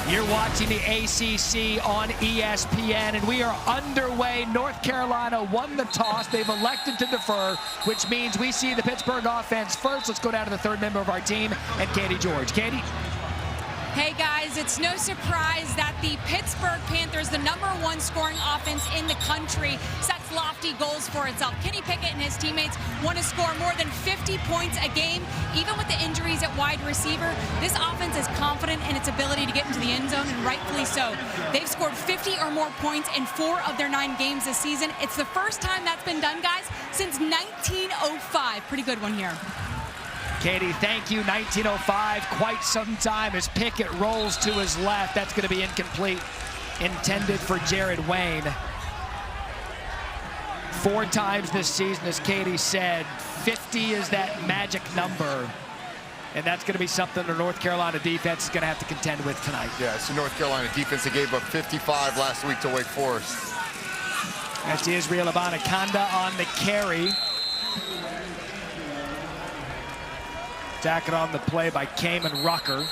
You're watching the ACC on ESPN, and we are underway. North Carolina won the toss. They've elected to defer, which means we see the Pittsburgh offense first. Let's go down to the third member of our team, and Katie George. Katie? Hey guys, it's no surprise that the Pittsburgh Panthers, the #1 scoring offense in the country, sets lofty goals for itself. Kenny Pickett and his teammates want to score more than 50 points a game. Even with the injuries at wide receiver, this offense is confident in its ability to get into the end zone, and rightfully so. They've scored 50 or more points in 4 of their 9 games this season. It's the first time that's been done, guys, since 1905. Pretty good one here. Katie, thank you. 1905, quite some time as Pickett rolls to his left. That's going to be incomplete. Intended for Jared Wayne. 4 times this season, as Katie said, 50 is that magic number. And that's going to be something the North Carolina defense is going to have to contend with tonight. Yeah, it's the North Carolina defense that gave up 55 last week to Wake Forest. That's Israel Abanikanda on the carry. Tacking on the play by Kamen Rucker.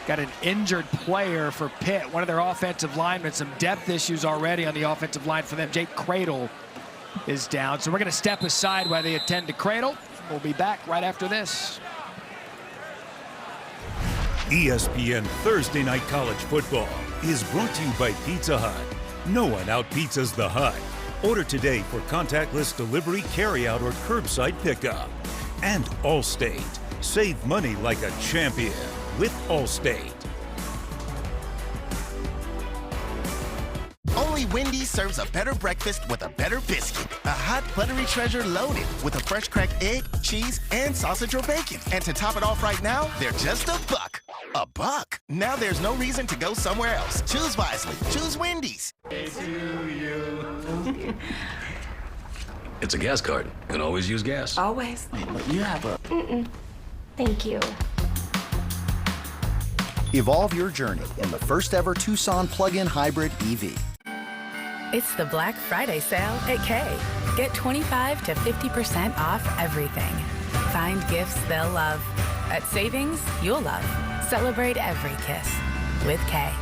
Got an injured player for Pitt, one of their offensive linemen. Some depth issues already on the offensive line for them. Jake Cradle is down, so we're going to step aside while they attend to Cradle. We'll be back right after this. ESPN Thursday Night College Football is brought to you by Pizza Hut. No one out-pizzas the Hut. Order today for contactless delivery, carryout, or curbside pickup. And Allstate. Save money like a champion with Allstate. Only Wendy's serves a better breakfast with a better biscuit. A hot, buttery treasure loaded with a fresh cracked egg, cheese, and sausage or bacon. And to top it off right now, they're just $1. $1? Now there's no reason to go somewhere else. Choose wisely. Choose Wendy's. It's a gas card. You can always use gas. Always. You have a... Thank you. Evolve your journey in the first ever Tucson plug-in hybrid EV. It's the Black Friday sale at Kay. Get 25 to 50% off everything. Find gifts they'll love. At savings you'll love. Celebrate every kiss with Kay.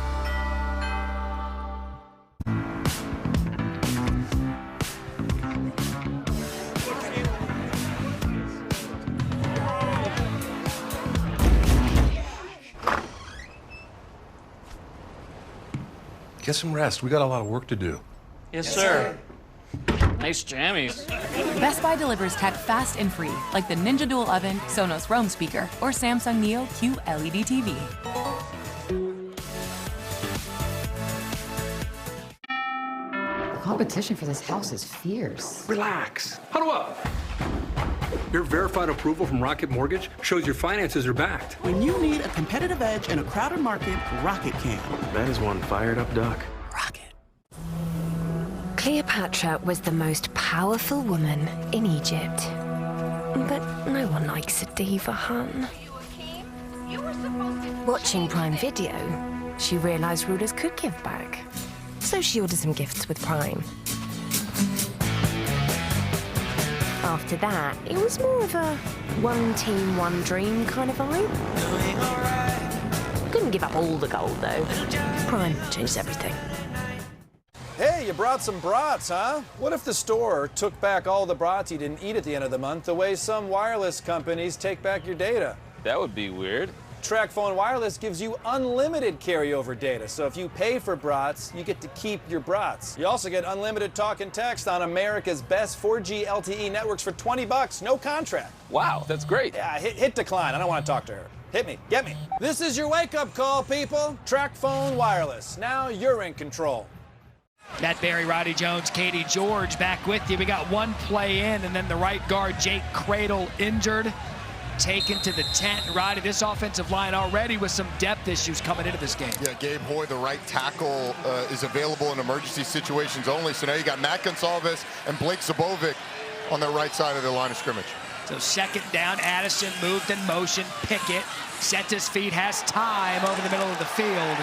Get some rest. We got a lot of work to do. Yes, sir. Nice jammies. Best Buy delivers tech fast and free, like the Ninja Dual Oven, Sonos Roam speaker, or Samsung Neo QLED TV. The competition for this house is fierce. Relax. Huddle up. Your verified approval from Rocket Mortgage shows your finances are backed. When you need a competitive edge in a crowded market, Rocket can. That is one fired up duck. Rocket. Cleopatra was the most powerful woman in Egypt. But no one likes a diva, hun. Watching Prime Video, she realized rulers could give back. So she ordered some gifts with Prime. After that, it was more of a one team, one dream kind of vibe. Couldn't give up all the gold, though. Prime changed everything. Hey, you brought some brats, huh? What if the store took back all the brats you didn't eat at the end of the month the way some wireless companies take back your data? That would be weird. TracFone Wireless gives you unlimited carryover data, so if you pay for brats, you get to keep your brats. You also get unlimited talk and text on America's best 4G LTE networks for $20, no contract. Wow, that's great. Yeah, hit decline. I don't want to talk to her. Hit me, get me. This is your wake-up call, people. TracFone Wireless. Now you're in control. Matt Berry, Roddy Jones, Katie George back with you. We got one play in, and then the right guard, Jake Cradle, injured. Taken to the tent. Roddy, this offensive line already with some depth issues coming into this game. Yeah, Gabe Hoy, the right tackle, is available in emergency situations only. So now you got Matt Gonsalves and Blake Zabovic on the right side of the line of scrimmage. So second down, Addison moved in motion. Pickett sets his feet, has time over the middle of the field.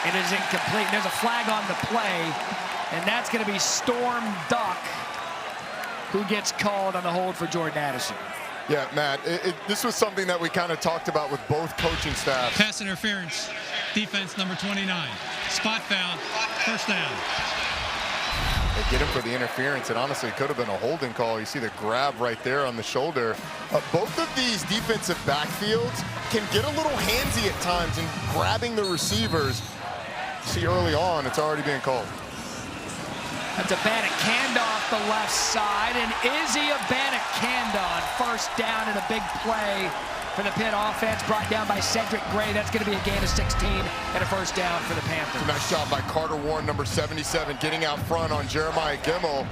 It is incomplete. There's a flag on the play, and that's going to be Storm Duck, who gets called on the hold for Jordan Addison. Yeah, Matt, this was something that we kind of talked about with both coaching staffs. Pass interference, defense number 29. Spot foul, first down. They get him for the interference, and honestly, it could have been a holding call. You see the grab right there on the shoulder. Both of these defensive backfields can get a little handsy at times in grabbing the receivers. See early on, it's already being called. That's Abanikanda off the left side, and Izzy Abanikanda on first down in a big play for the Pitt offense, brought down by Cedric Gray. That's going to be a gain of 16 and a first down for the Panthers. Nice job by Carter Warren, number 77, getting out front on Jeremiah Gemmel.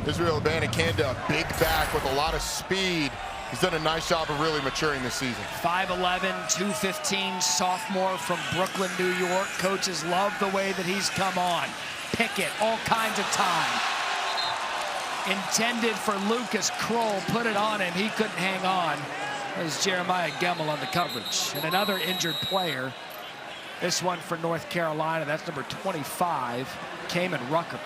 Israel Abanikanda, big back with a lot of speed. He's done a nice job of really maturing this season. 5'11", 215 sophomore from Brooklyn, New York. Coaches love the way that he's come on. Pickett, all kinds of time. Intended for Lucas Kroll, put it on him. He couldn't hang on. There's Jeremiah Gemmel on the coverage. And another injured player. This one for North Carolina. That's number 25, Kamen Rucker.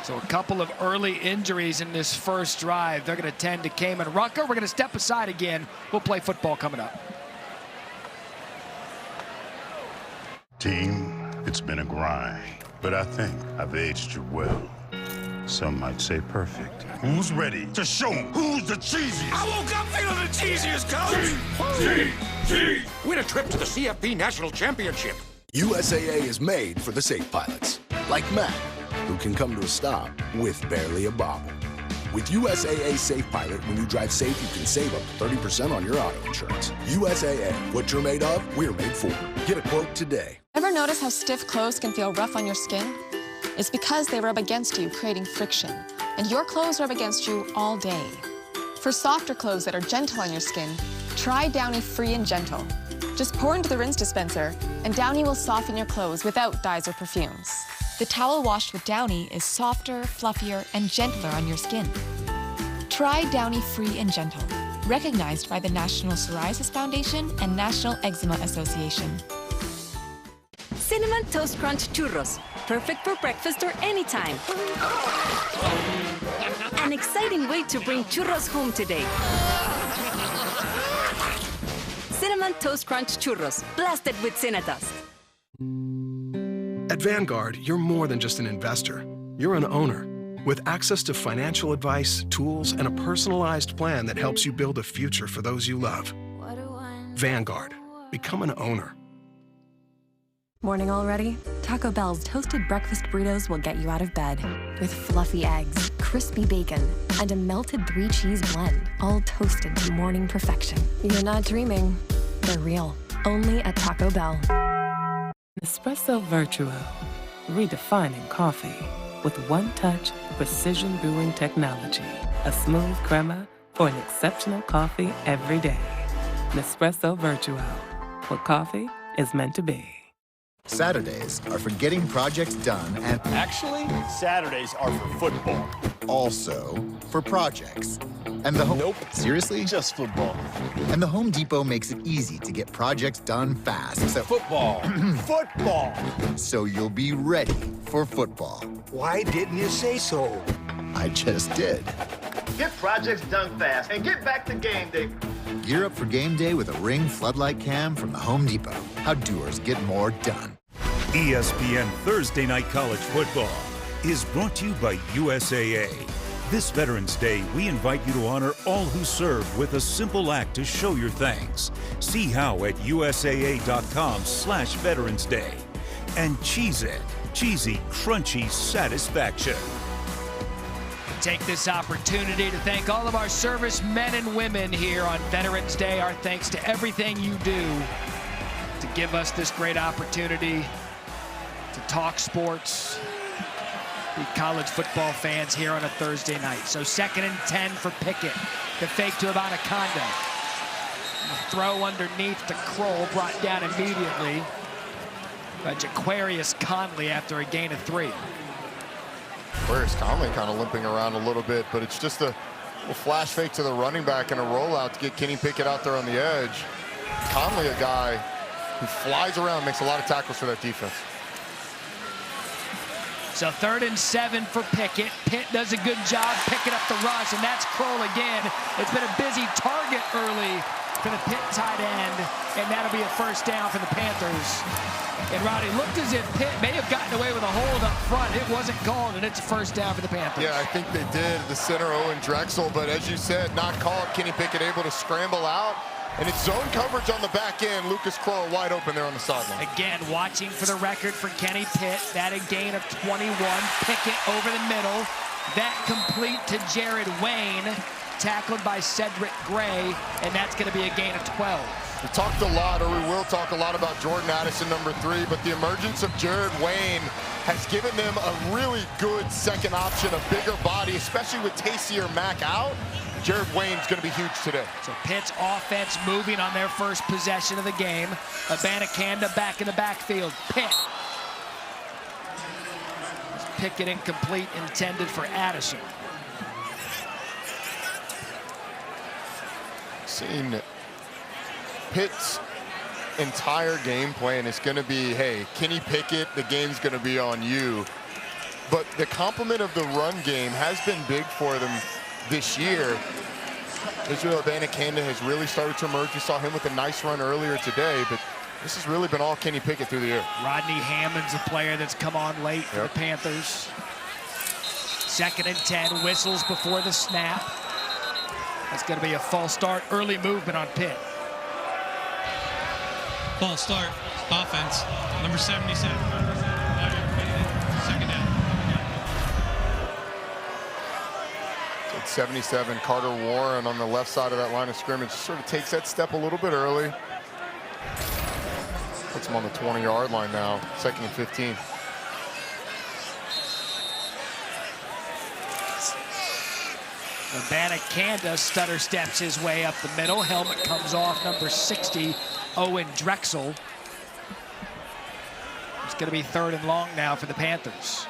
So a couple of early injuries in this first drive. They're going to tend to Kamen Rucker. We're going to step aside again. We'll play football coming up. Team, it's been a grind, but I think I've aged you well. Some might say perfect. Who's ready to show who's the cheesiest? I woke up feeling the cheesiest, coach! Win a trip to the CFP National Championship. USAA is made for the safe pilots, like Matt, who can come to a stop with barely a bobble. With USAA Safe Pilot, when you drive safe, you can save up to 30% on your auto insurance. USAA, what you're made of, we're made for. Get a quote today. Ever notice how stiff clothes can feel rough on your skin? It's because they rub against you, creating friction. And your clothes rub against you all day. For softer clothes that are gentle on your skin, try Downy Free and Gentle. Just pour into the rinse dispenser, and Downy will soften your clothes without dyes or perfumes. The towel washed with Downy is softer, fluffier, and gentler on your skin. Try Downy Free and Gentle, recognized by the National Psoriasis Foundation and National Eczema Association. Cinnamon Toast Crunch Churros, perfect for breakfast or anytime. An exciting way to bring churros home today. Cinnamon Toast Crunch Churros, blasted with Cinnadust. At Vanguard, you're more than just an investor. You're an owner with access to financial advice, tools, and a personalized plan that helps you build a future for those you love. Vanguard. Become an owner. Morning already? Taco Bell's toasted breakfast burritos will get you out of bed. With fluffy eggs, crispy bacon, and a melted 3-cheese blend, all toasted to morning perfection. You're not dreaming. They're real. Only at Taco Bell. Nespresso Virtuo, redefining coffee with one touch of precision brewing technology. A smooth crema for an exceptional coffee every day. Nespresso Virtuo, what coffee is meant to be. Saturdays are for getting projects done and... Actually, Saturdays are for football. Also for projects. And the home... Nope. Seriously? Just football. And the Home Depot makes it easy to get projects done fast. So... Football. Football. So you'll be ready for football. Why didn't you say so? I just did. Get projects done fast and get back to game day. Gear up for game day with a Ring floodlight cam from the Home Depot. How doers get more done. ESPN Thursday Night College Football is brought to you by USAA. This Veterans Day, we invite you to honor all who served with a simple act to show your thanks. See how at usaa.com/Veterans Day. And Cheez-It, cheesy, crunchy satisfaction. Take this opportunity to thank all of our servicemen and women here on Veterans Day. Our thanks to everything you do to give us this great opportunity to talk sports, be college football fans here on a Thursday night. So 2nd and 10 for Pickett. The fake to Abanikanda. The throw underneath to Kroll, brought down immediately by Jaquarius Conley after a gain of 3. Where's Conley kind of limping around a little bit, but it's just a flash fake to the running back and a rollout to get Kenny Pickett out there on the edge. Conley, a guy who flies around, makes a lot of tackles for that defense. So 3rd and 7 for Pickett. Pitt does a good job picking up the rush, and that's Kroll again. It's been a busy target early for the Pitt tight end, and that'll be a first down for the Panthers. And Roddy, looked as if Pitt may have gotten away with a hold up front. It wasn't called, and it's a first down for the Panthers. Yeah, I think they did. The center, Owen Drexel, but as you said, not called. Kenny Pickett able to scramble out. And it's zone coverage on the back end. Lucas Kroll wide open there on the sideline. Again, watching for the record for Kenny Pitt. That a gain of 21. Pickett over the middle. That complete to Jared Wayne. Tackled by Cedric Gray. And that's going to be a gain of 12. We talked a lot, or we will talk a lot about Jordan Addison, number 3. But the emergence of Jared Wayne has given them a really good second option, a bigger body, especially with Taysier Mack out. Jared Wayne's going to be huge today. So Pitt's offense moving on their first possession of the game. Abanikanda back in the backfield. Pitt. Pickett incomplete, intended for Addison. Seeing Pitt's entire game plan is going to be, hey, Kenny Pickett, the game's going to be on you. But the complement of the run game has been big for them this year. Israel Abanikanda has really started to emerge. We saw him with a nice run earlier today, but this has really been all Kenny Pickett through the air. Rodney Hammond's a player that's come on late for the Panthers. 2nd and 10, whistles before the snap. That's going to be a false start, early movement on Pitt. False start, offense, number 77. 2nd down. 77, Carter Warren on the left side of that line of scrimmage sort of takes that step a little bit early. Puts him on the 20-yard line now, 2nd and 15. Abanikanda stutter steps his way up the middle. Helmet comes off, number 60, Owen Drexel. It's going to be 3rd and long now for the Panthers.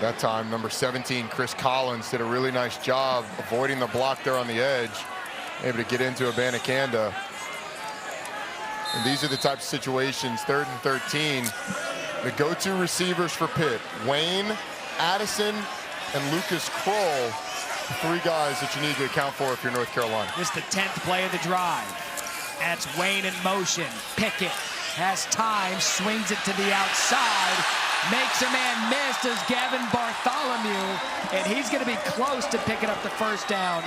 That time, number 17, Chris Collins, did a really nice job avoiding the block there on the edge, able to get into Abanikanda. And these are the types of situations, 3rd and 13. The go-to receivers for Pitt, Wayne, Addison, and Lucas Kroll, 3 guys that you need to account for if you're North Carolina. This is the 10th play of the drive. That's Wayne in motion. Pickett has time, swings it to the outside, makes a man miss as Gavin Bartholomew, and he's going to be close to picking up the first down.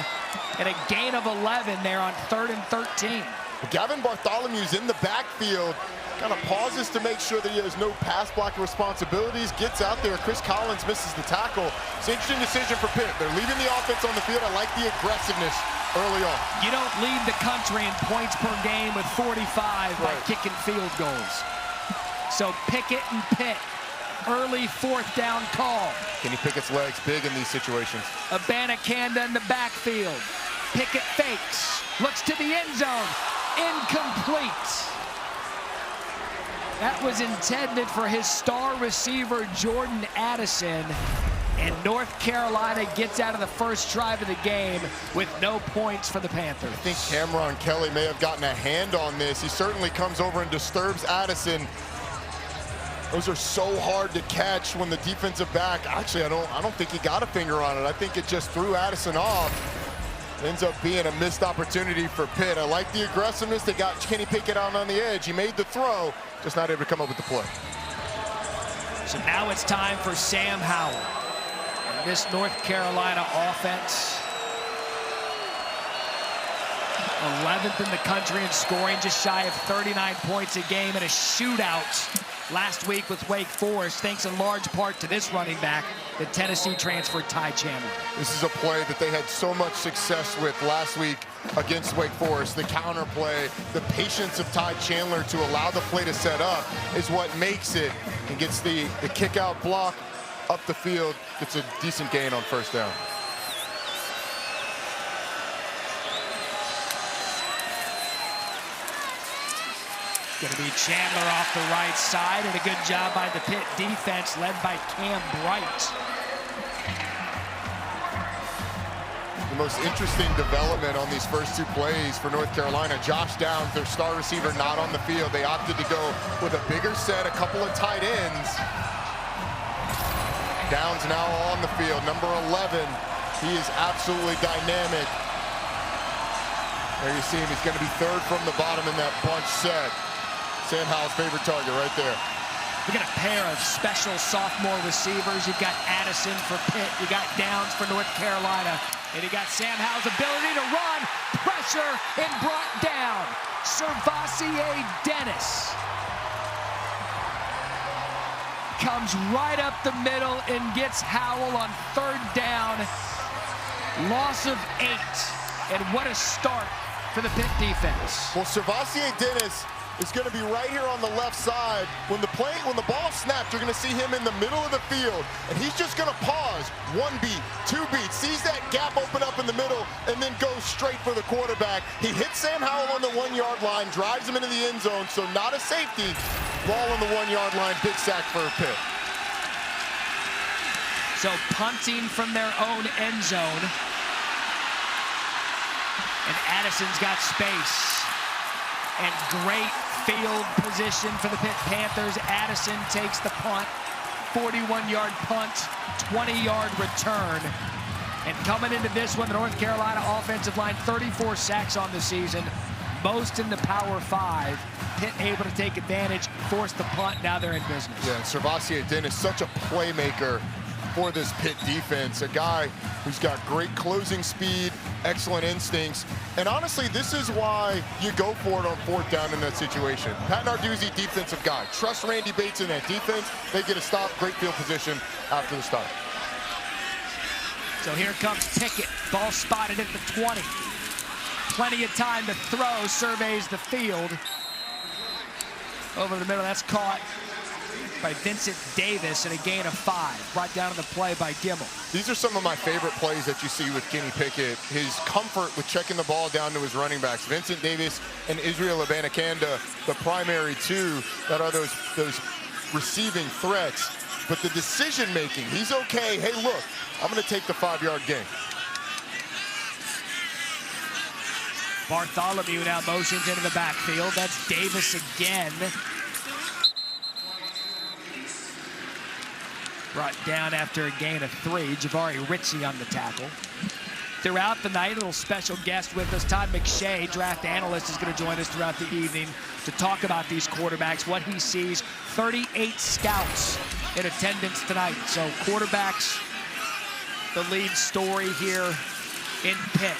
And a gain of 11 there on 3rd and 13. Gavin Bartholomew's in the backfield, kind of pauses to make sure that he has no pass blocking responsibilities, gets out there. Chris Collins misses the tackle. It's an interesting decision for Pitt. They're leaving the offense on the field. I like the aggressiveness early on. You don't lead the country in points per game with 45 by kicking field goals. So Pickett and Pitt, early 4th down call. Kenny Pickett's legs big in these situations. Abanikanda in the backfield. Pickett fakes, looks to the end zone, incomplete. That was intended for his star receiver, Jordan Addison. And North Carolina gets out of the first drive of the game with no points for the Panthers. I think Cameron Kelly may have gotten a hand on this. He certainly comes over and disturbs Addison. Those are so hard to catch when the defensive back, actually, I don't think he got a finger on it. I think it just threw Addison off. It ends up being a missed opportunity for Pitt. I like the aggressiveness. They got Kenny Pickett out on the edge. He made the throw, just not able to come up with the play. So now it's time for Sam Howell. And this North Carolina offense, 11th in the country in scoring, just shy of 39 points a game in a shootout last week with Wake Forest, thanks in large part to this running back, the Tennessee transfer Ty Chandler. This is a play that they had so much success with last week against Wake Forest. The counter play, the patience of Ty Chandler to allow the play to set up is what makes it, and gets the kick out block up the field. Gets a decent gain on 1st down. Going to be Chandler off the right side, and a good job by the Pitt defense led by Cam Bright. The most interesting development on these first two plays for North Carolina. Josh Downs, their star receiver, not on the field. They opted to go with a bigger set, a couple of tight ends. Downs now on the field, number 11. He is absolutely dynamic. There you see him, he's gonna be third from the bottom in that bunch set. Sam Howell's favorite target right there. We got a pair of special sophomore receivers. You've got Addison for Pitt, you got Downs for North Carolina, and you got Sam Howell's ability to run, pressure, and brought down. Servassier Dennis comes right up the middle and gets Howell on third down. Loss of 8, and what a start for the Pitt defense. Well, Servassier Dennis is going to be right here on the left side. When the ball snapped, you're going to see him in the middle of the field, and he's just going to pause 1 beat, 2 beats, sees that gap open up in the middle, and then goes straight for the quarterback. He hits Sam Howell on the 1-yard line, drives him into the end zone, so not a safety. Ball on the 1-yard line, big sack for Pitt. So punting from their own end zone. And Addison's got space. And great field position for the Pitt Panthers. Addison takes the punt. 41-yard punt, 20-yard return. And coming into this one, the North Carolina offensive line, 34 sacks on the season, most in the Power 5. Pitt able to take advantage, force the punt, now they're in business. Yeah, and Servassier Dennis, such a playmaker for this Pitt defense, a guy who's got great closing speed, excellent instincts, and honestly, this is why you go for it on 4th down in that situation. Pat Narduzzi, defensive guy. Trust Randy Bates in that defense. They get a stop, great field position after the stop. So here comes Pickett, ball spotted at the 20. Plenty of time to throw, surveys the field. Over the middle, that's caught by Vincent Davis and a gain of 5. Brought down on the play by Gimmel. These are some of my favorite plays that you see with Kenny Pickett. His comfort with checking the ball down to his running backs. Vincent Davis and Israel Abanikanda, the primary two that are those receiving threats. But the decision making, he's okay. Hey, look, I'm going to take the 5-yard gain. Bartholomew now motions into the backfield. That's Davis again. Brought down after a gain of 3. Jabari Ritchie on the tackle. Throughout the night, a little special guest with us. Todd McShay, draft analyst, is going to join us throughout the evening to talk about these quarterbacks, what he sees. 38 scouts in attendance tonight. So quarterbacks, the lead story here in Pitt.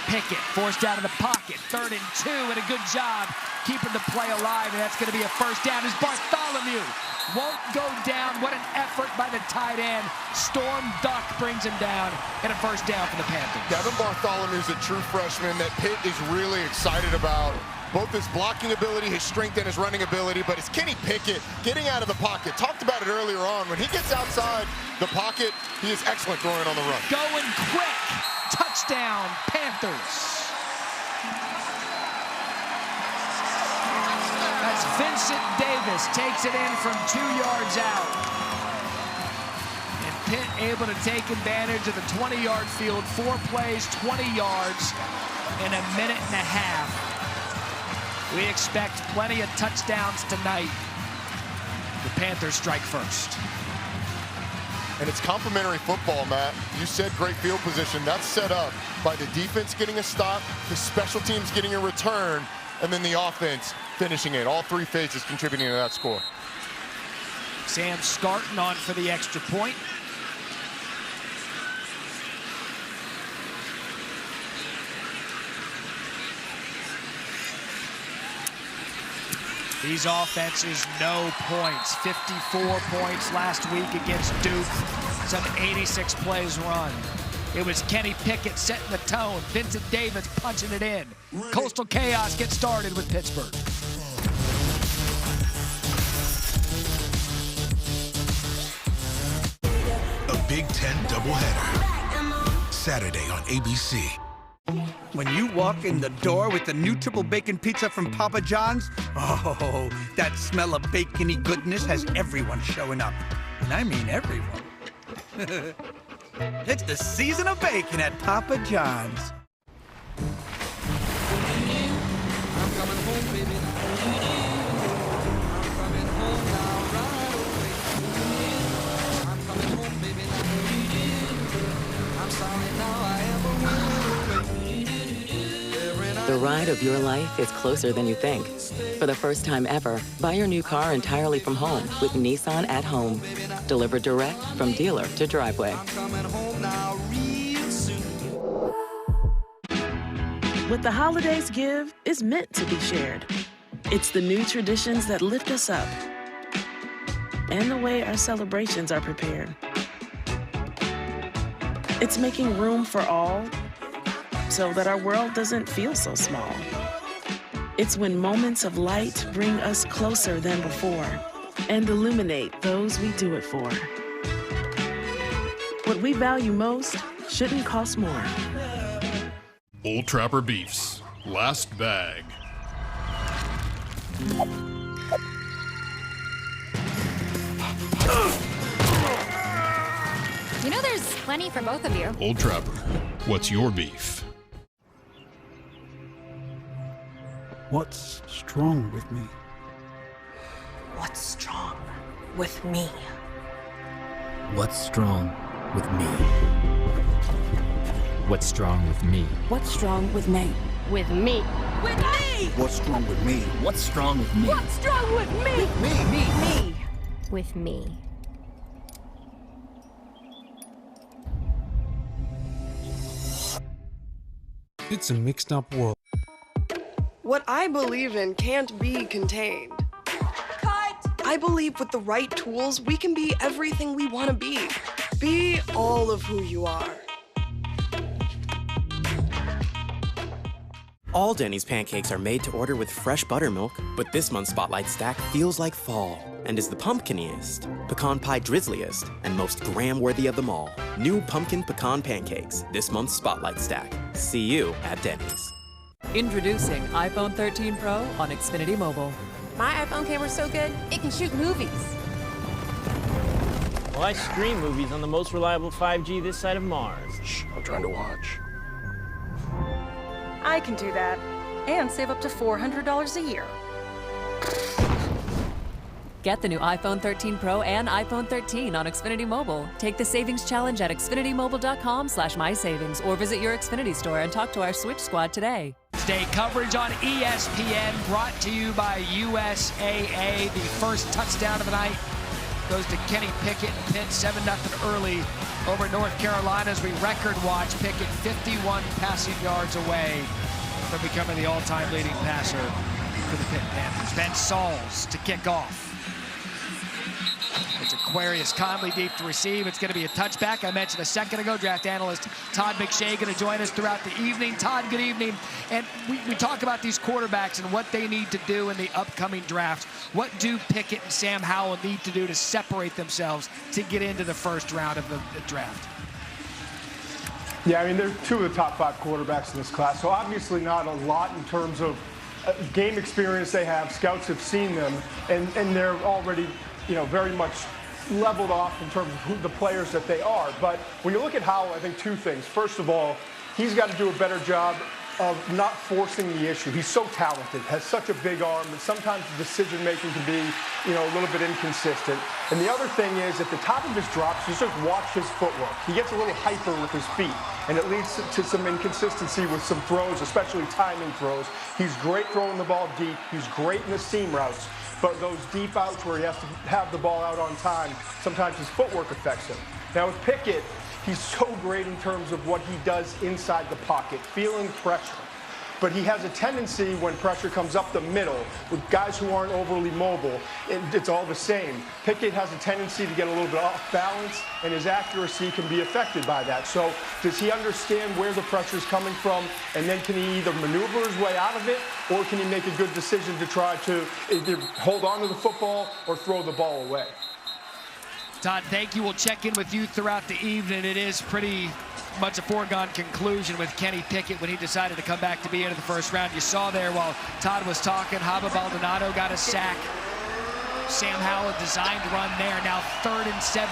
Pickett forced down in the pocket, 3rd and 2, and a good job keeping the play alive, and that's going to be a first down as Bartholomew won't go down. What an effort by the tight end. Storm Duck brings him down, and a first down for the Panthers. Devin Bartholomew is a true freshman that Pitt is really excited about. Both his blocking ability, his strength, and his running ability, but it's Kenny Pickett getting out of the pocket. Talked about it earlier on. When he gets outside the pocket, he is excellent throwing on the run. Going quick. Touchdown, Panthers. That's Vincent Davis, takes it in from 2 yards out. And Pitt able to take advantage of the 20-yard field. 4 plays, 20 yards in a minute and a half. We expect plenty of touchdowns tonight. The Panthers strike first. And it's complementary football, Matt. You said great field position. That's set up by the defense getting a stop, the special teams getting a return, and then the offense finishing it. All 3 phases contributing to that score. Sam Scarton on for the extra point. These offenses, no points. 54 points last week against Duke. Some 86 plays run. It was Kenny Pickett setting the tone. Vincent Davis punching it in. Coastal Chaos gets started with Pittsburgh. A Big Ten doubleheader. Saturday on ABC. When you walk in the door with the new triple bacon pizza from Papa John's, oh, that smell of bacony goodness has everyone showing up. And I mean everyone. It's the season of bacon at Papa John's. I'm coming home, baby. I'm coming home now, right away. I'm coming home, baby. I'm sorry now, I am away. The ride of your life is closer than you think. For the first time ever, buy your new car entirely from home with Nissan at Home. Delivered direct from dealer to driveway. I'm coming home now, real soon. What the holidays give is meant to be shared. It's the new traditions that lift us up and the way our celebrations are prepared. It's making room for all so that our world doesn't feel so small. It's when moments of light bring us closer than before and illuminate those we do it for. What we value most shouldn't cost more. Old Trapper Beefs, last bag. You know there's plenty for both of you. Old Trapper, what's your beef? What's strong with me? What's strong with me? What's strong with me? What's strong with me? What's strong with me? With me. With me! What's strong with me? What's strong with me? What's strong with me? With me. Me. With me. It's a mixed up world. What I believe in can't be contained. Cut! I believe with the right tools, we can be everything we want to be. Be all of who you are. All Denny's pancakes are made to order with fresh buttermilk, but this month's Spotlight Stack feels like fall and is the pumpkiniest, pecan pie drizzliest, and most graham-worthy of them all. New pumpkin pecan pancakes, this month's Spotlight Stack. See you at Denny's. Introducing iPhone 13 Pro on Xfinity Mobile. My iPhone camera's so good, it can shoot movies. Well, I stream movies on the most reliable 5G this side of Mars. Shh, I'm trying to watch. I can do that and save up to $400 a year. Get the new iPhone 13 Pro and iPhone 13 on Xfinity Mobile. Take the savings challenge at xfinitymobile.com/mysavings or visit your Xfinity store and talk to our Switch Squad today. Day coverage on ESPN brought to you by USAA. The first touchdown of the night goes to Kenny Pickett and Pitt, 7-0 early over North Carolina as we record watch Pickett 51 passing yards away from becoming the all-time leading passer for the Pitt Panthers. Ben Sauls to kick off. It's Aquarius Conley deep to receive. It's going to be a touchback. I mentioned a second ago, draft analyst Todd McShay going to join us throughout the evening. Todd, good evening. And we talk about these quarterbacks and what they need to do in the upcoming draft. What do Pickett and Sam Howell need to do to separate themselves to get into the first round of the draft? Yeah, I mean, they're two of the top 5 quarterbacks in this class, so obviously not a lot in terms of game experience they have. Scouts have seen them, and they're already, very much leveled off in terms of who the players that they are. But when you look at Howell, I think 2 things. First of all, he's got to do a better job of not forcing the issue. He's so talented, has such a big arm, and sometimes the decision-making can be, a little bit inconsistent. And the other thing is, at the top of his drops, you just watch his footwork. He gets a little hyper with his feet, and it leads to some inconsistency with some throws, especially timing throws. He's great throwing the ball deep. He's great in the seam routes. But those deep outs where he has to have the ball out on time, sometimes his footwork affects him. Now with Pickett, he's so great in terms of what he does inside the pocket, feeling pressure. But he has a tendency when pressure comes up the middle with guys who aren't overly mobile, it's all the same. Pickett has a tendency to get a little bit off balance, and his accuracy can be affected by that. So does he understand where the pressure is coming from, and then can he either maneuver his way out of it, or can he make a good decision to try to either hold on to the football or throw the ball away? Todd, thank you. We'll check in with you throughout the evening. It is pretty much a foregone conclusion with Kenny Pickett when he decided to come back to be into the first round. You saw there while Todd was talking, Haba Baldonado got a sack. Sam Howell designed run there. Now 3rd and 17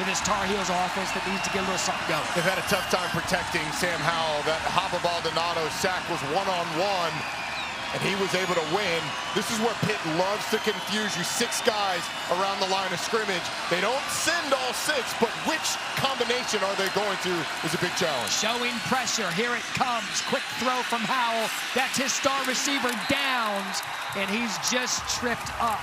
for this Tar Heels offense that needs to get a little something going. They've had a tough time protecting Sam Howell. That Haba Baldonado sack was one-on-one, and he was able to win. This is where Pitt loves to confuse you. 6 guys around the line of scrimmage. They don't send all 6, but which combination are they going to is a big challenge. Showing pressure. Here it comes. Quick throw from Howell. That's his star receiver, Downs, and he's just tripped up.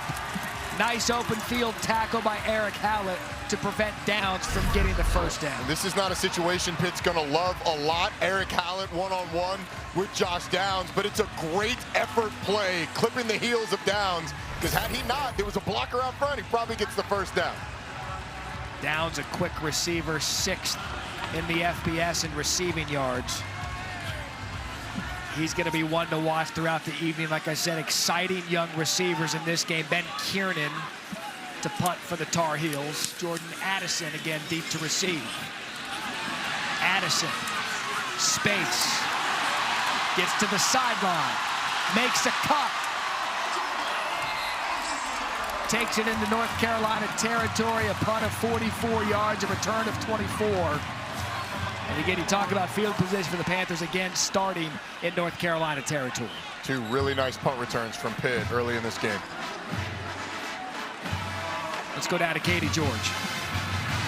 Nice open field tackle by Eric Hallett to prevent Downs from getting the first down. And this is not a situation Pitt's going to love a lot. Eric Hallett one-on-one with Josh Downs, but it's a great effort play, clipping the heels of Downs, because had he not, there was a blocker out front, he probably gets the first down. Downs, a quick receiver, 6th in the FBS in receiving yards. He's going to be one to watch throughout the evening. Like I said, exciting young receivers in this game. Ben Kiernan to punt for the Tar Heels. Jordan Addison again deep to receive. Addison, space, gets to the sideline, makes a cut. Takes it into North Carolina territory, a punt of 44 yards, a return of 24. And again, you talk about field position for the Panthers, again, starting in North Carolina territory. 2 really nice punt returns from Pitt early in this game. Let's go down to Katie George.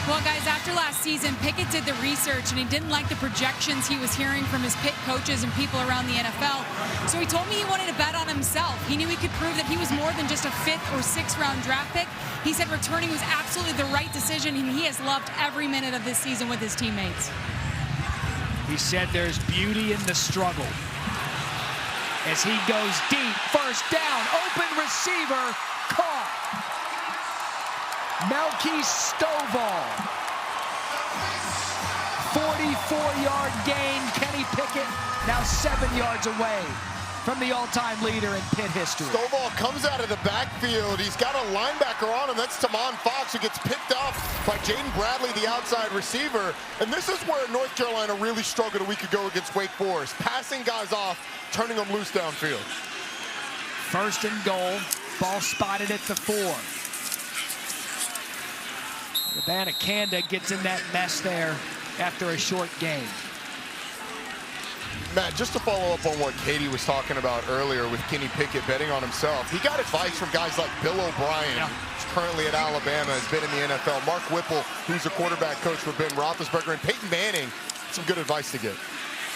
Well, guys, after last season, Pickett did the research, and he didn't like the projections he was hearing from his Pitt coaches and people around the NFL. So he told me he wanted to bet on himself. He knew he could prove that he was more than just a 5th or 6th round draft pick. He said returning was absolutely the right decision, and he has loved every minute of this season with his teammates. He said there's beauty in the struggle. As he goes deep, first down, open receiver, caught. Melky Stovall. 44-yard gain. Kenny Pickett now 7 yards away from the all-time leader in Pitt history. Stovall comes out of the backfield. He's got a linebacker on him. That's Tamon Fox, who gets picked up by Jaden Bradley, the outside receiver. And this is where North Carolina really struggled a week ago against Wake Forest. Passing guys off, turning them loose downfield. 1st and goal. Ball spotted at the 4. Abanikanda gets in that mess there after a short game. Matt, just to follow up on what Katie was talking about earlier with Kenny Pickett betting on himself, he got advice from guys like Bill O'Brien, who's currently at Alabama, has been in the NFL, Mark Whipple, who's a quarterback coach for Ben Roethlisberger, and Peyton Manning. Some good advice to get.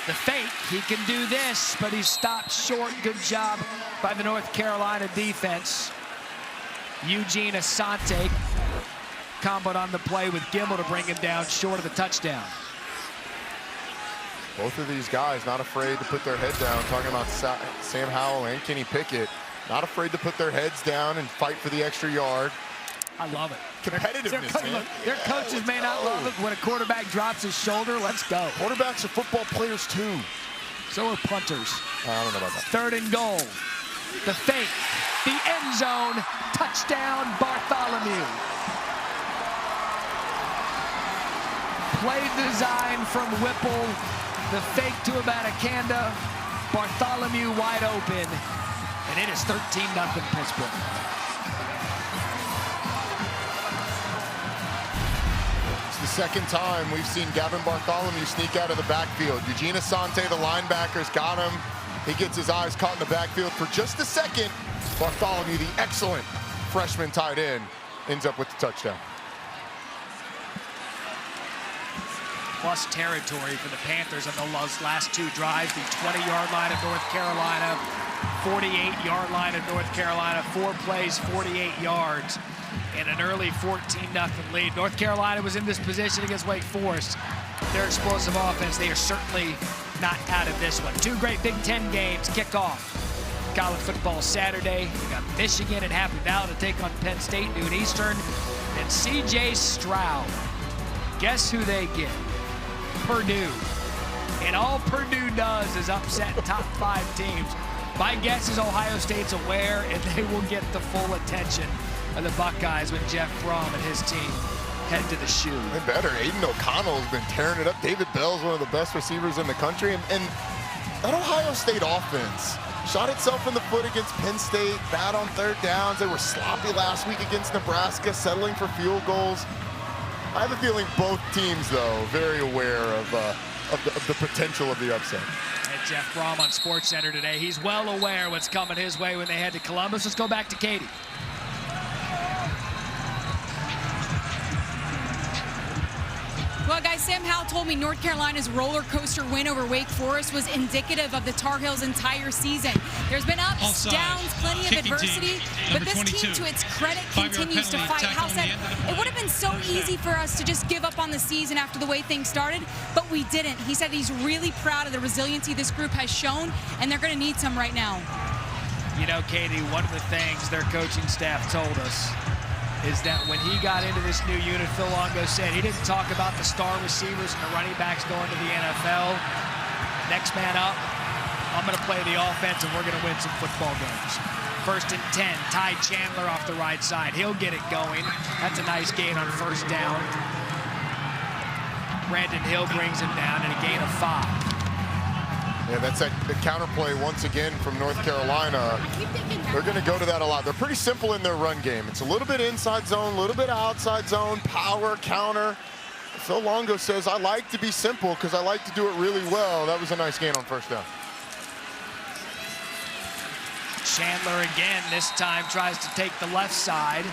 The fake, he can do this, but he's stopped short. Good job by the North Carolina defense. Eugene Asante comboed on the play with Gimel to bring him down short of the touchdown. Both of these guys not afraid to put their head down, talking about Sam Howell and Kenny Pickett, not afraid to put their heads down and fight for the extra yard. I love it. Competitiveness, man. Their coaches may not love it when a quarterback drops his shoulder. Let's go. Quarterbacks are football players too. So are punters. I don't know about that. 3rd and goal. The fake. The end zone. Touchdown, Bartholomew. Play design from Whipple. The fake to Abanikanda. Bartholomew wide open. And it is 13-0 Pittsburgh. It's the second time we've seen Gavin Bartholomew sneak out of the backfield. Eugene Asante, the linebackers, got him. He gets his eyes caught in the backfield for just a second. Bartholomew, the excellent freshman tight end, ends up with the touchdown. Plus territory for the Panthers on the last 2 drives. The 20-yard line of North Carolina, 48-yard line of North Carolina. 4 plays, 48 yards, and an early 14-0 lead. North Carolina was in this position against Wake Forest. Their explosive offense, they are certainly not out of this one. 2 great Big Ten games kick off. College football Saturday. We got Michigan and Happy Valley to take on Penn State, noon Eastern. And C.J. Stroud. Guess who they get? Purdue. And all Purdue does is upset top 5 teams. My guess is Ohio State's aware, and they will get the full attention of the Buckeyes when Jeff Fromm and his team head to the shoe. They better. Aiden O'Connell has been tearing it up. David Bell's one of the best receivers in the country. And that Ohio State offense, shot itself in the foot against Penn State, bad on third downs. They were sloppy last week against Nebraska, settling for field goals. I have a feeling both teams, though, very aware of the potential of the upset. And Jeff Brom on SportsCenter today. He's well aware what's coming his way when they head to Columbus. Let's go back to Katie. Well, guys, Sam Howell told me North Carolina's roller coaster win over Wake Forest was indicative of the Tar Heels' entire season. There's been ups, downs, plenty of adversity, but this team, to its credit, continues to fight. Howell said, it would have been so easy for us to just give up on the season after the way things started, but we didn't. He said he's really proud of the resiliency this group has shown, and they're going to need some right now. You know, Katie, one of the things their coaching staff told us is that when he got into this new unit, Phil Longo said he didn't talk about the star receivers and the running backs going to the NFL. Next man up, I'm going to play the offense and we're going to win some football games. 1st and 10, Ty Chandler off the right side. He'll get it going. That's a nice gain on 1st down. Brandon Hill brings him down and a gain of 5. Yeah, that's the counterplay once again from North Carolina. They're going to go to that a lot. They're pretty simple in their run game. It's a little bit inside zone, a little bit outside zone, power, counter. Phil Longo says, I like to be simple because I like to do it really well. That was a nice gain on 1st down. Chandler again, this time tries to take the left side.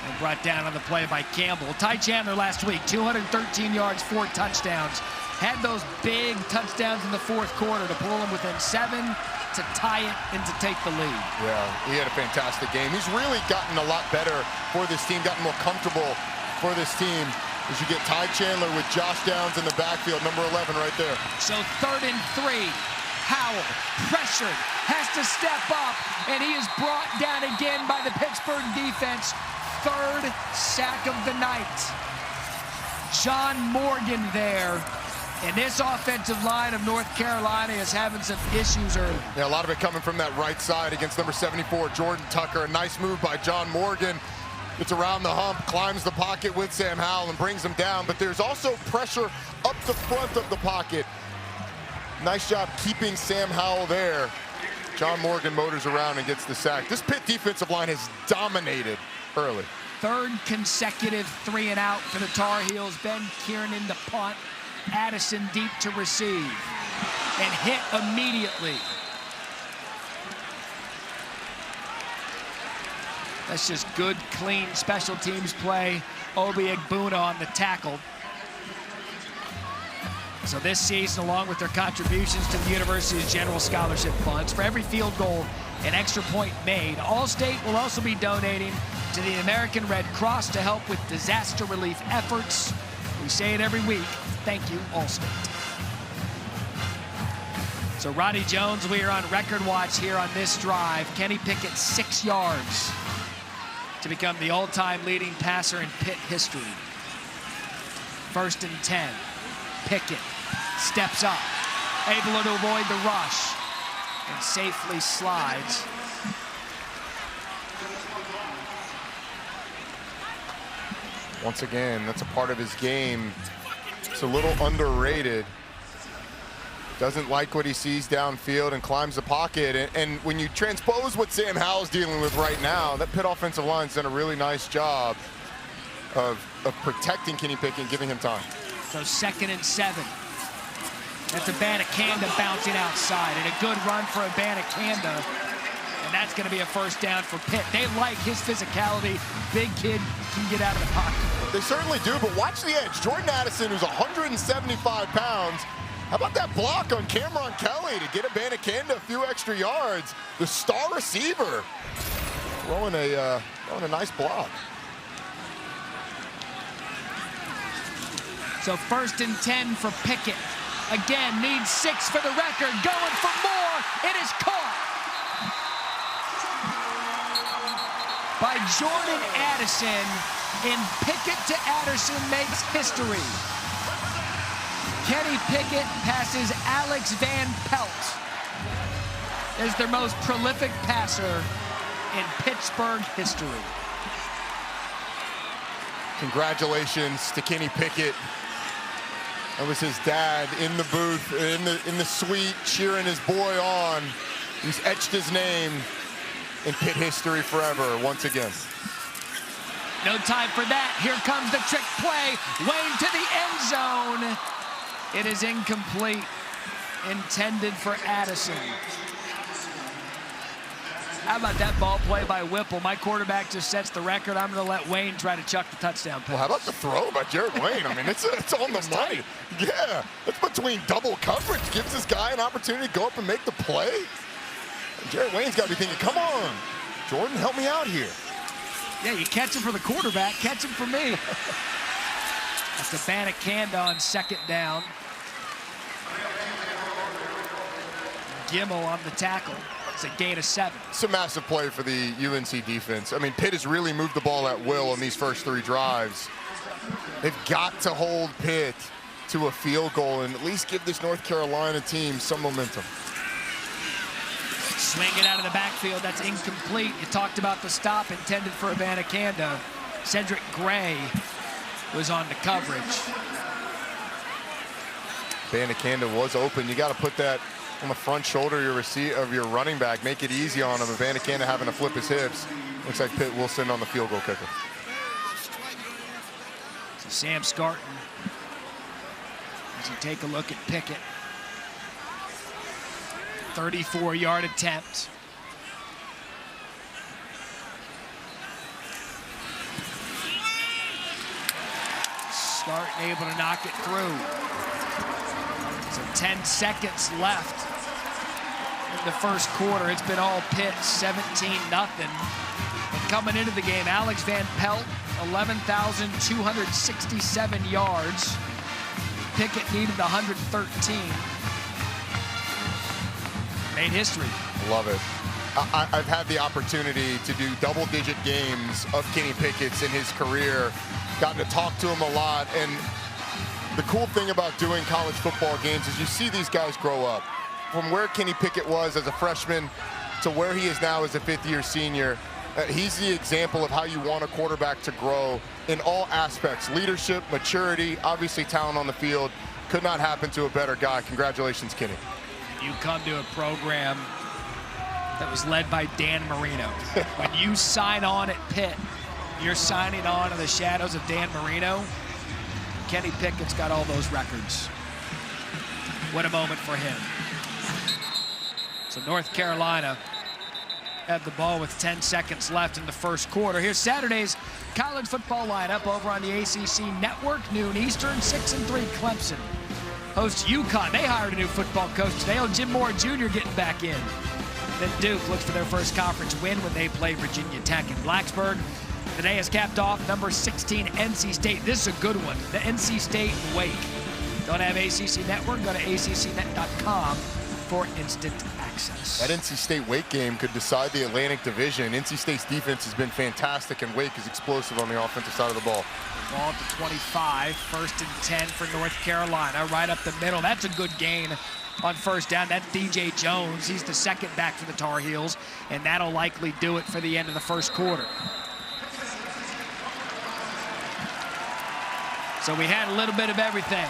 And brought down on the play by Campbell. Ty Chandler last week, 213 yards, 4 touchdowns. Had those big touchdowns in the 4th quarter to pull him within 7, to tie it, and to take the lead. Yeah, he had a fantastic game. He's really gotten a lot better for this team, gotten more comfortable for this team as you get Ty Chandler with Josh Downs in the backfield, number 11 right there. So 3rd and 3. Howell, pressured, has to step up, and he is brought down again by the Pittsburgh defense. 3rd sack of the night. John Morgan there. And this offensive line of North Carolina is having some issues early. Yeah, a lot of it coming from that right side against number 74, Jordan Tucker. A nice move by John Morgan. Gets around the hump, climbs the pocket with Sam Howell and brings him down. But there's also pressure up the front of the pocket. Nice job keeping Sam Howell there. John Morgan motors around and gets the sack. This Pitt defensive line has dominated early. 3rd consecutive 3 and out for the Tar Heels. Ben Kiernan to punt. Addison deep to receive. And hit immediately. That's just good, clean special teams play. Obi Egbuna on the tackle. So this season, along with their contributions to the university's general scholarship funds, for every field goal and extra point made, Allstate will also be donating to the American Red Cross to help with disaster relief efforts. We say it every week. Thank you, Allstate. So Roddy Jones, we are on record watch here on this drive. Kenny Pickett, 6 yards to become the all-time leading passer in Pitt history. 1st and 10. Pickett steps up, able to avoid the rush, and safely slides. Once again, that's a part of his game. It's a little underrated. Doesn't like what he sees downfield and climbs the pocket. And when you transpose what Sam Howell's dealing with right now, that Pitt offensive line's done a really nice job of protecting Kenny Pickett and giving him time. So 2nd and 7. That's Abanikanda bouncing outside, and a good run for Abanikanda. And that's going to be a 1st down for Pitt. They like his physicality. Big kid can get out of the pocket. They certainly do, but watch the edge. Jordan Addison, who's 175 pounds. How about that block on Cameron Kelly to get Abanikanda a few extra yards? The star receiver throwing a nice block. So 1st and 10 for Pickett. Again, needs 6 for the record. Going for more. It is caught by Jordan Addison. And Pickett to Addison makes history. Kenny Pickett passes Alex Van Pelt as their most prolific passer in Pittsburgh history. Congratulations to Kenny Pickett. That was his dad in the booth, in the suite, cheering his boy on. He's etched his name in Pitt history forever, once again. No time for that. Here comes the trick play. Wayne to the end zone. It is incomplete. Intended for Addison. How about that ball play by Whipple? My quarterback just sets the record. I'm going to let Wayne try to chuck the touchdown pass. Well, how about the throw by Jared Wayne? I mean, it's on the money. Yeah, it's between double coverage. Gives this guy an opportunity to go up and make the play. And Jared Wayne's got to be thinking, come on, Jordan, help me out here. Yeah, you catch him for the quarterback, catch him for me. That's a Banacanda on second down. Gimmel on the tackle. It's a gain of 7. It's a massive play for the UNC defense. I mean, Pitt has really moved the ball at will on these first 3 drives. They've got to hold Pitt to a field goal and at least give this North Carolina team some momentum. Swing it out of the backfield. That's incomplete. You talked about the stop intended for Abanikanda. Cedric Gray was on the coverage. Abanikanda was open. You got to put that on the front shoulder of your running back. Make it easy on him. Abanikanda having to flip his hips. Looks like Pitt will send on the field goal kicker. So Sam Scarton, as you take a look at Pickett. 34-yard attempt. Scarton able to knock it through. So 10 seconds left in the first quarter. It's been all Pitt, 17-0. And coming into the game, Alex Van Pelt, 11,267 yards. Pickett needed 113. Made history. Love it. I've had the opportunity to do double-digit games of Kenny Pickett's in his career. Gotten to talk to him a lot. And the cool thing about doing college football games is you see these guys grow up. From where Kenny Pickett was as a freshman to where he is now as a 5th-year senior. He's the example of how you want a quarterback to grow in all aspects. Leadership, maturity, obviously talent on the field. Could not happen to a better guy. Congratulations, Kenny. You come to a program that was led by Dan Marino. When you sign on at Pitt, you're signing on in the shadows of Dan Marino. Kenny Pickett's got all those records. What a moment for him. So North Carolina had the ball with 10 seconds left in the first quarter. Here's Saturday's college football lineup over on the ACC Network, noon Eastern. 6-3 Clemson hosts UConn. They hired a new football coach today. Jim Moore Jr. getting back in. Then Duke looks for their first conference win when they play Virginia Tech in Blacksburg. The day is capped off, number 16, NC State. This is a good one. The NC State Wake. Don't have ACC Network? Go to accnet.com for instant access. That NC State Wake game could decide the Atlantic Division. NC State's defense has been fantastic, and Wake is explosive on the offensive side of the ball. Ball at the 25, 1st and 10 for North Carolina, right up the middle. That's a good gain on first down. That's DJ Jones. He's the second back for the Tar Heels, and that'll likely do it for the end of the first quarter. So we had a little bit of everything.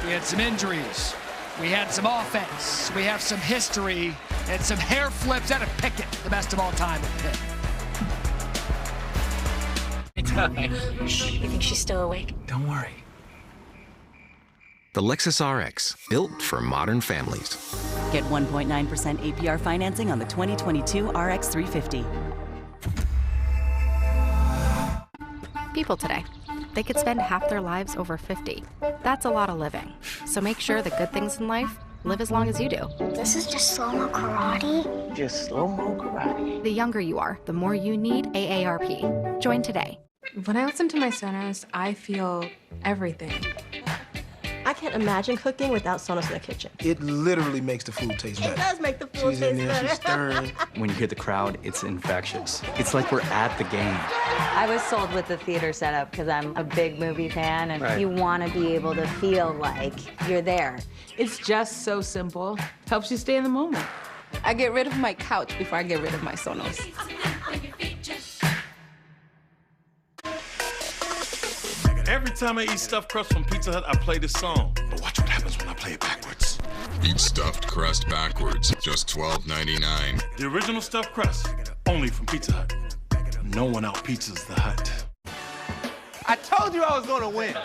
We had some injuries. We had some offense. We have some history and some hair flips out of Pickett, the best of all time at Pitt. It's okay. You think she's still awake? Don't worry. The Lexus RX, built for modern families. Get 1.9% APR financing on the 2022 RX 350. People today, they could spend half their lives over 50. That's a lot of living. So make sure the good things in life live as long as you do. This is just slow-mo karate? Just slow-mo karate. The younger you are, the more you need AARP. Join today. When I listen to my Sonos, I feel everything. I can't imagine cooking without Sonos in the kitchen. It literally makes the food taste better. It does make the food She's taste in there, better. she's stirring. When you hear the crowd, it's infectious. It's like we're at the game. I was sold with the theater setup because I'm a big movie fan, and Right. you want to be able to feel like you're there. It's just so simple. Helps you stay in the moment. I get rid of my couch before I get rid of my Sonos. Every time I eat stuffed crust from Pizza Hut, I play this song. But watch what happens when I play it backwards. Eat stuffed crust backwards, just $12.99. The original stuffed crust, only from Pizza Hut. No one out-pizzas the Hut. I told you I was gonna win.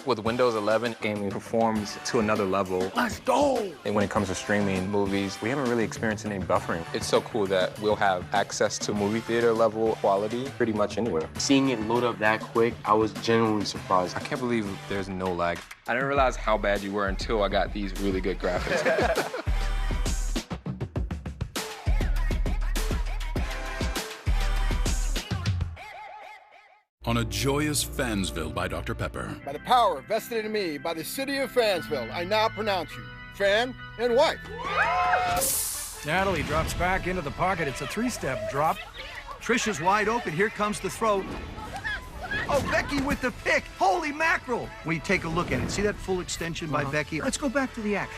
With Windows 11, gaming performs to another level. Let's go! And when it comes to streaming movies, we haven't really experienced any buffering. It's so cool that we'll have access to movie theater level quality pretty much anywhere. Seeing it load up that quick, I was genuinely surprised. I can't believe there's no lag. I didn't realize how bad you were until I got these really good graphics. On a joyous Fansville by Dr. Pepper. By the power vested in me by the city of Fansville, I now pronounce you fan and wife. Natalie drops back into the pocket. It's a three-step drop. Trish is wide open. Here comes the throw. Oh, Becky with the pick. Holy mackerel. When you take a look at it, see that full extension by Becky? Let's go back to the act.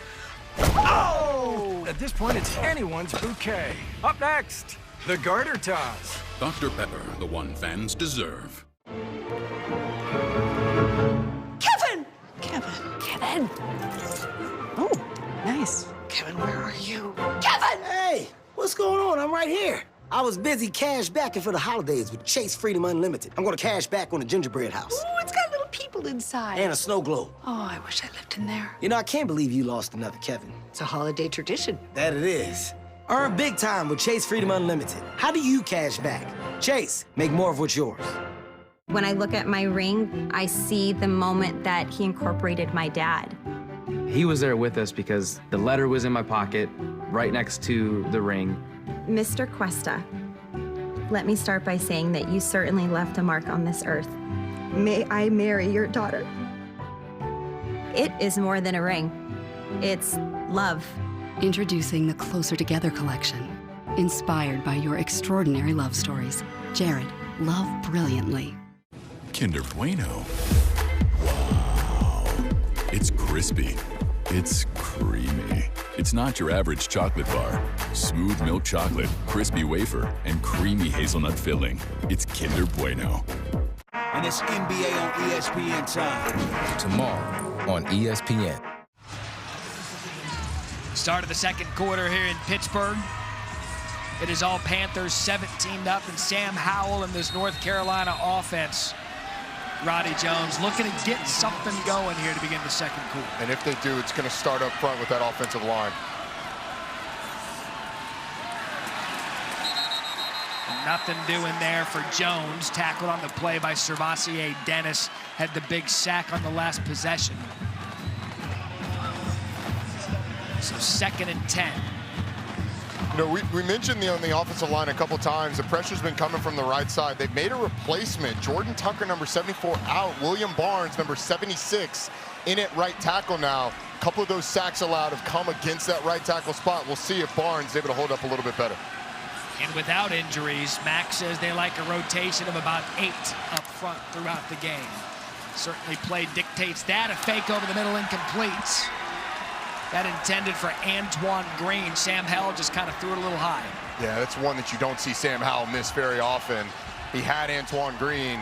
Oh! At this point, it's anyone's bouquet. Up next, the garter toss. Dr. Pepper, the one fans deserve. Kevin! Kevin! Oh, nice. Kevin, where are you? Kevin! Hey, what's going on? I'm right here. I was busy cash backing for the holidays with Chase Freedom Unlimited. I'm gonna cash back on the gingerbread house. Ooh, it's got little people inside. And a snow globe. Oh, I wish I lived in there. You know, I can't believe you lost another Kevin. It's a holiday tradition. That it is. Earn big time with Chase Freedom Unlimited. How do you cash back? Chase, make more of what's yours. When I look at my ring, I see the moment that he incorporated my dad. He was there with us because the letter was in my pocket, right next to the ring. Mr. Cuesta, let me start by saying that you certainly left a mark on this earth. May I marry your daughter? It is more than a ring. It's love. Introducing the Closer Together collection. Inspired by your extraordinary love stories. Jared, love brilliantly. Kinder Bueno. Wow. It's crispy. It's creamy. It's not your average chocolate bar. Smooth milk chocolate, crispy wafer, and creamy hazelnut filling. It's Kinder Bueno. And it's NBA on ESPN time. Tomorrow on ESPN. Start of the second quarter here in Pittsburgh. It is all Panthers 17-0, and Sam Howell in this North Carolina offense. Roddy Jones looking to get something going here to begin the second quarter. And if they do, it's going to start up front with that offensive line. Nothing doing there for Jones. Tackled on the play by Servassier Dennis. Had the big sack on the last possession. So 2nd and 10. You know, we mentioned on the offensive line a couple times, the pressure's been coming from the right side. They've made a replacement. Jordan Tucker, number 74, out. William Barnes, number 76, in at right tackle now. A couple of those sacks allowed have come against that right tackle spot. We'll see if Barnes is able to hold up a little bit better. And without injuries, Max says they like a rotation of about 8 up front throughout the game. Certainly play dictates that. A fake over the middle, incomplete. That intended for Antoine Green. Sam Howell just kind of threw it a little high. Yeah, that's one that you don't see Sam Howell miss very often. He had Antoine Green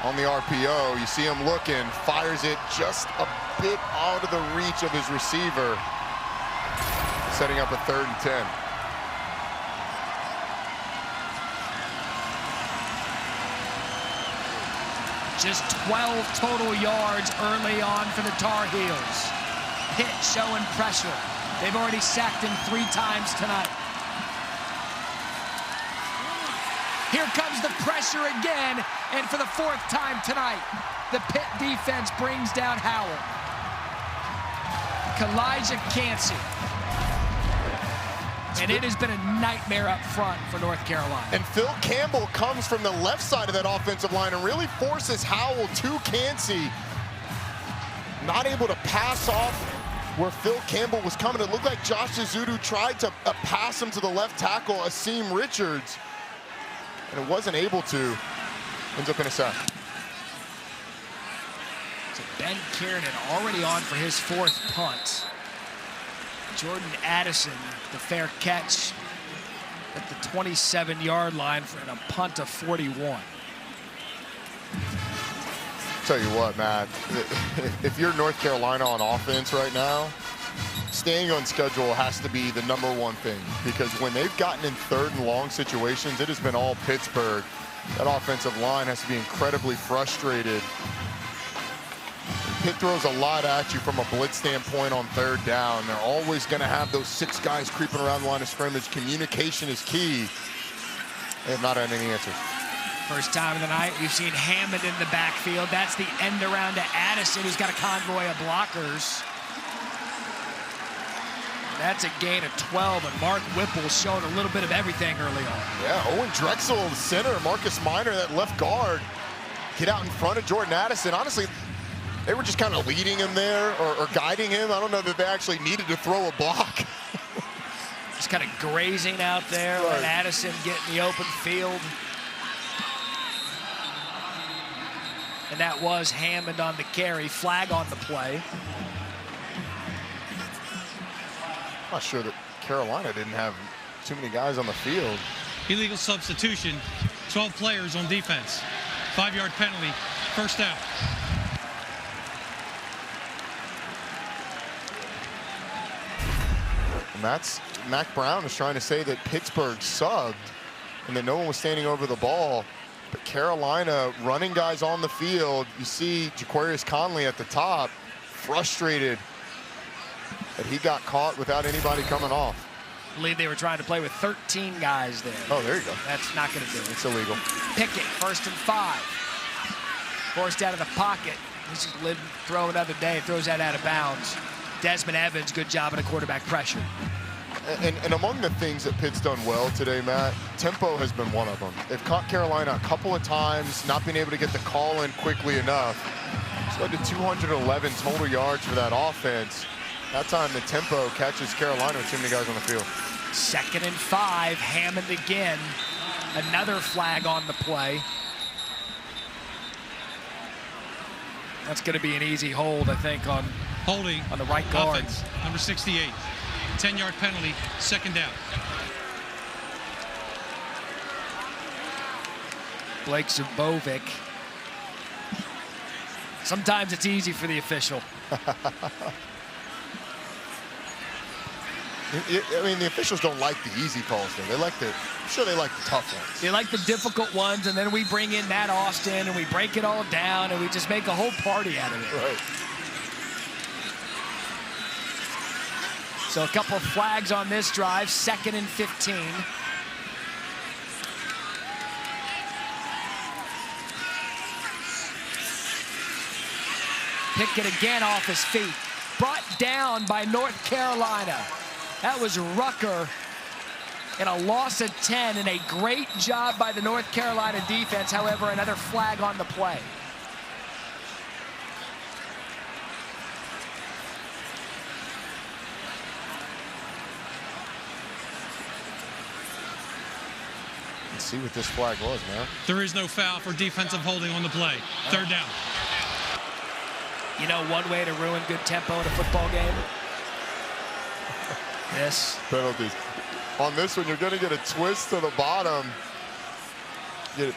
on the RPO. You see him looking, fires it just a bit out of the reach of his receiver, setting up a 3rd and 10. Just 12 total yards early on for the Tar Heels. Pitt showing pressure. They've already sacked him 3 times tonight. Here comes the pressure again, and for the 4th time tonight, the Pitt defense brings down Howell. Kalijah Cansey. And it has been a nightmare up front for North Carolina. And Phil Campbell comes from the left side of that offensive line and really forces Howell to Cansey. Not able to pass off where Phil Campbell was coming. It looked like Josh Azudu tried to pass him to the left tackle, Asim Richards, and it wasn't able to. Ends up in a sack. So Ben Kieran already on for his 4th punt. Jordan Addison, the fair catch at the 27-yard line for a punt of 41. Tell you what, Matt, if you're North Carolina on offense right now, staying on schedule has to be the #1 thing, because when they've gotten in 3rd and long situations, it has been all Pittsburgh. That offensive line has to be incredibly frustrated. Pitt throws a lot at you from a blitz standpoint on 3rd down. They're always going to have those 6 guys creeping around the line of scrimmage. Communication is key. They have not had any answers. First time of the night, we've seen Hammond in the backfield. That's the end around to Addison, who's got a convoy of blockers. That's a gain of 12, and Mark Whipple's showing a little bit of everything early on. Yeah, Owen Drexel, the center, Marcus Minor, that left guard, get out in front of Jordan Addison. Honestly, they were just kind of leading him there or guiding him. I don't know that they actually needed to throw a block. Just kind of grazing out there, let Addison get in the open field. And that was Hammond on the carry, flag on the play. I'm not sure that Carolina didn't have too many guys on the field. Illegal substitution, 12 players on defense. 5-yard penalty, first down. And that's, Mac Brown is trying to say that Pittsburgh subbed and that no one was standing over the ball. But Carolina running guys on the field. You see Jaquarius Conley at the top, frustrated that he got caught without anybody coming off. I believe they were trying to play with 13 guys there. Oh, there you go. That's not going to do it. It's illegal. Pickett, 1st and 5. Forced out of the pocket. This is throw another day, throws that out of bounds. Desmond Evans, good job in a quarterback pressure. And among the things that Pitt's done well today, Matt, tempo has been one of them. They've caught Carolina a couple of times, not being able to get the call in quickly enough. It's led to 211 total yards for that offense. That time the tempo catches Carolina with too many guys on the field. 2nd and 5, Hammond again. Another flag on the play. That's going to be an easy hold, I think, on the right guard. Offense, number 68. 10-yard penalty, 2nd down. Blake Zubovic. Sometimes it's easy for the official. I mean, the officials don't like the easy calls, though. They like I'm sure they like the tough ones. They like the difficult ones, and then we bring in Matt Austin, and we break it all down, and we just make a whole party out of it. Right. So a couple of flags on this drive, 2nd and 15. Pickett again off his feet. Brought down by North Carolina. That was Rucker in a loss of 10, and a great job by the North Carolina defense. However, another flag on the play. Let's see what this flag was, man. There is no foul for defensive holding on the play. 3rd down. You know one way to ruin good tempo in a football game? This. Penalties. On this one, you're going to get a twist to the bottom. Get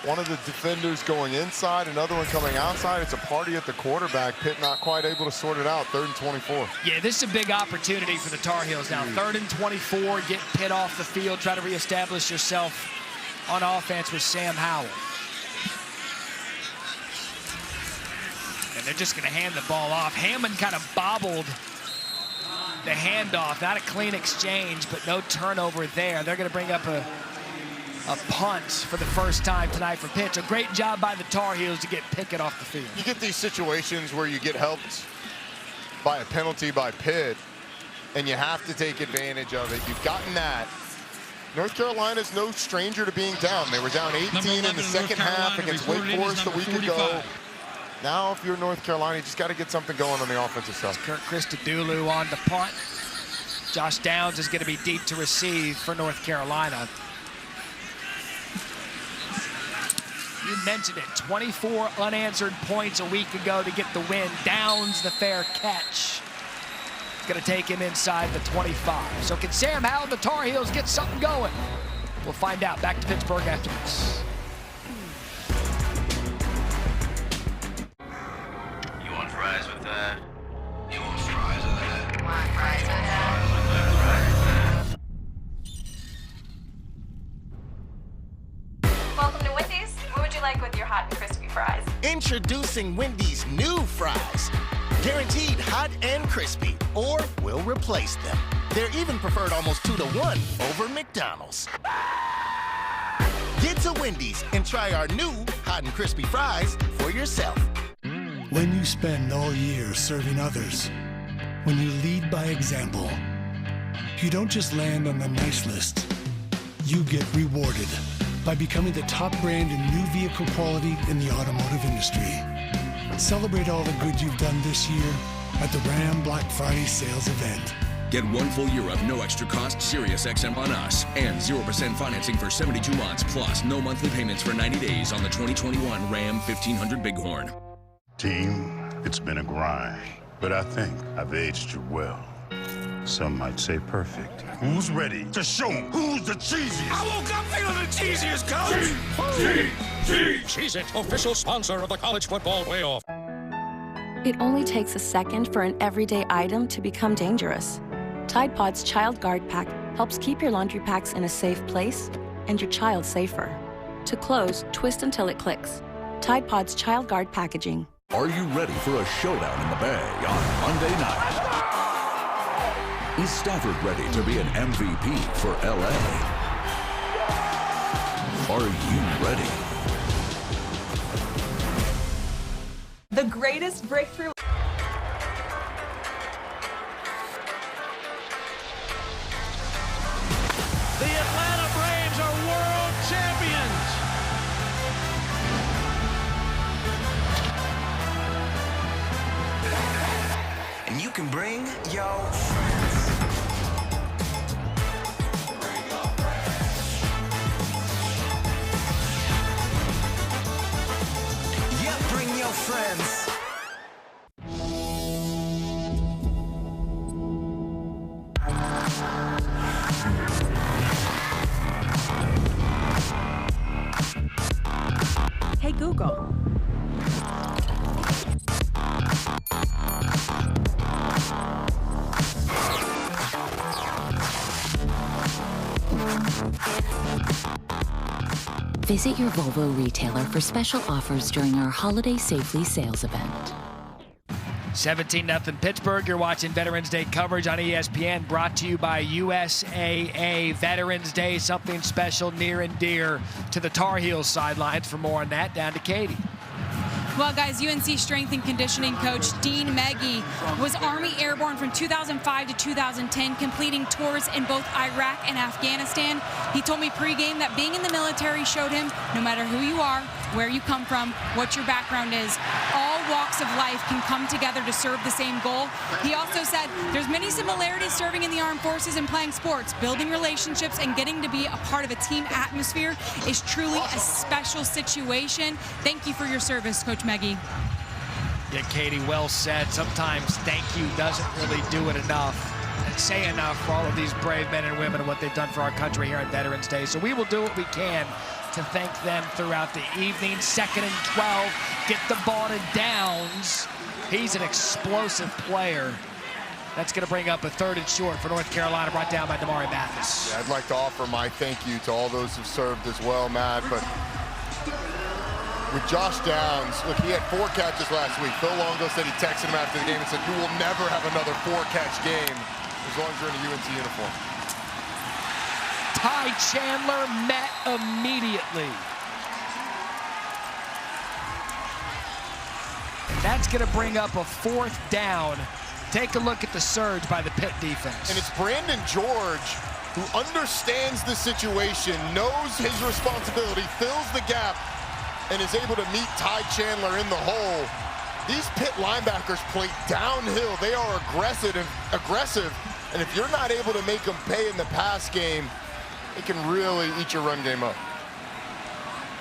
one of the defenders going inside, another one coming outside. It's a party at the quarterback. Pitt not quite able to sort it out. 3rd and 24. Yeah, this is a big opportunity for the Tar Heels now. 3rd and 24, get Pitt off the field, try to reestablish yourself on offense with Sam Howell. And they're just going to hand the ball off. Hammond kind of bobbled the handoff. Not a clean exchange, but no turnover there. They're going to bring up a punt for the first time tonight for Pitt. A great job by the Tar Heels to get Pickett off the field. You get these situations where you get helped by a penalty by Pitt, and you have to take advantage of it. You've gotten that. North Carolina's no stranger to being down. They were down 18 in the second half against Wake Forest a week ago. Now, if you're North Carolina, you just got to get something going on the offensive side. Kirk Christodoulou on the punt. Josh Downs is going to be deep to receive for North Carolina. You mentioned it, 24 unanswered points a week ago to get the win. Downs the fair catch. It's going to take him inside the 25. So can Sam Howell and the Tar Heels get something going? We'll find out. Back to Pittsburgh after this. fries with that? You want fries with that? You want fries with that? Welcome to Wendy's. What would you like with your hot and crispy fries? Introducing Wendy's new fries. Guaranteed hot and crispy, or we'll replace them. They're even preferred almost 2-to-1 over McDonald's. Get to Wendy's and try our new hot and crispy fries for yourself. When you spend all year serving others, when you lead by example, you don't just land on the nice list. You get rewarded by becoming the top brand in new vehicle quality in the automotive industry. Celebrate all the good you've done this year at the Ram Black Friday sales event. Get 1 full year of no extra cost Sirius XM on us and 0% financing for 72 months plus no monthly payments for 90 days on the 2021 Ram 1500 Bighorn. Team, it's been a grind, but I think I've aged you well. Some might say perfect. Who's ready to show who's the cheesiest? I woke up feeling the cheesiest, coach! Cheez-It, official sponsor of the college football playoff. It only takes a second for an everyday item to become dangerous. Tide Pod's Child Guard Pack helps keep your laundry packs in a safe place and your child safer. To close, twist until it clicks. Tide Pod's Child Guard Packaging. Are you ready for a showdown in the Bay on Monday night? Is Stafford ready to be an MVP for LA? Are you ready? The greatest breakthrough. The Atlanta Braves are world champions. And you can bring your friends. Yeah, bring your friends. Hey, Google. Visit your Volvo retailer for special offers during our Holiday Safely sales event. 17-0 Pittsburgh. You're watching Veterans Day coverage on ESPN, brought to you by USAA. Veterans Day, something special, near and dear to the Tar Heels sidelines. For more on that, down to Katie. Well, guys, UNC strength and conditioning coach Dean Meggie was Army Airborne from 2005 to 2010, completing tours in both Iraq and Afghanistan. He told me pregame that being in the military showed him no matter who you are, where you come from, what your background is, all walks of life can come together to serve the same goal. He also said there's many similarities serving in the armed forces and playing sports. Building relationships and getting to be a part of a team atmosphere is truly a special situation. Thank you for your service, Coach Meggie. Yeah, Katie, well said. Sometimes thank you doesn't really do it enough and say enough for all of these brave men and women and what they've done for our country here on Veterans Day. So we will do what we can to thank them throughout the evening. 2nd and 12, get the ball to Downs. He's an explosive player. That's going to bring up a 3rd and short for North Carolina, brought down by Damari Mathis. Yeah, I'd like to offer my thank you to all those who've served as well, Matt. But with Josh Downs, look, he had 4 catches last week. Phil Longo said he texted him after the game and said, you will never have another 4-catch game as long as you're in a UNC uniform. Ty Chandler met immediately. That's going to bring up a 4th down. Take a look at the surge by the Pitt defense. And it's Brandon George who understands the situation, knows his responsibility, fills the gap, and is able to meet Ty Chandler in the hole. These Pitt linebackers play downhill. They are aggressive, and if you're not able to make them pay in the pass game, it can really eat your run game up.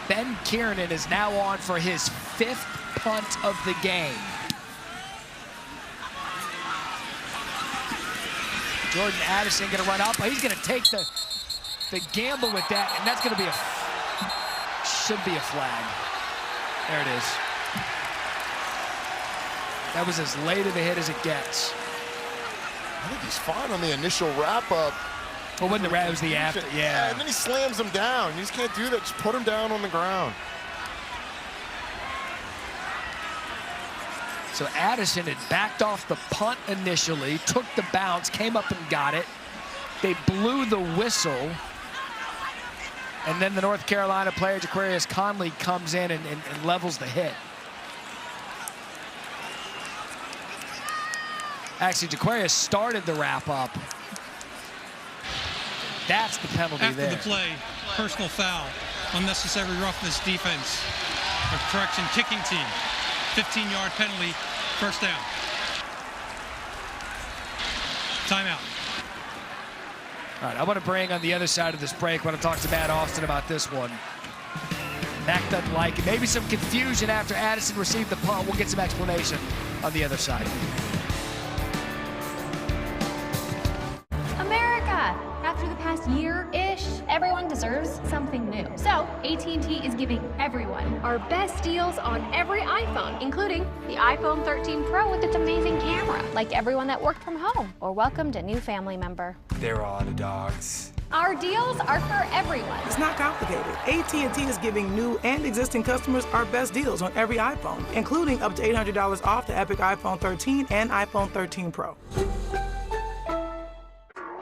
Ben Kiernan is now on for his 5th punt of the game. Jordan Addison going to run up, but he's going to take the gamble with that, and that's going to be should be a flag. There it is. That was as late of a hit as it gets. I think he's fine on the initial wrap-up. Well, when the wrap was the after, yeah. And then he slams him down. You just can't do that. Just put him down on the ground. So Addison had backed off the punt initially, took the bounce, came up and got it. They blew the whistle. And then the North Carolina player, Jaquarius Conley, comes in and levels the hit. Actually, Jaquarius started the wrap-up. That's the penalty After there. the play, personal foul, unnecessary roughness defense. Correction, kicking team. 15-yard penalty, first down. Timeout. All right, I want to bring on the other side of this break. I want to talk to Matt Austin about this one. Mac doesn't like it. Maybe some confusion after Addison received the punt. We'll get some explanation on the other side. After the past year-ish, everyone deserves something new. So, AT&T is giving everyone our best deals on every iPhone, including the iPhone 13 Pro with its amazing camera. Like everyone that worked from home or welcomed a new family member. They're all the dogs. Our deals are for everyone. It's not complicated. AT&T is giving new and existing customers our best deals on every iPhone, including up to $800 off the Epic iPhone 13 and iPhone 13 Pro.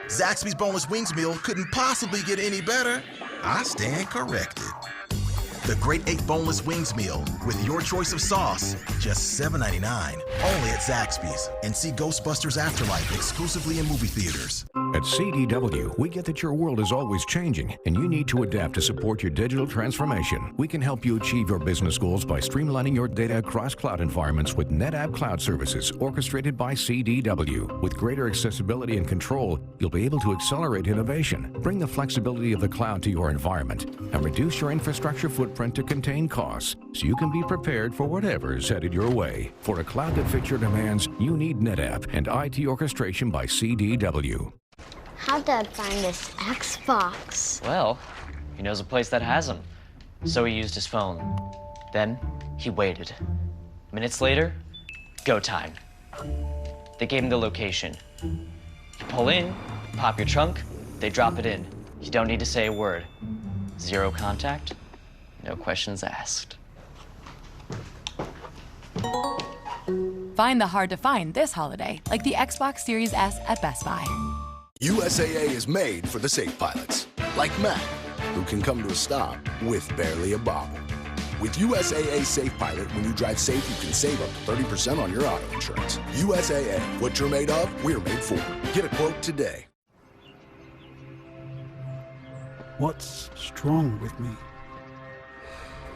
Zaxby's Boneless Wings Meal couldn't possibly get any better. I stand corrected. The Great 8 Boneless Wings Meal with your choice of sauce, just $7.99. Only at Zaxby's. And see Ghostbusters Afterlife exclusively in movie theaters. At CDW, we get that your world is always changing, and you need to adapt to support your digital transformation. We can help you achieve your business goals by streamlining your data across cloud environments with NetApp Cloud Services, orchestrated by CDW. With greater accessibility and control, you'll be able to accelerate innovation, bring the flexibility of the cloud to your environment, and reduce your infrastructure footprint to contain costs, so you can be prepared for whatever is headed your way. For a cloud that fits your demands, you need NetApp and IT orchestration by CDW. How'd Dad find this Xbox? Well, he knows a place that has them. So he used his phone. Then he waited. Minutes later, go time. They gave him the location. You pull in, pop your trunk, they drop it in. You don't need to say a word. Zero contact, no questions asked. Find the hard to find this holiday, like the Xbox Series S at Best Buy. USAA is made for the safe pilots, like Matt, who can come to a stop with barely a bobble. With USAA Safe Pilot, when you drive safe, you can save up to 30% on your auto insurance. USAA, what you're made of, we're made for. Get a quote today. What's strong with me?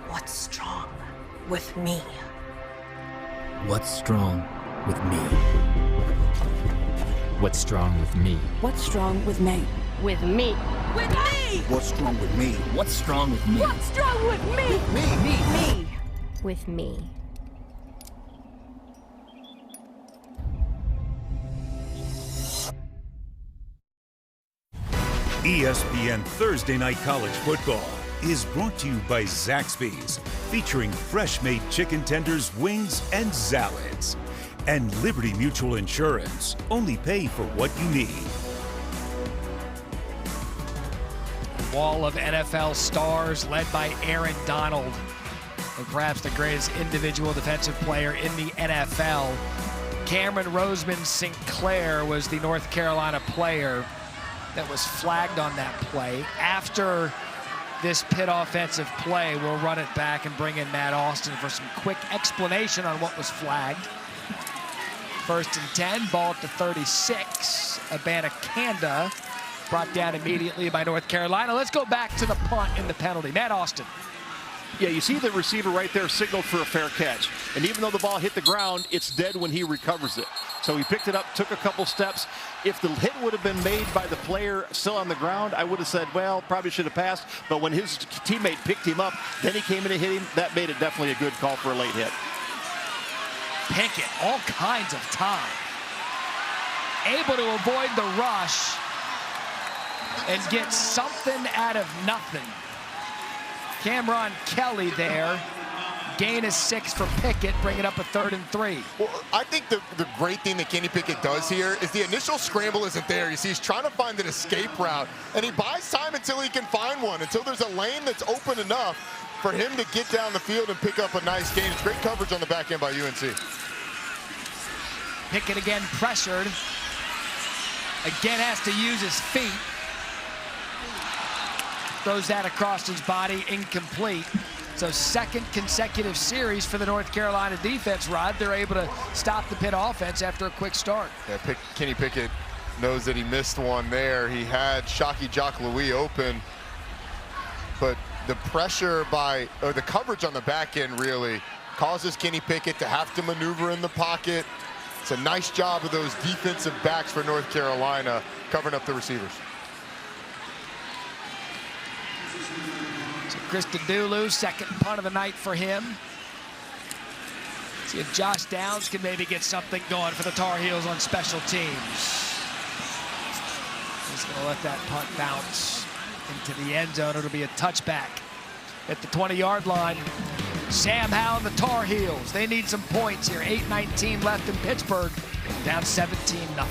What's strong with me? What's strong with me? What's strong with me? What's strong with me? With me. With me! What's strong with me? What's strong with me? What's strong with me? Me. With me. ESPN Thursday Night College Football is brought to you by Zaxby's, featuring fresh-made chicken tenders, wings, and salads. And Liberty Mutual Insurance. Only pay for what you need. Wall of NFL stars led by Aaron Donald, and perhaps the greatest individual defensive player in the NFL. Cameron Roseman Sinclair was the North Carolina player that was flagged on that play. After this Pitt offensive play, we'll run it back and bring in Matt Austin for some quick explanation on what was flagged. 1st and 10, ball at the 36. Abanikanda brought down immediately by North Carolina. Let's go back to the punt and the penalty. Matt Austin. Yeah, you see the receiver right there signaled for a fair catch. And even though the ball hit the ground, it's dead when he recovers it. So he picked it up, took a couple steps. If the hit would have been made by the player still on the ground, I would have said, well, probably should have passed. But when his teammate picked him up, then he came in and hit him, that made it definitely a good call for a late hit. Pickett, all kinds of time. Able to avoid the rush and get something out of nothing. Cameron Kelly there gain is 6 for Pickett, bring it up a 3rd and 3. Well, I think the great thing that Kenny Pickett does here is the initial scramble isn't there. You see, he's trying to find an escape route, and he buys time until he can find one, until there's a lane that's open enough for him to get down the field and pick up a nice gain. It's great coverage on the back end by UNC. Pickett again pressured. Again has to use his feet. Throws that across his body, incomplete. So second consecutive series for the North Carolina defense, Rod. They're able to stop the Pitt offense after a quick start. Yeah, Kenny Pickett knows that he missed one there. He had Shockey Jock Louis open, but the pressure or the coverage on the back end really causes Kenny Pickett to have to maneuver in the pocket. It's a nice job of those defensive backs for North Carolina covering up the receivers. So Kristen Dulu, second punt of the night for him. See if Josh Downs can maybe get something going for the Tar Heels on special teams. He's going to let that punt bounce into the end zone. It'll be a touchback at the 20-yard line. Sam Howell and the Tar Heels. They need some points here. 8:19 left in Pittsburgh. Down 17-0.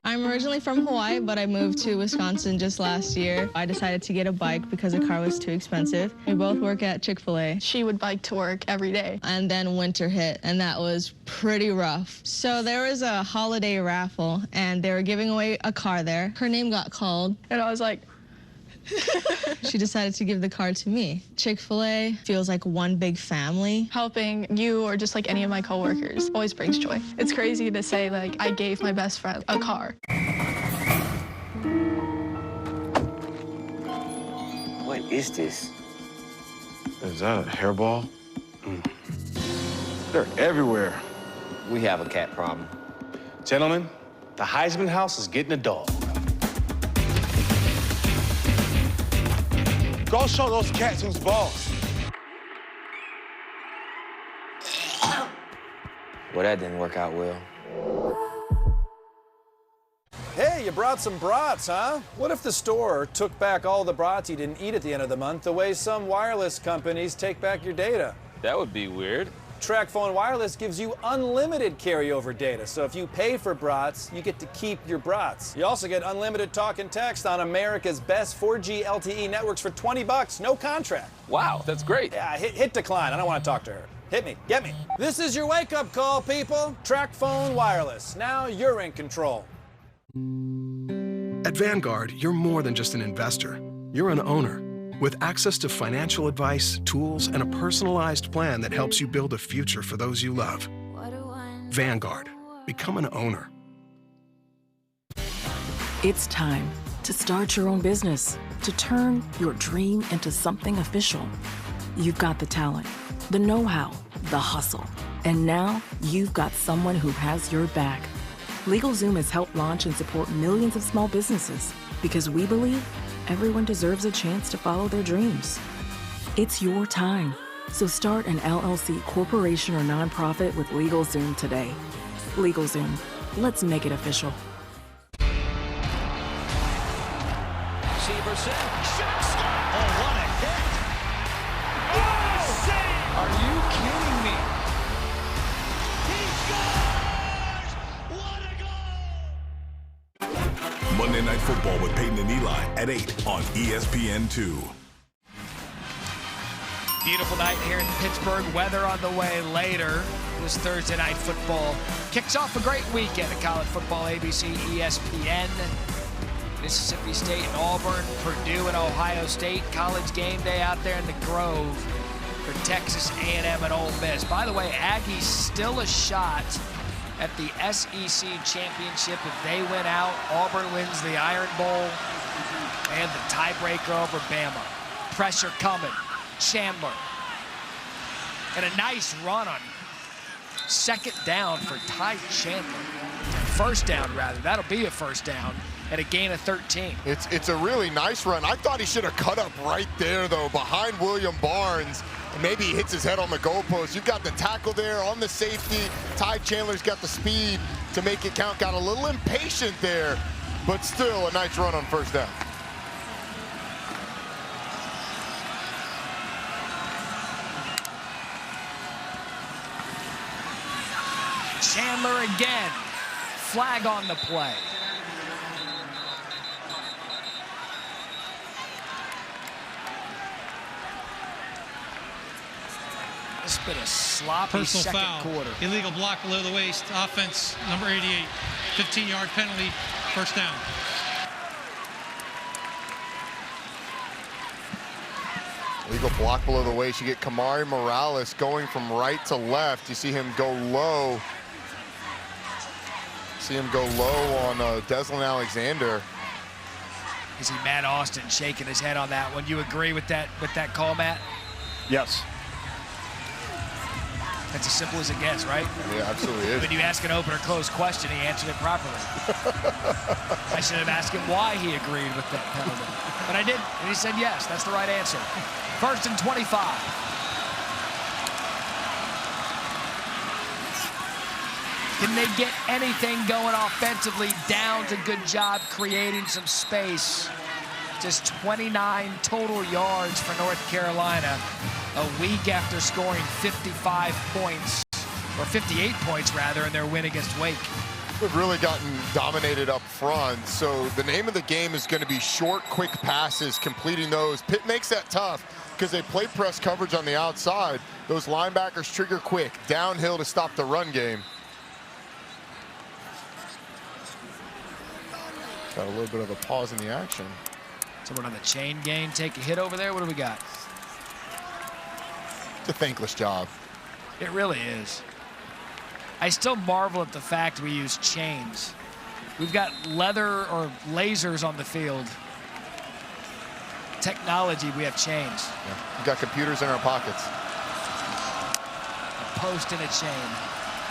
I'm originally from Hawaii, but I moved to Wisconsin just last year. I decided to get a bike because a car was too expensive. We both work at Chick-fil-A. She would bike to work every day. And then winter hit, and that was pretty rough. So there was a holiday raffle, and they were giving away a car there. Her name got called, and I was like, she decided to give the car to me. Chick-fil-A feels like one big family. Helping you or just like any of my coworkers always brings joy. It's crazy to say like I gave my best friend a car. What is this? Is that a hairball? They're everywhere. We have a cat problem. Gentlemen, the Heisman House is getting a dog. Go show those cats who's boss. Well, that didn't work out well. Hey, you brought some brats, huh? What if the store took back all the brats you didn't eat at the end of the month the way some wireless companies take back your data? That would be weird. TracFone Wireless gives you unlimited carryover data, so if you pay for brats, you get to keep your brats. You also get unlimited talk and text on America's best 4G LTE networks for $20, no contract. Wow, that's great. Yeah, hit decline. I don't want to talk to her. Hit me, get me. This is your wake-up call, people. TracFone Wireless. Now you're in control. At Vanguard, you're more than just an investor. You're an owner. With access to financial advice, tools, and a personalized plan that helps you build a future for those you love. Vanguard. Become an owner. It's time to start your own business, to turn your dream into something official. You've got the talent, the know-how, the hustle, and now you've got someone who has your back. LegalZoom has helped launch and support millions of small businesses because we believe everyone deserves a chance to follow their dreams. It's your time, so start an LLC, corporation, or nonprofit with LegalZoom today. LegalZoom, let's make it official. Severson, shoots. Oh, what a hit! Oh, are you kidding me? Monday Night Football with Peyton and Eli at 8 on ESPN2. Beautiful night here in Pittsburgh. Weather on the way later. This Thursday Night Football kicks off a great weekend of college football. ABC, ESPN, Mississippi State and Auburn, Purdue and Ohio State. College game day out there in the Grove for Texas A&M and Ole Miss. By the way, Aggies still a shot at the SEC championship. If they win out, Auburn wins the Iron Bowl and the tiebreaker over Bama. Pressure coming. Chandler. And a nice run on second down for Ty Chandler. First down, rather. That'll be a first down and a gain of 13. It's a really nice run. I thought he should have cut up right there, though, behind William Barnes. And maybe he hits his head on the goalpost. You've got the tackle there on the safety. Ty Chandler's got the speed to make it count. Got a little impatient there, but still a nice run on first down. Chandler again. Flag on the play. It's been a sloppy Personal second foul. quarter. Illegal block below the waist. Offense, number 88. 15-yard penalty. First down. Legal block below the waist. You get Kamari Morales going from right to left. You see him go low. See him go low on Deslin Alexander. You see Matt Austin shaking his head on that one. You agree with that call, Matt? Yes. That's as simple as it gets, right? Yeah, absolutely is. When you ask an open or closed question, he answered it properly. I should have asked him why he agreed with that penalty. But I did, and he said yes, that's the right answer. 1st and 25. Can they get anything going offensively? Downs a good job creating some space. Just 29 total yards for North Carolina a week after scoring 55 points, or 58 points rather, in their win against Wake. We've really gotten dominated up front, so the name of the game is going to be short, quick passes, completing those. Pitt makes that tough because they play press coverage on the outside. Those linebackers trigger quick, downhill to stop the run game. Got a little bit of a pause in the action. Someone on the chain gang take a hit over there. What do we got? It's a thankless job. It really is. I still marvel at the fact we use chains. We've got leather or lasers on the field. Technology, we have chains. Yeah. We've got computers in our pockets. A post and a chain.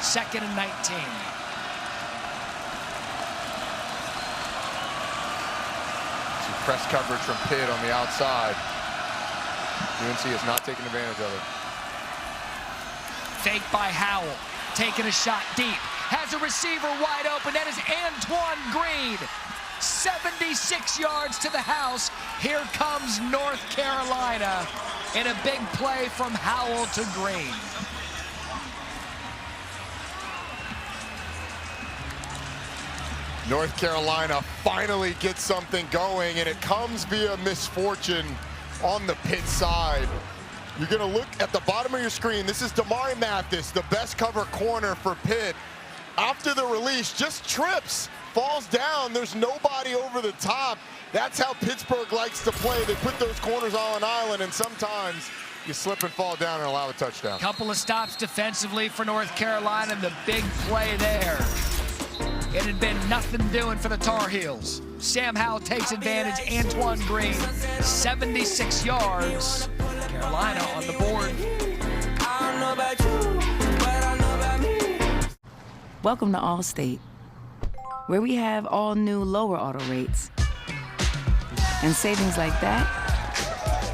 2nd and 19. Press coverage from Pitt on the outside. UNC is not taking advantage of it. Fake by Howell, taking a shot deep. Has a receiver wide open. That is Antoine Green. 76 yards to the house. Here comes North Carolina in a big play from Howell to Green. North Carolina finally gets something going, and it comes via misfortune on the Pitt side. You're going to look at the bottom of your screen. This is Damari Mathis, the best cover corner for Pitt. After the release, just trips, falls down. There's nobody over the top. That's how Pittsburgh likes to play. They put those corners on an island, and sometimes you slip and fall down and allow a touchdown. Couple of stops defensively for North Carolina, and the big play there. It had been nothing doing for the Tar Heels. Sam Howell takes advantage. Antoine Green, 76 yards. Carolina on the board. Welcome to Allstate, where we have all new lower auto rates. And savings like that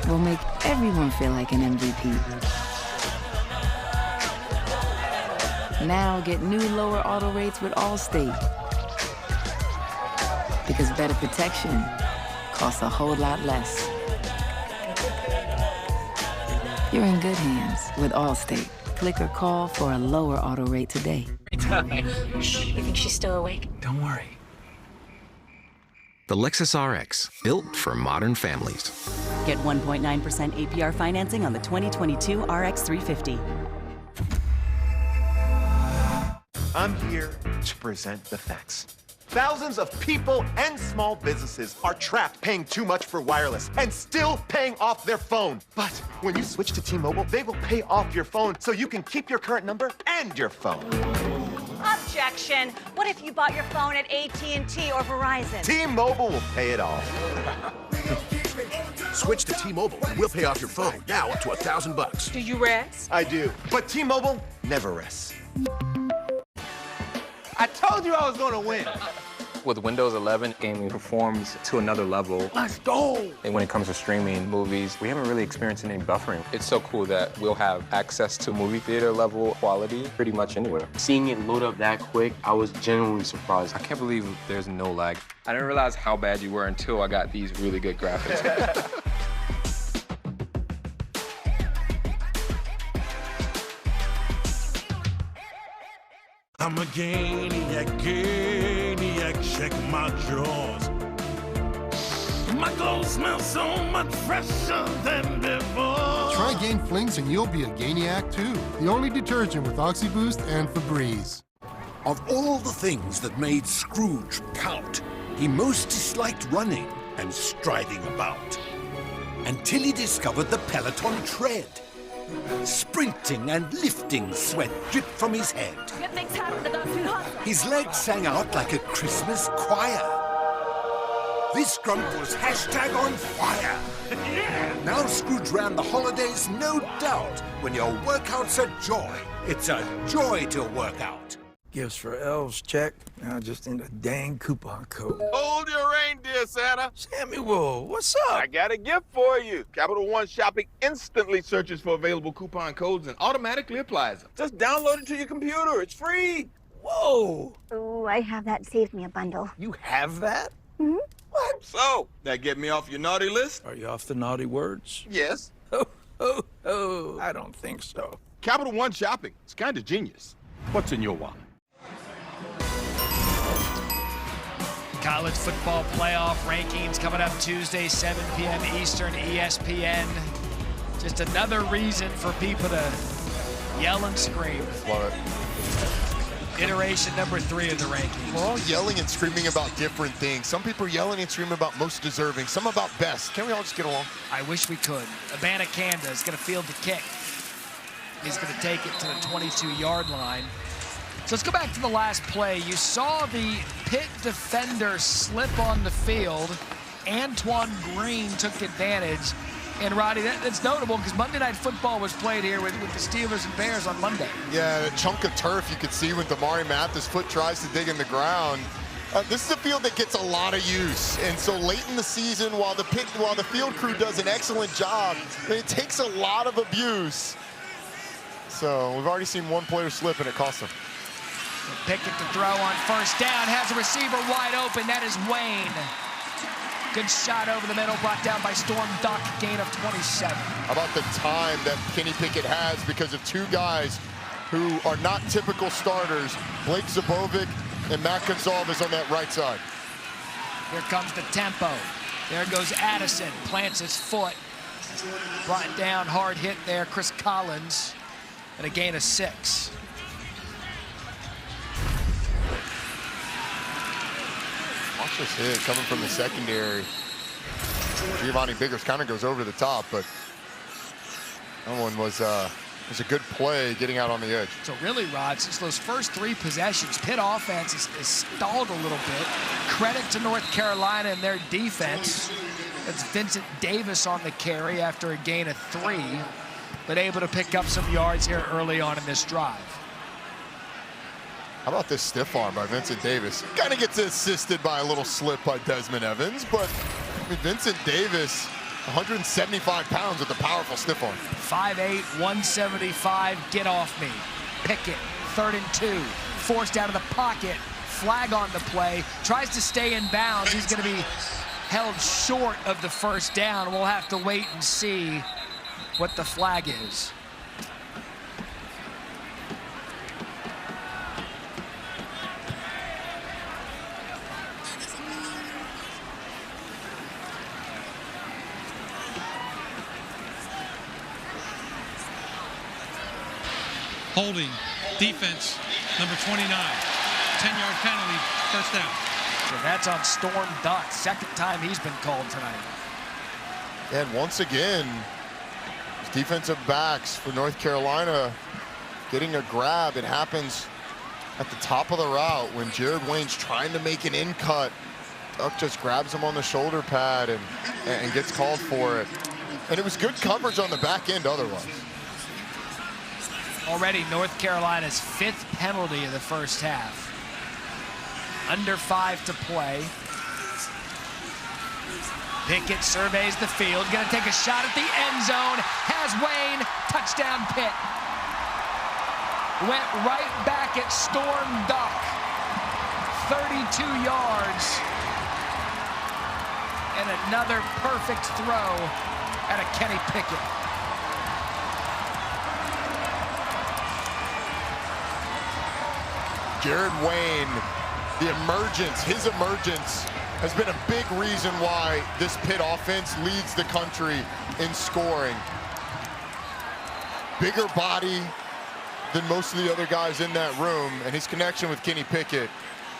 will make everyone feel like an MVP. Now get new lower auto rates with Allstate. Because better protection costs a whole lot less. You're in good hands with Allstate. Click or call for a lower auto rate today. Shh, you think she's still awake? Don't worry. The Lexus RX, built for modern families. Get 1.9% APR financing on the 2022 RX 350. I'm here to present the facts. Thousands of people and small businesses are trapped paying too much for wireless and still paying off their phone. But when you switch to T-Mobile, they will pay off your phone so you can keep your current number and your phone. Objection. What if you bought your phone at AT&T or Verizon? T-Mobile will pay it all. Switch to T-Mobile and we'll pay off your phone. Now up to $1,000. Do you rest? I do. But T-Mobile never rests. I told you I was going to win. With Windows 11, gaming performs to another level. Let's go. And when it comes to streaming movies, we haven't really experienced any buffering. It's so cool that we'll have access to movie theater level quality pretty much anywhere. Seeing it load up that quick, I was genuinely surprised. I can't believe there's no lag. I didn't realize how bad you were until I got these really good graphics. I'm a ganiac, check my drawers. My clothes smell so much fresher than before. Try Gain Flings and you'll be a Ganiac too. The only detergent with OxyBoost and Febreze. Of all the things that made Scrooge pout, he most disliked running and striding about. Until he discovered the Peloton tread. Sprinting and lifting sweat dripped from his head. Good things happen to those who hustle. His legs sang out like a Christmas choir. This grump was hashtag on fire. Yeah. Now Scrooge ran the holidays, no doubt. When your workout's a joy, it's a joy to work out. Gifts for elves, check. Now just in a dang coupon code. Hold your reindeer, Santa. Samuel, what's up? I got a gift for you. Capital One Shopping instantly searches for available coupon codes and automatically applies them. Just download it to your computer. It's free. Whoa. Oh, I have that saved me a bundle. You have that? Mm-hmm. What? So, that get me off your naughty list? Are you off the naughty words? Yes. Oh, I don't think so. Capital One Shopping. It's kind of genius. What's in your wallet? College football playoff rankings coming up Tuesday, 7 p.m. Eastern, ESPN. Just another reason for people to yell and scream. Love it. Iteration number 3 of the rankings. We're all yelling and screaming about different things. Some people are yelling and screaming about most deserving, some about best. Can't we all just get along? I wish we could. Abanikanda is going to field the kick. He's going to take it to the 22-yard line. So let's go back to the last play. You saw the Pitt defender slip on the field. Antoine Green took advantage. And Roddy, that's notable because Monday Night Football was played here with the Steelers and Bears on Monday. Yeah, a chunk of turf you could see when Damari Mathis' foot tries to dig in the ground. This is a field that gets a lot of use, and so late in the season, while the field crew does an excellent job, it takes a lot of abuse. So we've already seen one player slip, and it cost him. Pickett to throw on first down, has a receiver wide open. That is Wayne. Good shot over the middle, brought down by Storm Duck, gain of 27. How about the time that Kenny Pickett has because of two guys who are not typical starters, Blake Zabovic and Matt Gonzalez on that right side. Here comes the tempo. There goes Addison, plants his foot. Brought down, hard hit there, Chris Collins, and a gain of 6. Watch this hit coming from the secondary. Giovanni Biggers kind of goes over the top, but that one was a good play getting out on the edge. So really, Rod, since those first 3 possessions, Pitt offense is stalled a little bit. Credit to North Carolina and their defense. That's Vincent Davis on the carry after a gain of 3, but able to pick up some yards here early on in this drive. How about this stiff arm by Vincent Davis? Kind of gets assisted by a little slip by Desmond Evans, but I mean, Vincent Davis, 175 pounds with a powerful stiff arm. 5'8", 175, get off me. Pickett, 3rd and 2, forced out of the pocket, flag on the play, tries to stay in bounds. He's going to be held short of the first down. We'll have to wait and see what the flag is. Holding, defense, number 29. 10-yard penalty, first down. So that's on Storm Duck. 2nd time he's been called tonight. And once again, defensive backs for North Carolina getting a grab. It happens at the top of the route when Jared Wayne's trying to make an in cut. Duck just grabs him on the shoulder pad and gets called for it. And it was good coverage on the back end otherwise. Already North Carolina's 5th penalty of the first half. Under 5 to play. Pickett surveys the field, gonna take a shot at the end zone. Has Wayne, touchdown Pitt. Went right back at Storm Duck. 32 yards. And another perfect throw at a Kenny Pickett. Jared Wayne, his emergence has been a big reason why this Pitt offense leads the country in scoring. Bigger body than most of the other guys in that room, and his connection with Kenny Pickett,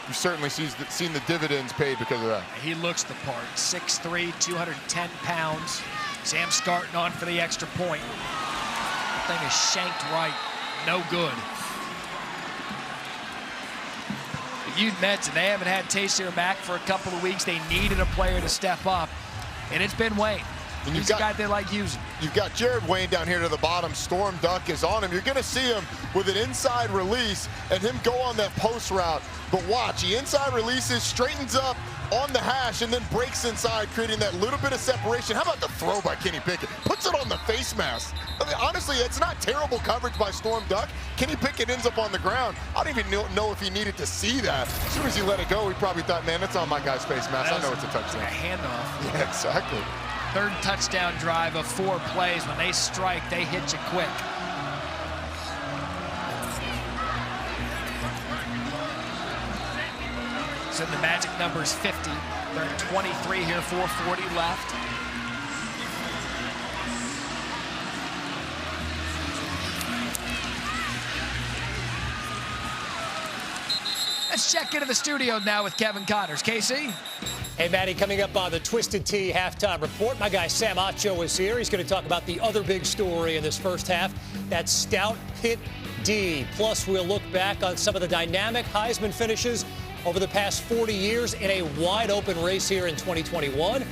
you certainly seen the dividends paid because of that. He looks the part. 6'3", 210 pounds. Sam starting on for the extra point. That thing is shanked right. No good. You'd mentioned they haven't had Taysir Mack for a couple of weeks. They needed a player to step up, and it's been Wayne. And he's a guy they like using. You've got Jared Wayne down here to the bottom. Storm Duck is on him. You're going to see him with an inside release and him go on that post route. But watch, he inside releases, straightens up on the hash, and then breaks inside, creating that little bit of separation. How about the throw by Kenny Pickett? Puts it on the face mask. I mean, honestly, it's not terrible coverage by Storm Duck. Kenny Pickett ends up on the ground. I don't even know if he needed to see that. As soon as he let it go, he probably thought, man, that's on my guy's face mask. I know it's a touchdown. Like a handoff. Yeah, exactly. Third touchdown drive of 4 plays. When they strike, they hit you quick. So the magic number is 50. They're at 23 here, 4:40 left. Let's check into the studio now with Kevin Connors. Casey? Hey, Matty, coming up on the Twisted Tea halftime report, my guy Sam Howell is here. He's going to talk about the other big story in this first half, that stout Pitt D. Plus, we'll look back on some of the dynamic Heisman finishes over the past 40 years in a wide-open race here in 2021.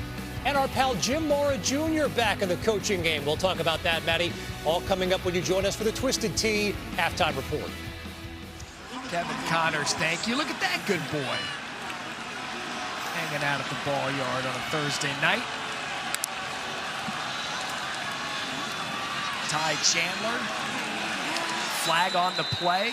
And our pal Jim Mora Jr. back in the coaching game. We'll talk about that, Matty, all coming up when you join us for the Twisted Tea halftime report. Kevin Connors, thank you. Look at that good boy. Hanging out at the ball yard on a Thursday night. Ty Chandler. Flag on the play.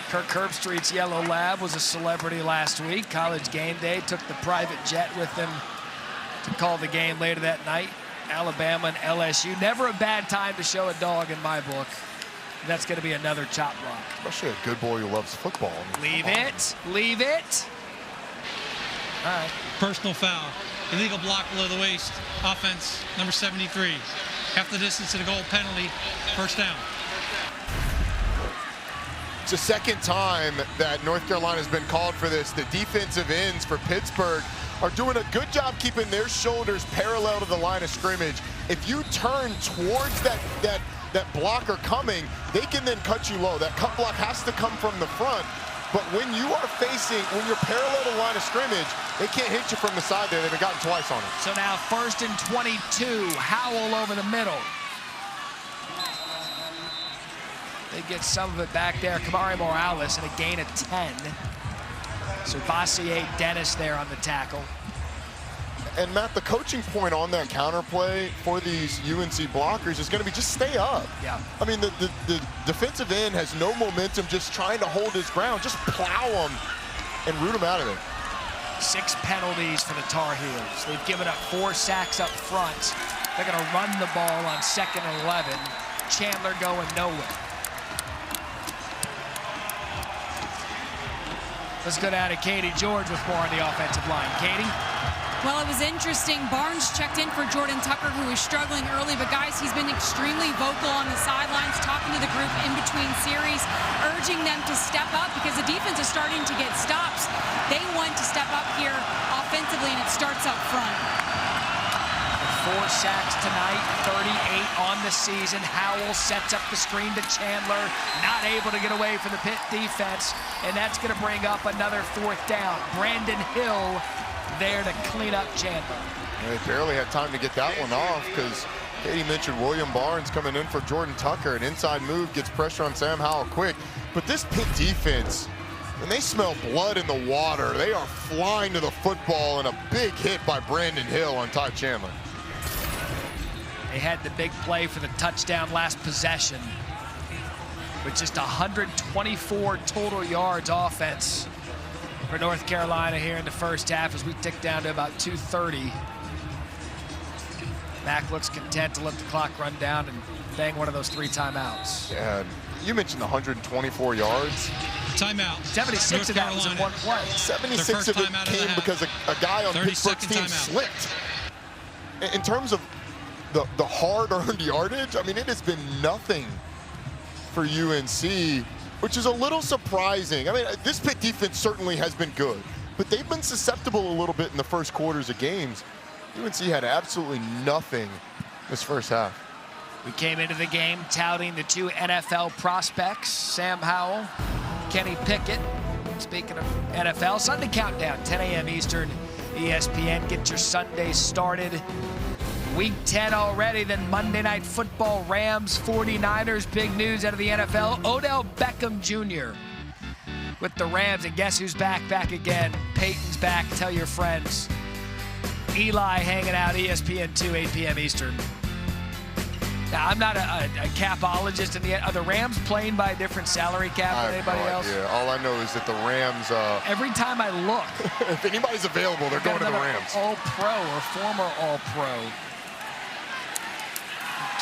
Kirk Herbstreit's yellow lab was a celebrity last week. College game day, took the private jet with them to call the game later that night. Alabama and LSU. Never a bad time to show a dog in my book. That's going to be another chop block. Especially a good boy who loves football. Leave it. Leave it. All right. Personal foul. Illegal block below the waist. Offense, number 73. Half the distance to the goal, penalty. First down. It's the second time that North Carolina has been called for this. The defensive ends for Pittsburgh are doing a good job keeping their shoulders parallel to the line of scrimmage. If you turn towards that blocker coming, they can then cut you low. That cut block has to come from the front. But when you're parallel to the line of scrimmage, they can't hit you from the side there. They've been gotten twice on it. So now 1st and 22. Howell over the middle. They get some of it back there. Kamari Morales and a gain of 10. So Vassier Dennis there on the tackle. And Matt, the coaching point on that counter play for these UNC blockers is going to be just stay up. Yeah. I mean, the defensive end has no momentum, just trying to hold his ground. Just plow him and root him out of there. 6 penalties for the Tar Heels. They've given up 4 sacks up front. They're going to run the ball on 2nd and 11. Chandler going nowhere. Let's go down to Katie George with more on the offensive line. Katie? Well, it was interesting. Barnes checked in for Jordan Tucker, who was struggling early. But, guys, he's been extremely vocal on the sidelines, talking to the group in between series, urging them to step up because the defense is starting to get stops. They want to step up here offensively, and it starts up front. 4 sacks tonight, 38 on the season. Howell sets up the screen to Chandler, not able to get away from the Pitt defense, and that's going to bring up another 4th down. Brandon Hill there to clean up Chandler. They barely had time to get that one off because Katie mentioned William Barnes coming in for Jordan Tucker. An inside move gets pressure on Sam Howell quick. But this Pitt defense, when they smell blood in the water, they are flying to the football, and a big hit by Brandon Hill on Ty Chandler. They had the big play for the touchdown last possession with just 124 total yards offense for North Carolina here in the first half as we tick down to about 2:30. Mack looks content to let the clock run down and bang one of those 3 timeouts. Yeah, You mentioned 124 yards. Timeout. 76 of that was in one play. 76 of it came because a guy on Pittsburgh's team slipped. In terms of the hard-earned yardage, I mean, it has been nothing for UNC, which is a little surprising. I mean, this Pitt defense certainly has been good, but they've been susceptible a little bit in the first quarters of games. UNC had absolutely nothing this first half. We came into the game touting the two NFL prospects, Sam Howell, Kenny Pickett. Speaking of NFL, Sunday Countdown, 10 a.m. Eastern, ESPN. Get your Sunday started. Week 10 already, then Monday Night Football, Rams, 49ers. Big news out of the NFL. Odell Beckham Jr. with the Rams. And guess who's back? Back again. Peyton's back. Tell your friends. Eli hanging out, ESPN 2, 8 p.m. Eastern. Now, I'm not a capologist, and are the Rams playing by a different salary cap than anybody else? Yeah, all I know is that the Rams... every time I look... if anybody's available, they're going to the Rams. All-Pro or former All-Pro.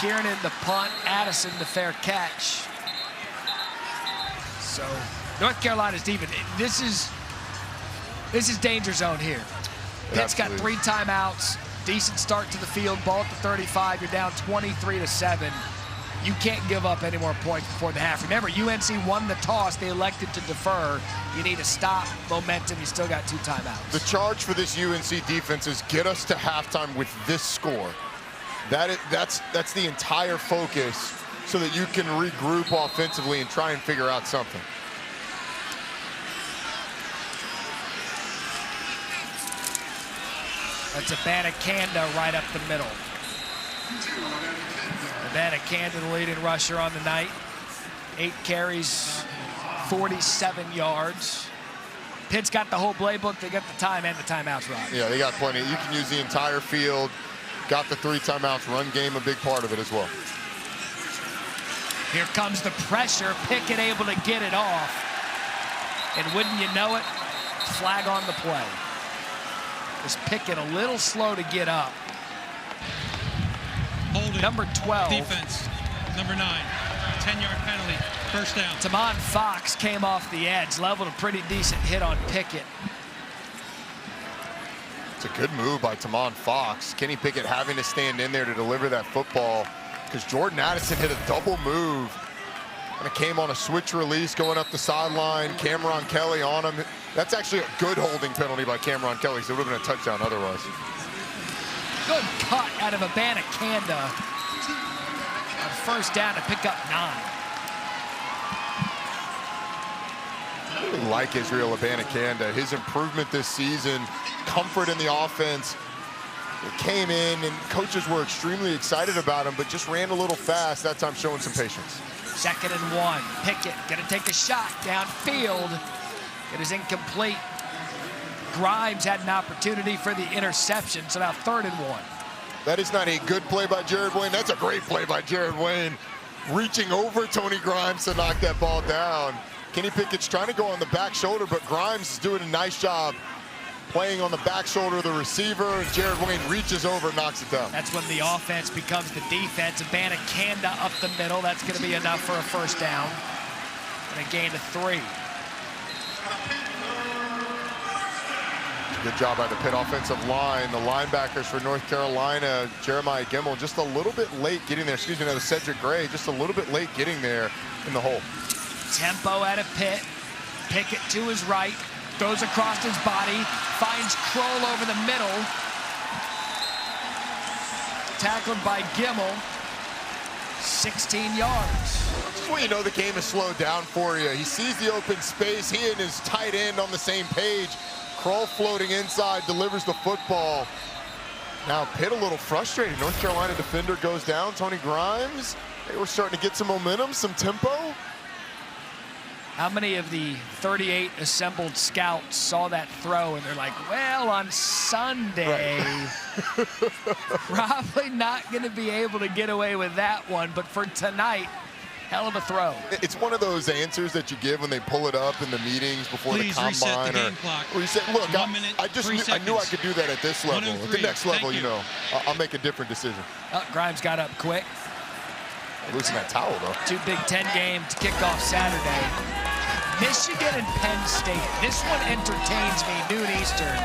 Kiernan the punt, Addison the fair catch. So, North Carolina's defense, this is danger zone here. Pitt's got 3 timeouts. Decent start to the field, ball at the 35. You're down 23-7. You can't give up any more points before the half. Remember, UNC won the toss. They elected to defer. You need to stop momentum. You still got 2 timeouts. The charge for this UNC defense is get us to halftime with this score. That's the entire focus so that you can regroup offensively and try and figure out something. That's Abanikanda right up the middle. Abanikanda, the leading rusher on the night. 8 carries, 47 yards. Pitt's got the whole playbook. They got the time and the timeouts right. Yeah, they got plenty. You can use the entire field. Got the 3 timeouts. Run game, a big part of it as well. Here comes the pressure. Pickett able to get it off. And wouldn't you know it, flag on the play. Was Pickett a little slow to get up. Holding. Number 12. Defense. Number 9. 10-yard penalty. First down. Tamon Fox came off the edge. Leveled a pretty decent hit on Pickett. It's a good move by Tamon Fox. Kenny Pickett having to stand in there to deliver that football because Jordan Addison hit a double move. And it came on a switch release going up the sideline. Cameron Kelly on him. That's actually a good holding penalty by Cameron Kelly, so it would have been a touchdown otherwise. Good cut out of Abanikanda. On first down to pick up 9. I really like Israel Abanikanda. His improvement this season, comfort in the offense. It came in, and coaches were extremely excited about him, but just ran a little fast. That time showing some patience. 2nd and 1. Pickett gonna take a shot downfield. It is incomplete. Grimes had an opportunity for the interception, so now 3rd and 1. That is not a good play by Jared Wayne. That's a great play by Jared Wayne. Reaching over Tony Grimes to knock that ball down. Kenny Pickett's trying to go on the back shoulder, but Grimes is doing a nice job playing on the back shoulder of the receiver, and Jared Wayne reaches over and knocks it down. That's when the offense becomes the defense. Abanikanda up the middle. That's going to be enough for a first down. And a gain of 3. Good job by the Pitt offensive line. The linebackers for North Carolina, Jeremiah Gimmel, just a little bit late getting there. Excuse me, that was Cedric Gray, just a little bit late getting there in the hole. Tempo out of Pitt. Pickett to his right. Goes across his body. Finds Kroll over the middle. Tackled by Gimmel. 16 yards. Just when you know the game is slowed down for you. He sees the open space. He and his tight end on the same page. Kroll floating inside, delivers the football. Now Pitt a little frustrated. North Carolina defender goes down, Tony Grimes. They were starting to get some momentum, some tempo. How many of the 38 assembled scouts saw that throw and they're like, well, on Sunday, probably not going to be able to get away with that one, but for tonight, hell of a throw. It's one of those answers that you give when they pull it up in the meetings before Please the combine. Reset the game clock. Or you say, look, 1 minute, I knew I could do that at this level. At the next level, you know, I'll make a different decision. Oh, Grimes got up quick. Losing that towel, though. 2 Big Ten games to kick off Saturday. Michigan and Penn State. This one entertains me, noon Eastern.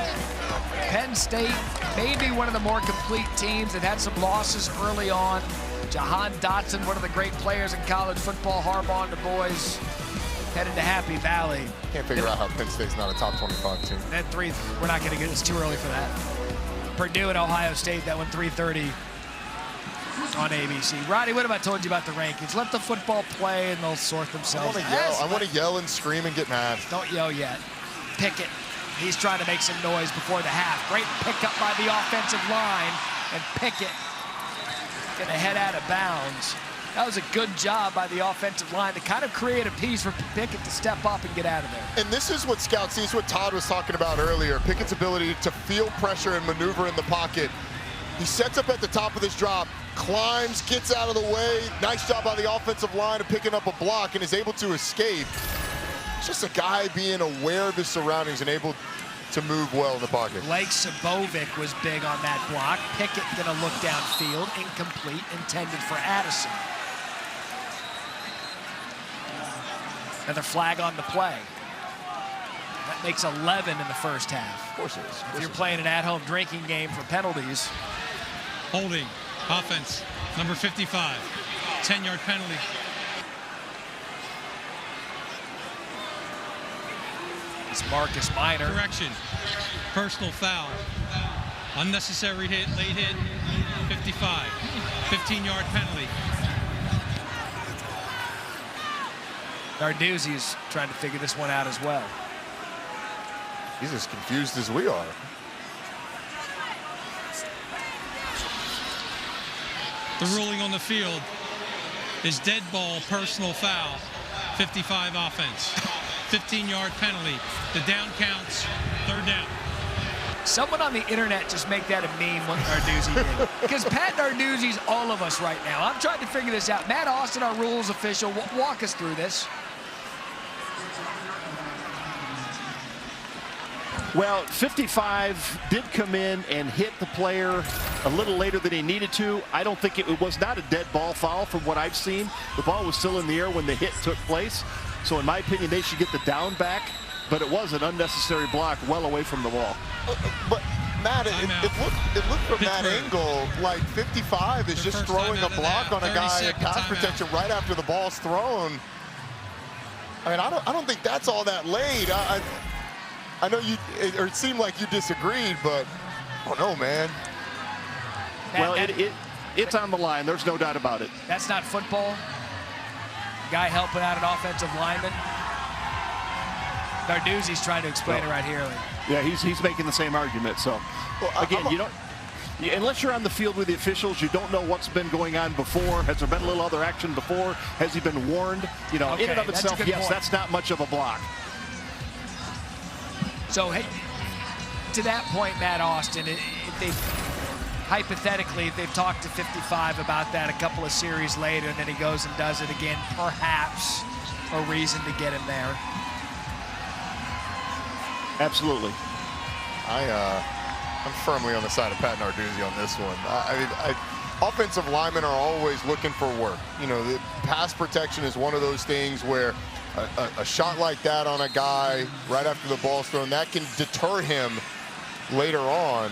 Penn State may be one of the more complete teams. They've had some losses early on. Jahan Dotson, one of the great players in college football. Harbaugh and the boys headed to Happy Valley. Can't figure out how Penn State's not a top 25 team. That 3, we're not going to get, it's too early for that. Purdue and Ohio State, that one 3:30 on ABC. Roddy, what have I told you about the rankings? Let the football play and they'll sort themselves. I want to yell and scream and get mad. Don't yell yet. Pickett, he's trying to make some noise before the half. Great pickup by the offensive line, and Pickett going to head out of bounds. That was a good job by the offensive line to kind of create a piece for Pickett to step up and get out of there. And this is what scouts see, this is what Todd was talking about earlier. Pickett's ability to feel pressure and maneuver in the pocket. He sets up at the top of this drop, climbs, gets out of the way. Nice job by the offensive line of picking up a block and is able to escape. It's just a guy being aware of his surroundings and able to move well in the pocket. Blake Sabovic was big on that block. Pickett gonna look downfield, incomplete, intended for Addison. Another flag on the play. That makes 11 in the first half. Of course it is. If you're playing an at-home drinking game for penalties. Holding, offense, number 55, 10-yard penalty. It's Marcus Minor. Correction, personal foul. Unnecessary hit, late hit, 55, 15-yard penalty. Narduzzi's trying to figure this one out as well. He's as confused as we are. The ruling on the field is dead ball, personal foul, 55 offense, 15-yard penalty. The down counts, 3rd down. Someone on the internet just make that a meme what Narduzzi did. Because Pat Narduzzi's all of us right now. I'm trying to figure this out. Matt Austin, our rules official, walk us through this. Well, 55 did come in and hit the player a little later than he needed to. I don't think it was not a dead ball foul from what I've seen. The ball was still in the air when the hit took place. So in my opinion, they should get the down back, but it was an unnecessary block well away from the wall. But Matt, it looked from that angle like 55 is just throwing a block on a guy in pass protection right after the ball's thrown. I mean, I don't think that's all that late. I know it seemed like you disagreed, but I don't know, man. Well, it's on the line. There's no doubt about it. That's not football. Guy helping out an offensive lineman. Narduzzi's trying to explain it right here. Yeah, he's making the same argument. So, again, you don't. Unless you're on the field with the officials, you don't know what's been going on before. Has there been a little other action before? Has he been warned? You know, in and of itself, yes, that's not much of a block. So, hey, to that point, Matt Austin, hypothetically, if they've talked to 55 about that a couple of series later, and then he goes and does it again, perhaps a reason to get him there. Absolutely. I'm firmly on the side of Pat Narduzzi on this one. Offensive linemen are always looking for work. You know, the pass protection is one of those things where a shot like that on a guy right after the ball's thrown, that can deter him later on.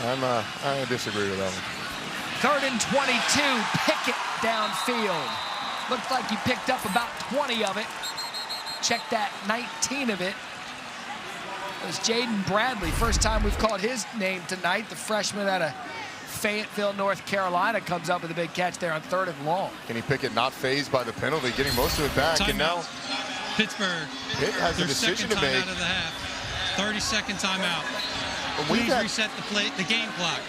I disagree with that one. 3rd and 22, Pickett downfield. Looked like he picked up about 20 of it. Check that, 19 of it. It was Jaden Bradley. First time we've called his name tonight. The freshman out of Fayetteville, North Carolina, comes up with a big catch there on 3rd and long. Kenny Pickett not fazed by the penalty, getting most of it back. Time and now Pittsburgh. Pitt has a decision to make. Out of the half. 30-second timeout. Please reset the game clock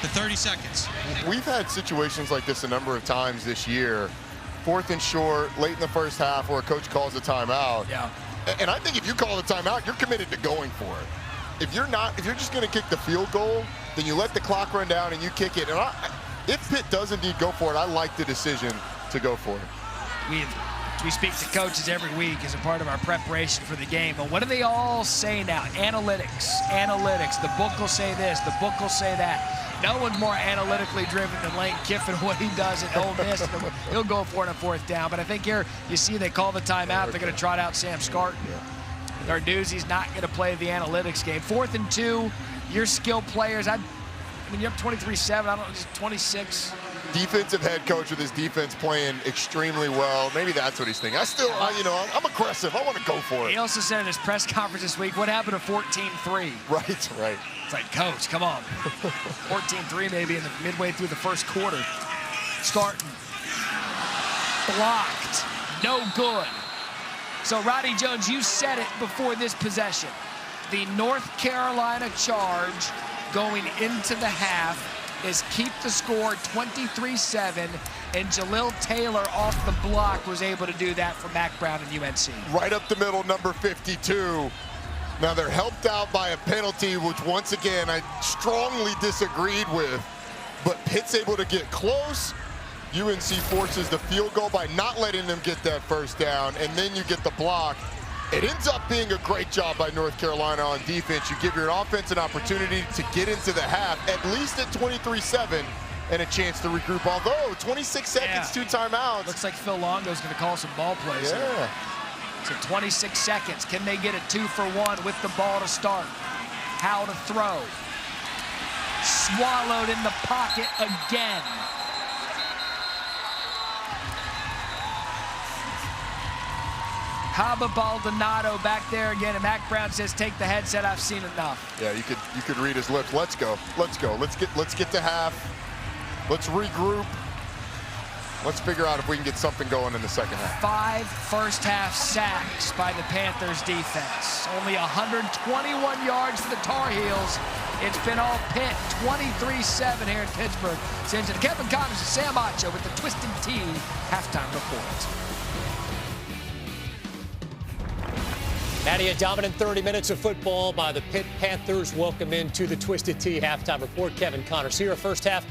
to 30 seconds. We've had situations like this a number of times this year. 4th and short, late in the first half, where a coach calls a timeout. Yeah. And I think if you call a timeout, you're committed to going for it. If you're just going to kick the field goal, then you let the clock run down and you kick it. And if Pitt does indeed go for it, I like the decision to go for it. We speak to coaches every week as a part of our preparation for the game. But what do they all say now? Analytics. The book will say this. The book will say that. No one's more analytically driven than Lane Kiffin, what he does at Ole Miss. He'll go for it on 4th down. But I think here you see they call the timeout. They're going to trot out Sam Scarton. Narduzzi's not going to play the analytics game. 4th and 2, your skill players. I mean, you're up 23-7. I don't know, just 26. Defensive head coach with his defense playing extremely well. Maybe that's what he's thinking. I'm aggressive. I want to go for it. He also said in his press conference this week, what happened to 14-3? Right. It's like, coach, come on. 14-3 maybe in the midway through the first quarter. Scarton. Blocked. No good. So, Roddy Jones, you said it before this possession. The North Carolina charge going into the half is keep the score 23-7, and Jalil Taylor off the block was able to do that for Mack Brown and UNC. Right up the middle, number 52. Now they're helped out by a penalty, which once again I strongly disagreed with, but Pitt's able to get close. UNC forces the field goal by not letting them get that 1st down, and then you get the block. It ends up being a great job by North Carolina on defense. You give your offense an opportunity to get into the half, at least at 23-7, and a chance to regroup. Although 26 seconds, 2 timeouts. Looks like Phil Longo's going to call some ball plays. Yeah. So 26 seconds. Can they get it 2-for-1 with the ball to start? Howell to throw. Swallowed in the pocket again. Haba Baldonado back there again, and Mack Brown says, take the headset, I've seen enough. Yeah, you could read his lips. Let's go. Let's get to half. Let's regroup. Let's figure out if we can get something going in the second half. 5 first-half sacks by the Panthers defense. Only 121 yards for the Tar Heels. It's been all Pitt, 23-7 here in Pittsburgh. Sends it to Kevin Connors and Sam Acho with the Twisted Tea halftime report. Maddie, a dominant 30 minutes of football by the Pitt Panthers. Welcome into the Twisted Tea halftime report. Kevin Connors here. First half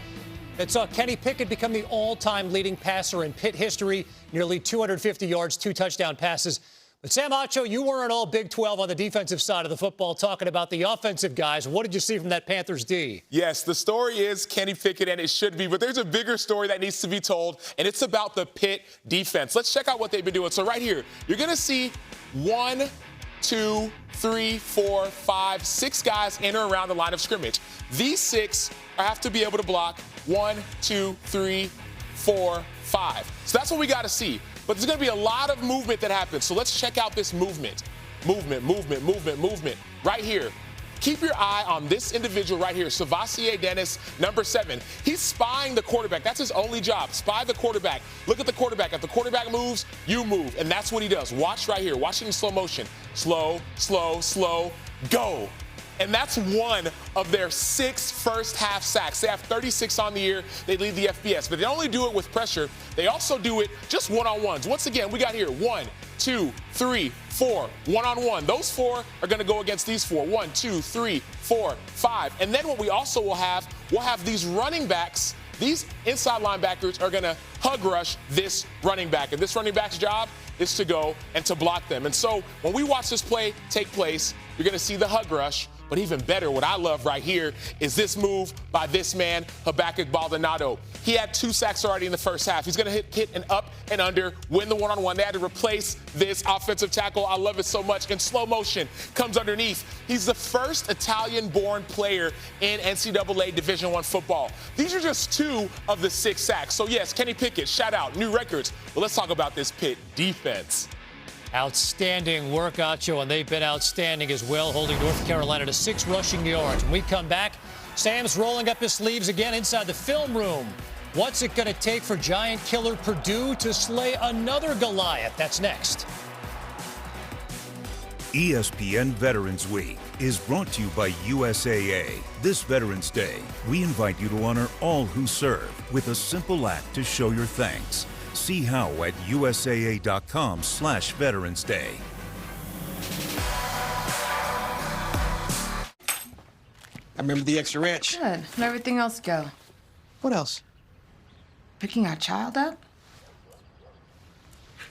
that saw Kenny Pickett become the all-time leading passer in Pitt history. Nearly 250 yards, 2 touchdown passes. But Sam Acho, you weren't all Big 12 on the defensive side of the football, talking about the offensive guys. What did you see from that Panthers D? Yes, the story is Kenny Pickett, and it should be, but there's a bigger story that needs to be told, and it's about the Pitt defense. Let's check out what they've been doing. So right here, you're going to see 1, 2, 3, 4, 5, 6 guys in or around the line of scrimmage. These 6 have to be able to block 1, 2, 3, 4, 5. So that's what we got to see. But there's going to be a lot of movement that happens. So let's check out this movement. Movement. Right here. Keep your eye on this individual right here, Savasier Dennis, number 7. He's spying the quarterback. That's his only job. Spy the quarterback. Look at the quarterback. If the quarterback moves, you move. And that's what he does. Watch right here. Watch it in slow motion. Slow, go. And that's one of their 6 first-half sacks. They have 36 on the year. They lead the FBS. But they don't only do it with pressure. They also do it just one-on-ones. Once again, we got here 1, 2, 3, 4, one-on-one. Those 4 are going to go against these 4. 1, 2, 3, 4, 5. And then what we also will have, we'll have these running backs. These inside linebackers are going to hug rush this running back. And this running back's job is to go and to block them. And so when we watch this play take place, you're going to see the hug rush. But even better, what I love right here is this move by this man, Habakkuk Baldonado. He had 2 sacks already in the first half. He's going to hit an up and under, win the one-on-one. They had to replace this offensive tackle. I love it so much. In slow motion, comes underneath. He's the first Italian-born player in NCAA Division I football. These are just 2 of the 6 sacks. So, yes, Kenny Pickett, shout out, new records. But let's talk about this Pitt defense. Outstanding work, Acho, and they've been outstanding as well, holding North Carolina to 6 rushing yards. When we come back, Sam's rolling up his sleeves again inside the film room. What's it going to take for giant killer Purdue to slay another Goliath? That's next. ESPN Veterans Week is brought to you by USAA. This Veterans Day, we invite you to honor all who serve with a simple act to show your thanks. See how at usaa.com/Veterans Day. I remember the extra ranch. Good. How'd everything else go? What else? Picking our child up?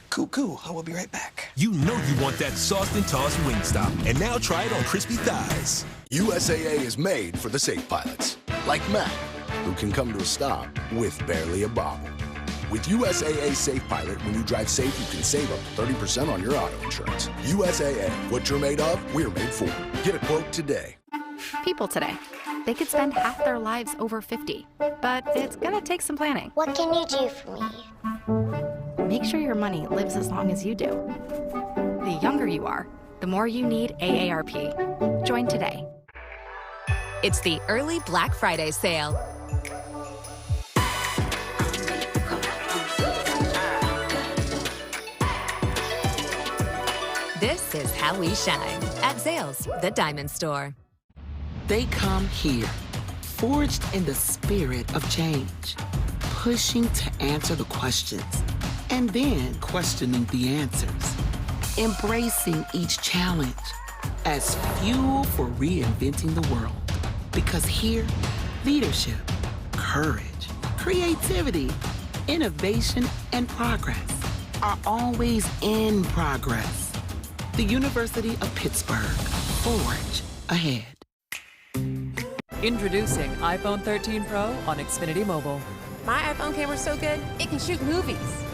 Cool. I will be right back. You know you want that sauced and tossed Wingstop, and now try it on crispy thighs. USAA is made for the safe pilots. Like Mac, who can come to a stop with barely a bobble. With USAA Safe Pilot, when you drive safe, you can save up to 30% on your auto insurance. USAA, what you're made of, we're made for. Get a quote today. People today, they could spend half their lives over 50, but it's gonna take some planning. What can you do for me? Make sure your money lives as long as you do. The younger you are, the more you need AARP. Join today. It's the early Black Friday sale. This is how we shine at Zales, the diamond store. They come here, forged in the spirit of change, pushing to answer the questions, and then questioning the answers, embracing each challenge as fuel for reinventing the world. Because here, leadership, courage, creativity, innovation, and progress are always in progress. The University of Pittsburgh, forge ahead. Introducing iPhone 13 Pro on Xfinity Mobile. My iPhone camera's so good, it can shoot movies.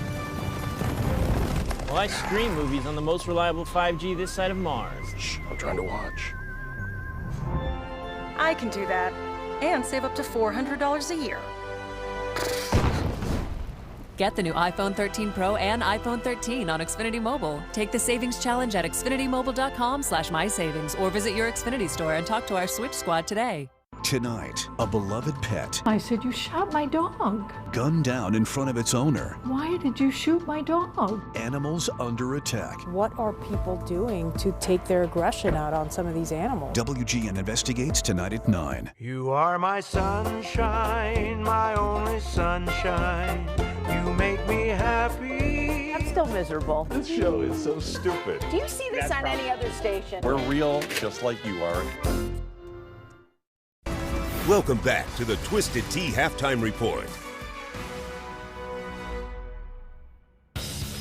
Well, I stream movies on the most reliable 5G this side of Mars. Shh, I'm trying to watch. I can do that and save up to $400 a year. Get the new iPhone 13 Pro and iPhone 13 on Xfinity Mobile. Take the savings challenge at xfinitymobile.com/mysavings or visit your Xfinity store and talk to our Switch Squad today. Tonight, a beloved pet I said you shot my dog. gunned down in front of its owner. Why did you shoot my dog? Animals under attack. What are people doing to take their aggression out on some of these animals? WGN investigates tonight at 9. You are my sunshine, my only sunshine. You make me happy. I'm still miserable. This show is so stupid. Do you see this on any other station? We're real, just like you are. Welcome back to the Twisted Tea Halftime Report.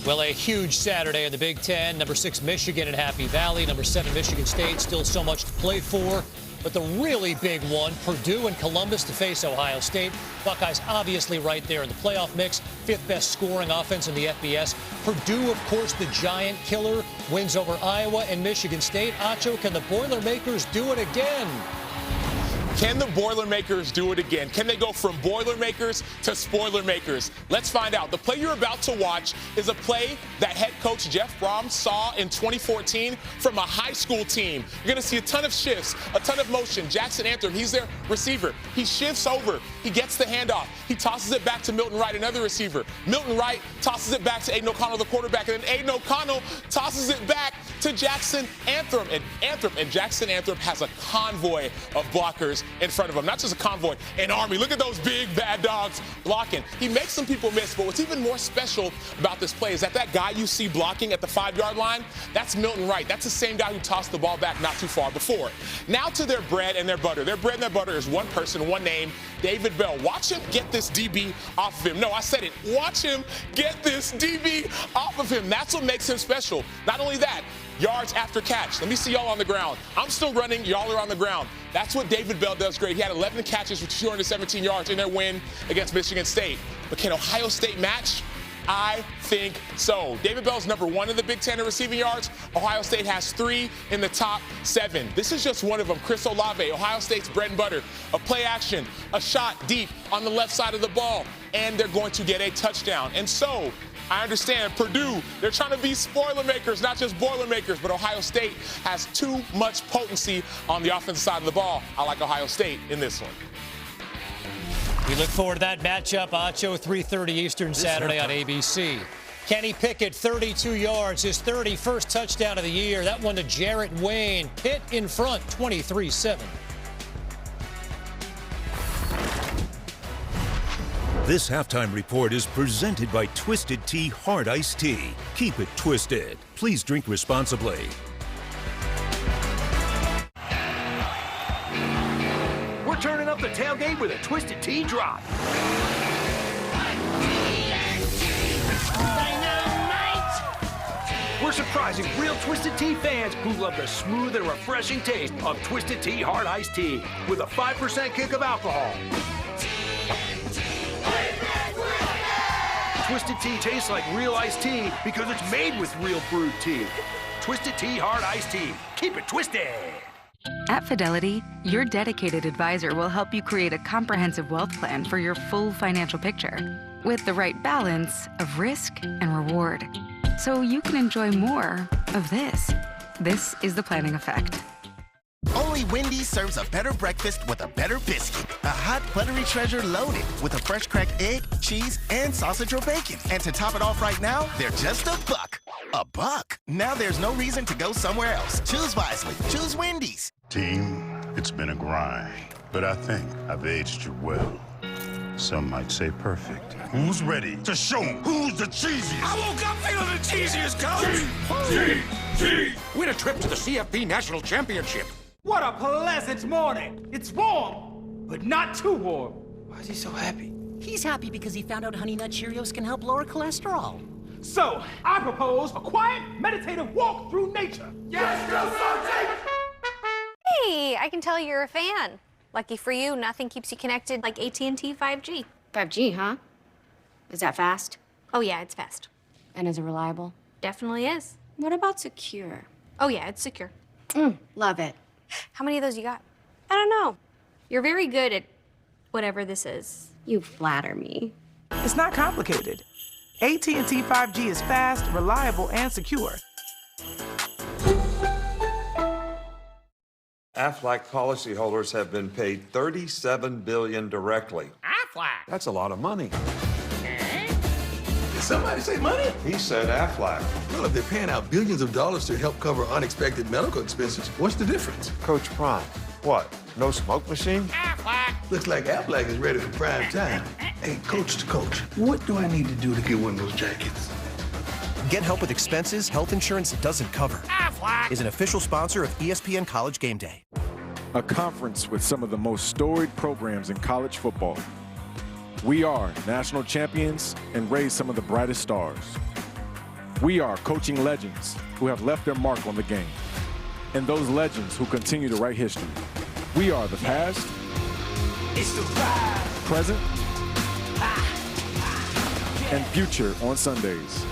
Well, a huge Saturday in the Big Ten. Number 6 Michigan at Happy Valley. Number 7 Michigan State. Still so much to play for. But the really big one, Purdue and Columbus to face Ohio State. Buckeyes obviously right there in the playoff mix. 5th best scoring offense in the FBS. Purdue, of course, the giant killer. Wins over Iowa and Michigan State. Acho, can the Boilermakers do it again? Can the Boilermakers do it again? Can they go from Boilermakers to Spoilermakers? Let's find out. The play you're about to watch is a play that head coach Jeff Brom saw in 2014 from a high school team. You're going to see a ton of shifts, a ton of motion. Jackson Anthem, he's their receiver. He shifts over. He gets the handoff. He tosses it back to Milton Wright, another receiver. Milton Wright tosses it back to Aiden O'Connell, the quarterback. And then Aiden O'Connell tosses it back to Jackson Anthem. And Jackson Anthem has a convoy of blockers in front of him. Not just a convoy, an army. Look at those big bad dogs blocking. He makes some people miss, but what's even more special about this play is that guy you see blocking at the 5-yard line, that's Milton Wright. That's the same guy who tossed the ball back not too far before. Now to their bread and their butter. Their bread and their butter is one person, one name, David Bell. Watch him get this DB off of him. No, I said it. Watch him get this DB off of him. That's what makes him special. Not only that, yards after catch. Let me see y'all on the ground. I'm still running. Y'all are on the ground. That's what David Bell does great. He had 11 catches for 217 yards in their win against Michigan State. But can Ohio State match? I think so. David Bell's number 1 in the Big Ten in receiving yards. Ohio State has 3 in the top 7. This is just one of them. Chris Olave, Ohio State's bread and butter. A play action, a shot deep on the left side of the ball, and they're going to get a touchdown. And so, I understand Purdue, they're trying to be Spoilermakers, not just Boilermakers, but Ohio State has too much potency on the offensive side of the ball. I like Ohio State in this one. We look forward to that matchup, Acho, 3:30 Eastern Saturday on ABC. Kenny Pickett, 32 yards, his 31st touchdown of the year. That one to Jarrett Wayne. Pitt in front, 23-7. This halftime report is presented by Twisted Tea Hard Iced Tea. Keep it twisted. Please drink responsibly. We're turning up the tailgate with a Twisted Tea drop. We're We're surprising real Twisted Tea fans who love the smooth and refreshing taste of Twisted Tea Hard Iced Tea with a 5% kick of alcohol. Twisted Tea tastes like real iced tea because it's made with real brewed tea. Twisted Tea Hard Iced Tea. Keep it twisted. At Fidelity, your dedicated advisor will help you create a comprehensive wealth plan for your full financial picture with the right balance of risk and reward, so you can enjoy more of this. This is the planning effect. Only Wendy's serves a better breakfast with a better biscuit. A hot, buttery treasure loaded with a fresh cracked egg, cheese, and sausage or bacon. And to top it off right now, they're just $1. $1? Now there's no reason to go somewhere else. Choose wisely. Choose Wendy's. Team, it's been a grind, but I think I've aged you well. Some might say perfect. Who's ready to show who's the cheesiest? I woke up feeling the cheesiest, Coach! Win a trip to the CFP National Championship. What a pleasant morning. It's warm, but not too warm. Why is he so happy? He's happy because he found out Honey Nut Cheerios can help lower cholesterol. So, I propose a quiet, meditative walk through nature. Yes, go Sergeant! Hey, I can tell you're a fan. Lucky for you, nothing keeps you connected like AT&T 5G. 5G, huh? Is that fast? Oh yeah, it's fast. And is it reliable? Definitely is. What about secure? Oh yeah, it's secure. Love it. How many of those you got? I don't know. You're very good at whatever this is. You flatter me. It's not complicated. AT&T 5G is fast, reliable, and secure. Aflac policyholders have been paid $37 billion directly. Aflac? That's a lot of money. Did somebody say money? He said Aflac. Well, if they're paying out billions of dollars to help cover unexpected medical expenses, what's the difference? Coach Prime, what? No smoke machine? Aflac! Looks like Aflac is ready for prime time. Hey, coach to coach, what do I need to do to get one of those jackets? Get help with expenses health insurance doesn't cover. Aflac is an official sponsor of ESPN College Game Day. A conference with some of the most storied programs in college football. We are national champions and raise some of the brightest stars. We are coaching legends who have left their mark on the game, and those legends who continue to write history. We are the past, present, and future on Sundays.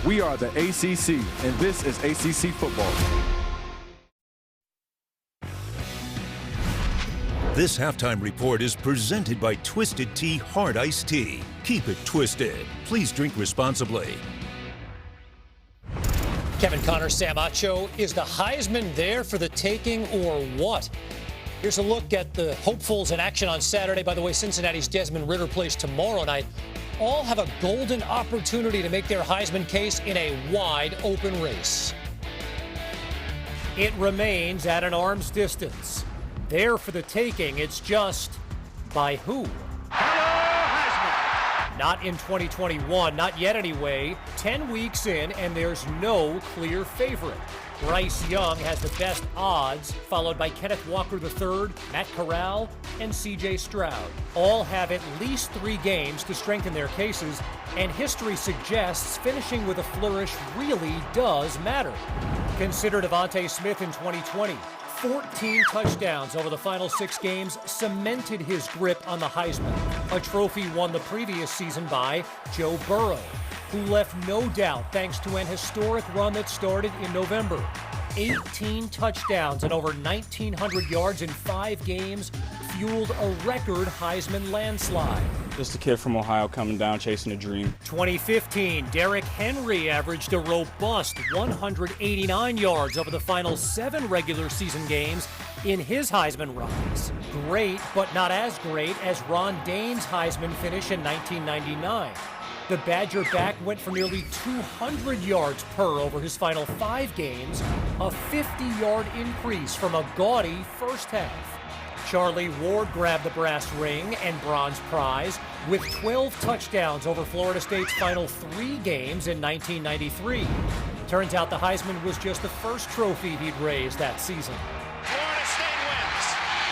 We are the ACC, and this is ACC football. This halftime report is presented by Twisted Tea Hard Iced Tea. Keep it twisted. Please drink responsibly. Kevin Connor, Sam Acho. Is the Heisman there for the taking or what? Here's a look at the hopefuls in action on Saturday. By the way, Cincinnati's Desmond Ridder plays tomorrow night. All have a golden opportunity to make their Heisman case in a wide open race. It remains at an arm's distance. There for the taking, it's just by who? Not in 2021, not yet anyway. 10 weeks in, and there's no clear favorite. Bryce Young has the best odds, followed by Kenneth Walker III, Matt Corral, and C.J. Stroud. All have at least 3 games to strengthen their cases, and history suggests finishing with a flourish really does matter. Consider Devontae Smith in 2020. 14 touchdowns over the final 6 games cemented his grip on the Heisman, a trophy won the previous season by Joe Burrow, who left no doubt thanks to an historic run that started in November. 18 touchdowns and over 1,900 yards in 5 games fueled a record Heisman landslide. Just a kid from Ohio coming down chasing a dream. 2015, Derrick Henry averaged a robust 189 yards over the final 7 regular season games in his Heisman runs. Great, but not as great as Ron Dayne's Heisman finish in 1999. The Badger back went for nearly 200 yards per over his final 5 games, a 50-yard increase from a gaudy first half. Charlie Ward grabbed the brass ring and bronze prize with 12 touchdowns over Florida State's final 3 games in 1993. Turns out the Heisman was just the first trophy he'd raised that season. Florida State wins.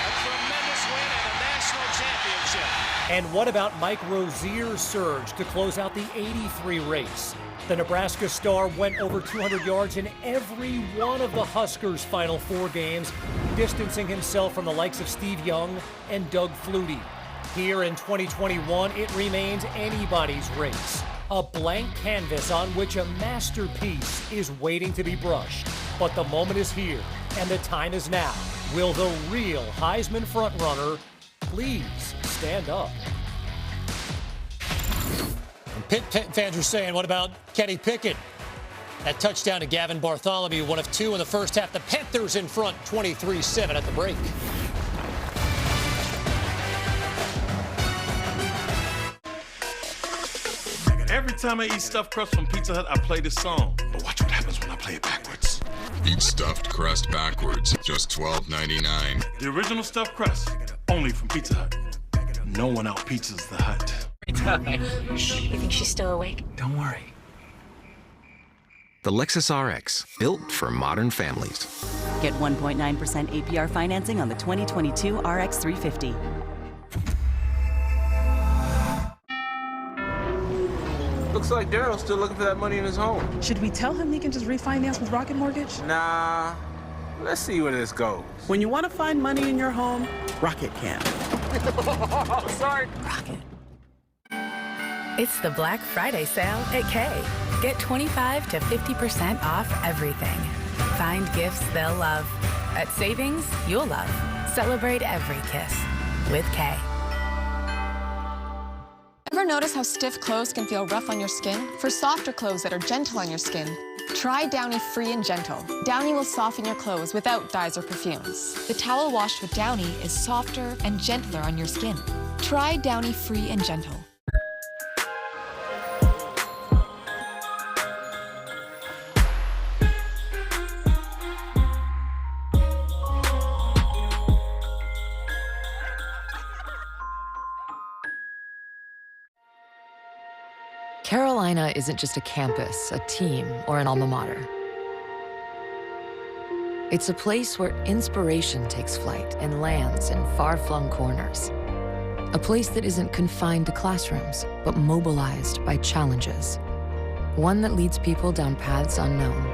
A tremendous win and a national championship. And what about Mike Rozier's surge to close out the '83 race? The Nebraska star went over 200 yards in every one of the Huskers' Final Four games, distancing himself from the likes of Steve Young and Doug Flutie. Here in 2021, it remains anybody's race, a blank canvas on which a masterpiece is waiting to be brushed. But the moment is here, and the time is now. Will the real Heisman frontrunner please stand up? Pitt fans are saying, what about Kenny Pickett? That touchdown to Gavin Bartholomew, one of two in the first half. The Panthers in front, 23-7 at the break. Every time I eat stuffed crust from Pizza Hut, I play this song. But watch what happens when I play it backwards. Eat stuffed crust backwards, just $12.99. The original stuffed crust, only from Pizza Hut. No one out pizzas the Hut. Shh, you think she's still awake? Don't worry. The Lexus RX, built for modern families. Get 1.9% APR financing on the 2022 RX 350. Looks like Daryl's still looking for that money in his home. Should we tell him he can just refinance with Rocket Mortgage? Nah, let's see where this goes. When you want to find money in your home, Rocket can. Sorry. Rocket. It's the Black Friday sale at Kay. Get 25 to 50% off everything. Find gifts they'll love. At Savings, you'll love. Celebrate every kiss with Kay. Ever notice how stiff clothes can feel rough on your skin? For softer clothes that are gentle on your skin, try Downy Free and Gentle. Downy will soften your clothes without dyes or perfumes. The towel washed with Downy is softer and gentler on your skin. Try Downy Free and Gentle. Carolina isn't just a campus, a team, or an alma mater. It's a place where inspiration takes flight and lands in far-flung corners. A place that isn't confined to classrooms, but mobilized by challenges. One that leads people down paths unknown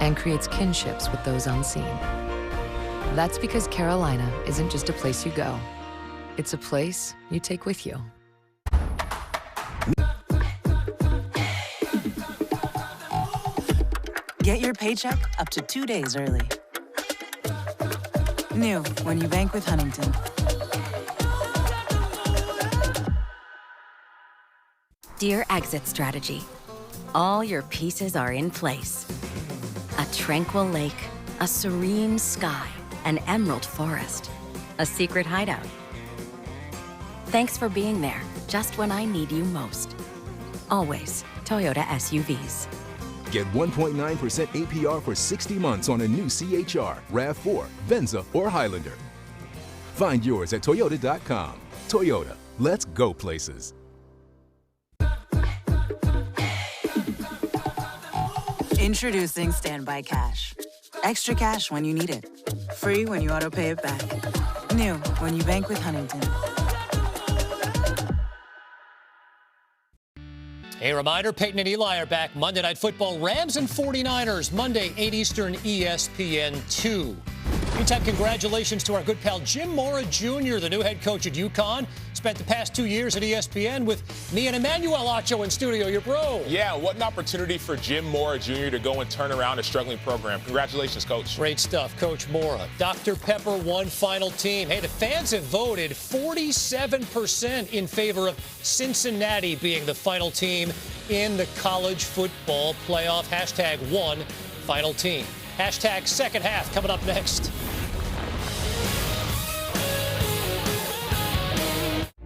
and creates kinships with those unseen. That's because Carolina isn't just a place you go. It's a place you take with you. Get your paycheck up to 2 days early. New when you bank with Huntington. Dear Exit Strategy, all your pieces are in place. A tranquil lake, a serene sky, an emerald forest, a secret hideout. Thanks for being there just when I need you most. Always Toyota SUVs. Get 1.9% APR for 60 months on a new CHR, RAV4, Venza, or Highlander. Find yours at Toyota.com. Toyota, let's go places. Introducing Standby Cash. Extra cash when you need it. Free when you auto pay it back. New when you bank with Huntington. A reminder, Peyton and Eli are back Monday Night Football. Rams and 49ers, Monday, 8 Eastern, ESPN 2. Meantime, congratulations to our good pal Jim Mora Jr., the new head coach at UConn. Spent the past 2 years at ESPN with me and Emmanuel Acho in studio, your bro. Yeah, what an opportunity for Jim Mora Jr. to go and turn around a struggling program. Congratulations, Coach. Great stuff, Coach Mora. Dr. Pepper, one final team. Hey, the fans have voted 47% in favor of Cincinnati being the final team in the college football playoff. Hashtag one final team. Hashtag second half coming up next.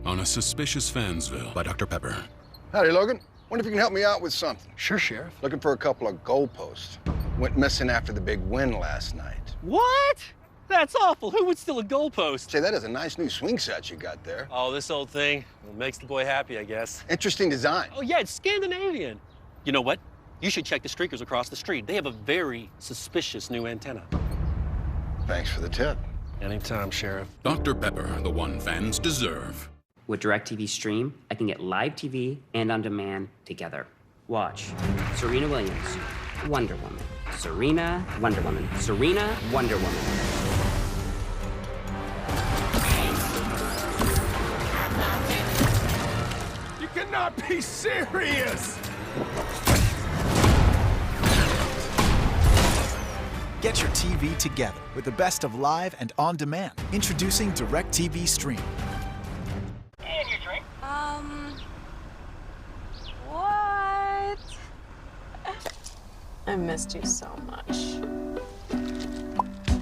On a Suspicious Fansville by Dr. Pepper. Howdy, Logan. Wonder if you can help me out with something. Sure, Sheriff. Looking for a couple of goalposts. Went missing after the big win last night. What? That's awful. Who would steal a goalpost? Say, that is a nice new swing set you got there. Oh, this old thing. Well, makes the boy happy, I guess. Interesting design. Oh, yeah, it's Scandinavian. You know what? You should check the streakers across the street. They have a very suspicious new antenna. Thanks for the tip. Anytime, Sheriff. Dr. Pepper, the one fans deserve. With DirecTV Stream, I can get live TV and on demand together. Watch. Serena Williams, Wonder Woman. Serena, Wonder Woman. Serena, Wonder Woman. You cannot be serious! Get your TV together with the best of live and on-demand. Introducing DirecTV Stream. And your drink? What? I missed you so much.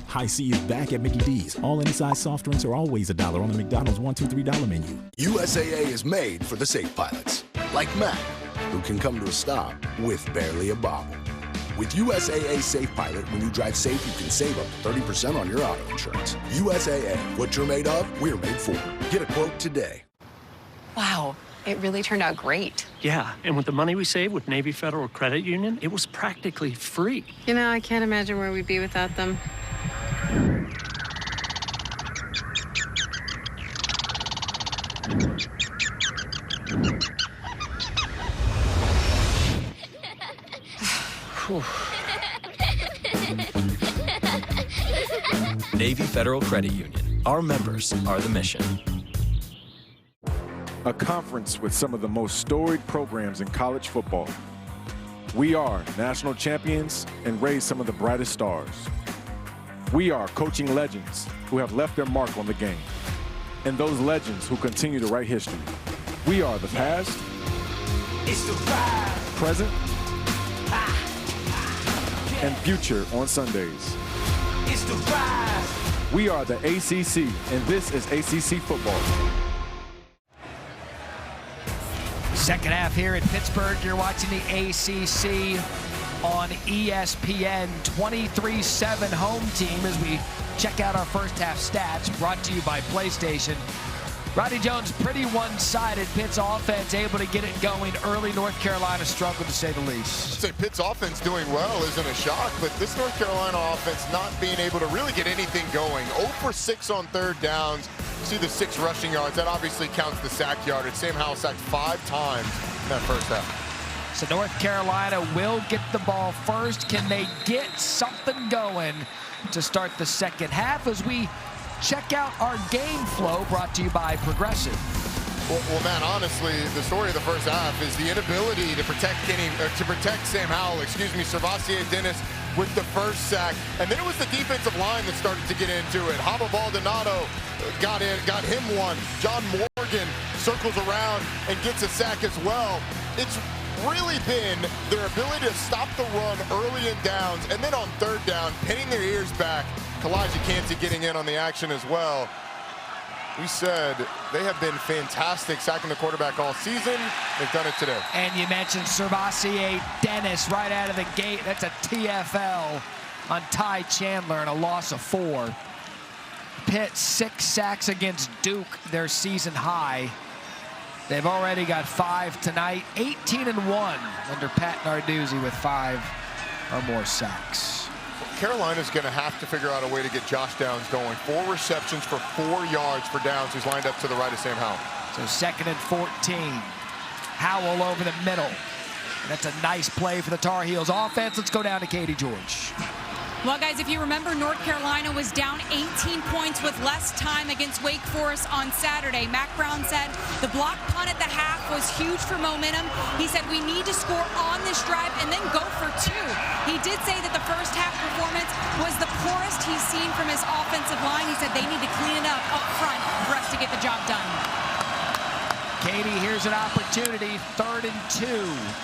High C is back at Mickey D's. All any size soft drinks are always $1 on the McDonald's $1, $2, $3 menu. USAA is made for the safe pilots, like Matt, who can come to a stop with barely a bobble. With USAA Safe Pilot, when you drive safe, you can save up to 30% on your auto insurance. USAA, what you're made of, we're made for. Get a quote today. Wow, it really turned out great. Yeah, and with the money we saved with Navy Federal Credit Union, it was practically free. You know, I can't imagine where we'd be without them. Navy Federal Credit Union. Our members are the mission. A conference with some of the most storied programs in college football. We are national champions and raise some of the brightest stars. We are coaching legends who have left their mark on the game, and those legends who continue to write history. We are the past, present, and future on Sundays. We are the ACC, and this is ACC football. Second half here at Pittsburgh. You're watching the ACC on ESPN. 23-7 home team as we check out our first half stats, brought to you by PlayStation. Rodney Jones, pretty one-sided. Pitt's offense able to get it going early. North Carolina struggled, to say the least. I'd say Pitt's offense doing well isn't a shock, but this North Carolina offense not being able to really get anything going. 0 for 6 on third downs. You see the 6 rushing yards. That obviously counts the sack yardage. Sam Howell sacked 5 times in that first half. So North Carolina will get the ball first. Can they get something going to start the second half as we check out our game flow, brought to you by Progressive? Well, man, honestly, the story of the first half is the inability to protect Sam Howell, Servassier Dennis with the first sack. And then it was the defensive line that started to get into it. Haba Baldonado got him one. John Morgan circles around and gets a sack as well. It's really been their ability to stop the run early in downs, and then on third down, pinning their ears back. Kalijah Kancey getting in on the action as well. We said they have been fantastic sacking the quarterback all season. They've done it today. And you mentioned Servassier Dennis right out of the gate. That's a TFL on Ty Chandler and a loss of 4. Pitt 6 sacks against Duke, their season high. They've already got 5 tonight. 18-1 under Pat Narduzzi with 5 or more sacks. Carolina's going to have to figure out a way to get Josh Downs going. 4 receptions for 4 yards for Downs, who's lined up to the right of Sam Howell. So 2nd and 14. Howell over the middle. And that's a nice play for the Tar Heels offense. Let's go down to Katie George. Well, guys, if you remember, North Carolina was down 18 points with less time against Wake Forest on Saturday. Mac Brown said the block punt at the half was huge for momentum. He said we need to score on this drive and then go for 2. He did say that the first half performance was the poorest he's seen from his offensive line. He said they need to clean it up front for us to get the job done. Katie, here's an opportunity. 3rd and 2.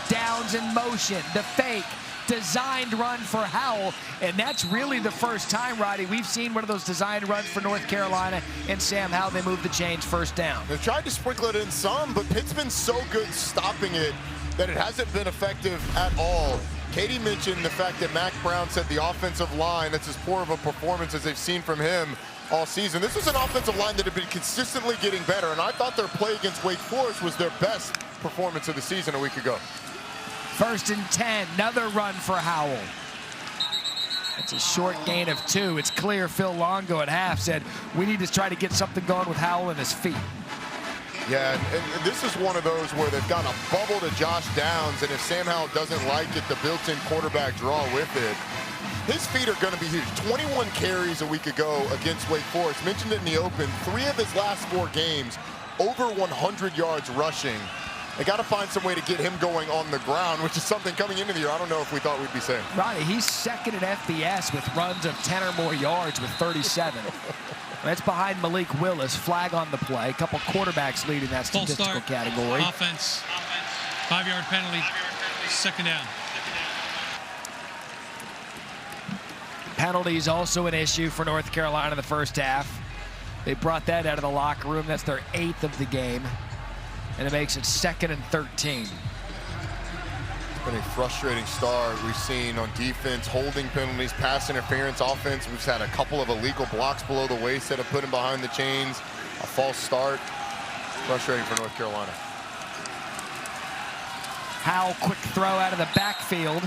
Downs in motion. The fake. Designed run for Howell, and that's really the first time, Roddy, we've seen one of those designed runs for North Carolina, and Sam Howell, they moved the chains, first down. They've tried to sprinkle it in some, but Pitt's been so good stopping it that it hasn't been effective at all. Katie mentioned the fact that Mac Brown said the offensive line, that's as poor of a performance as they've seen from him all season. This was an offensive line that had been consistently getting better, and I thought their play against Wake Forest was their best performance of the season a week ago. 1st and 10, another run for Howell. It's a short gain of 2. It's clear Phil Longo at half said, we need to try to get something going with Howell and his feet. Yeah, and this is one of those where they've got a bubble to Josh Downs, and if Sam Howell doesn't like it, the built-in quarterback draw with it. His feet are going to be huge. 21 carries a week ago against Wake Forest. Mentioned it in the open, 3 of his last 4 games, over 100 yards rushing. They got to find some way to get him going on the ground, which is something coming into the year I don't know if we thought we'd be saying. Ronnie, he's second in FBS with runs of 10 or more yards with 37. That's behind Malik Willis. Flag on the play. A couple quarterbacks leading that statistical category. Offense. 5-yard penalty. Second down. Penalties also an issue for North Carolina in the first half. They brought that out of the locker room. That's their 8th of the game. And it makes it 2nd and 13. It's been a frustrating start. We've seen on defense, holding penalties, pass interference, offense. We've had a couple of illegal blocks below the waist that have put him behind the chains. A false start. Frustrating for North Carolina. Howell, quick throw out of the backfield.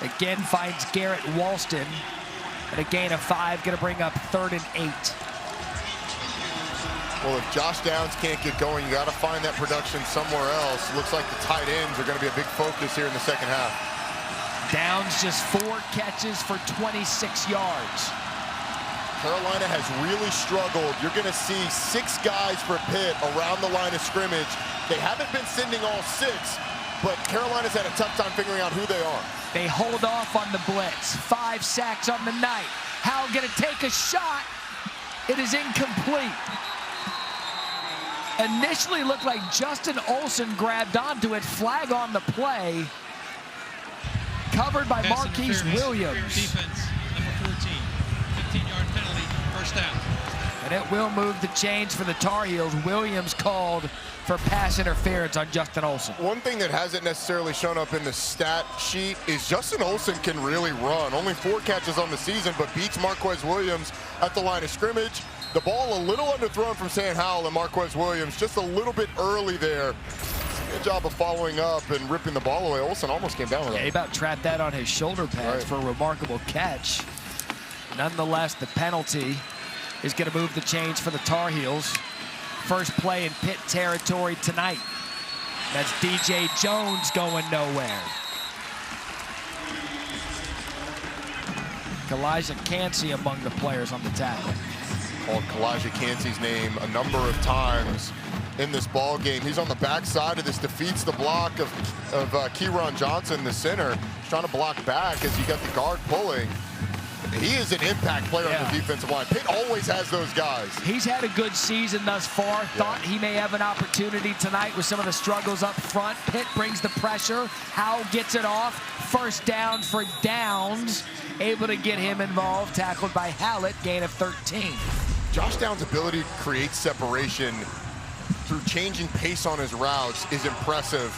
Again finds Garrett Walston. And a gain of 5, going to bring up 3rd and 8. Well, if Josh Downs can't get going, you got to find that production somewhere else. Looks like the tight ends are going to be a big focus here in the second half. Downs just 4 catches for 26 yards. Carolina has really struggled. You're going to see 6 guys for Pitt around the line of scrimmage. They haven't been sending all 6, but Carolina's had a tough time figuring out who they are. They hold off on the blitz. 5 sacks on the night. Howell going to take a shot. It is incomplete. Initially looked like Justin Olson grabbed onto it. Flag on the play. Covered by Marquise Williams. Defense, number 14. 15-yard penalty, first down. And it will move the chains for the Tar Heels. Williams called for pass interference on Justin Olson. One thing that hasn't necessarily shown up in the stat sheet is Justin Olson can really run. Only 4 catches on the season, but beats Marquise Williams at the line of scrimmage. The ball a little underthrown from Sam Howell and Marquise Williams, just a little bit early there. Good job of following up and ripping the ball away. Olson almost came down with it. He about trapped that on his shoulder pads for a remarkable catch. Nonetheless, the penalty is going to move the chains for the Tar Heels. First play in Pitt territory tonight. That's DJ Jones going nowhere. Kalijah Cansey among the players on the tackle. Called Kalijah Cansey's name a number of times in this ball game. He's on the backside of this, defeats the block of Kieron Johnson, the center. He's trying to block back as you got the guard pulling. He is an impact player on the defensive line. Pitt always has those guys. He's had a good season thus far. Thought he may have an opportunity tonight with some of the struggles up front. Pitt brings the pressure. Howell gets it off. First down for Downs. Able to get him involved. Tackled by Hallett. Gain of 13. Josh Downs' ability to create separation through changing pace on his routes is impressive.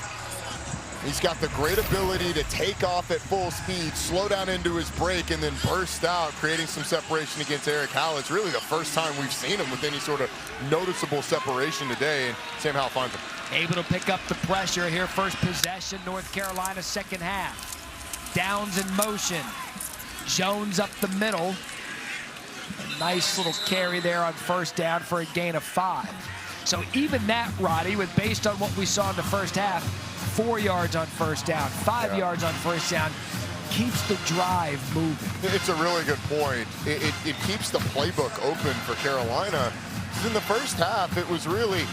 He's got the great ability to take off at full speed, slow down into his break, and then burst out, creating some separation against Eric Howell. It's really the first time we've seen him with any sort of noticeable separation today, and Sam Howell finds him. Able to pick up the pressure here. First possession, North Carolina, second half. Downs in motion. Jones up the middle. A nice little carry there on first down for a gain of 5. So even that, Roddy, with based on what we saw in the first half, 4 yards on first down, 5 yards on first down, keeps the drive moving. It's a really good point. It keeps the playbook open for Carolina. In the first half, it was really,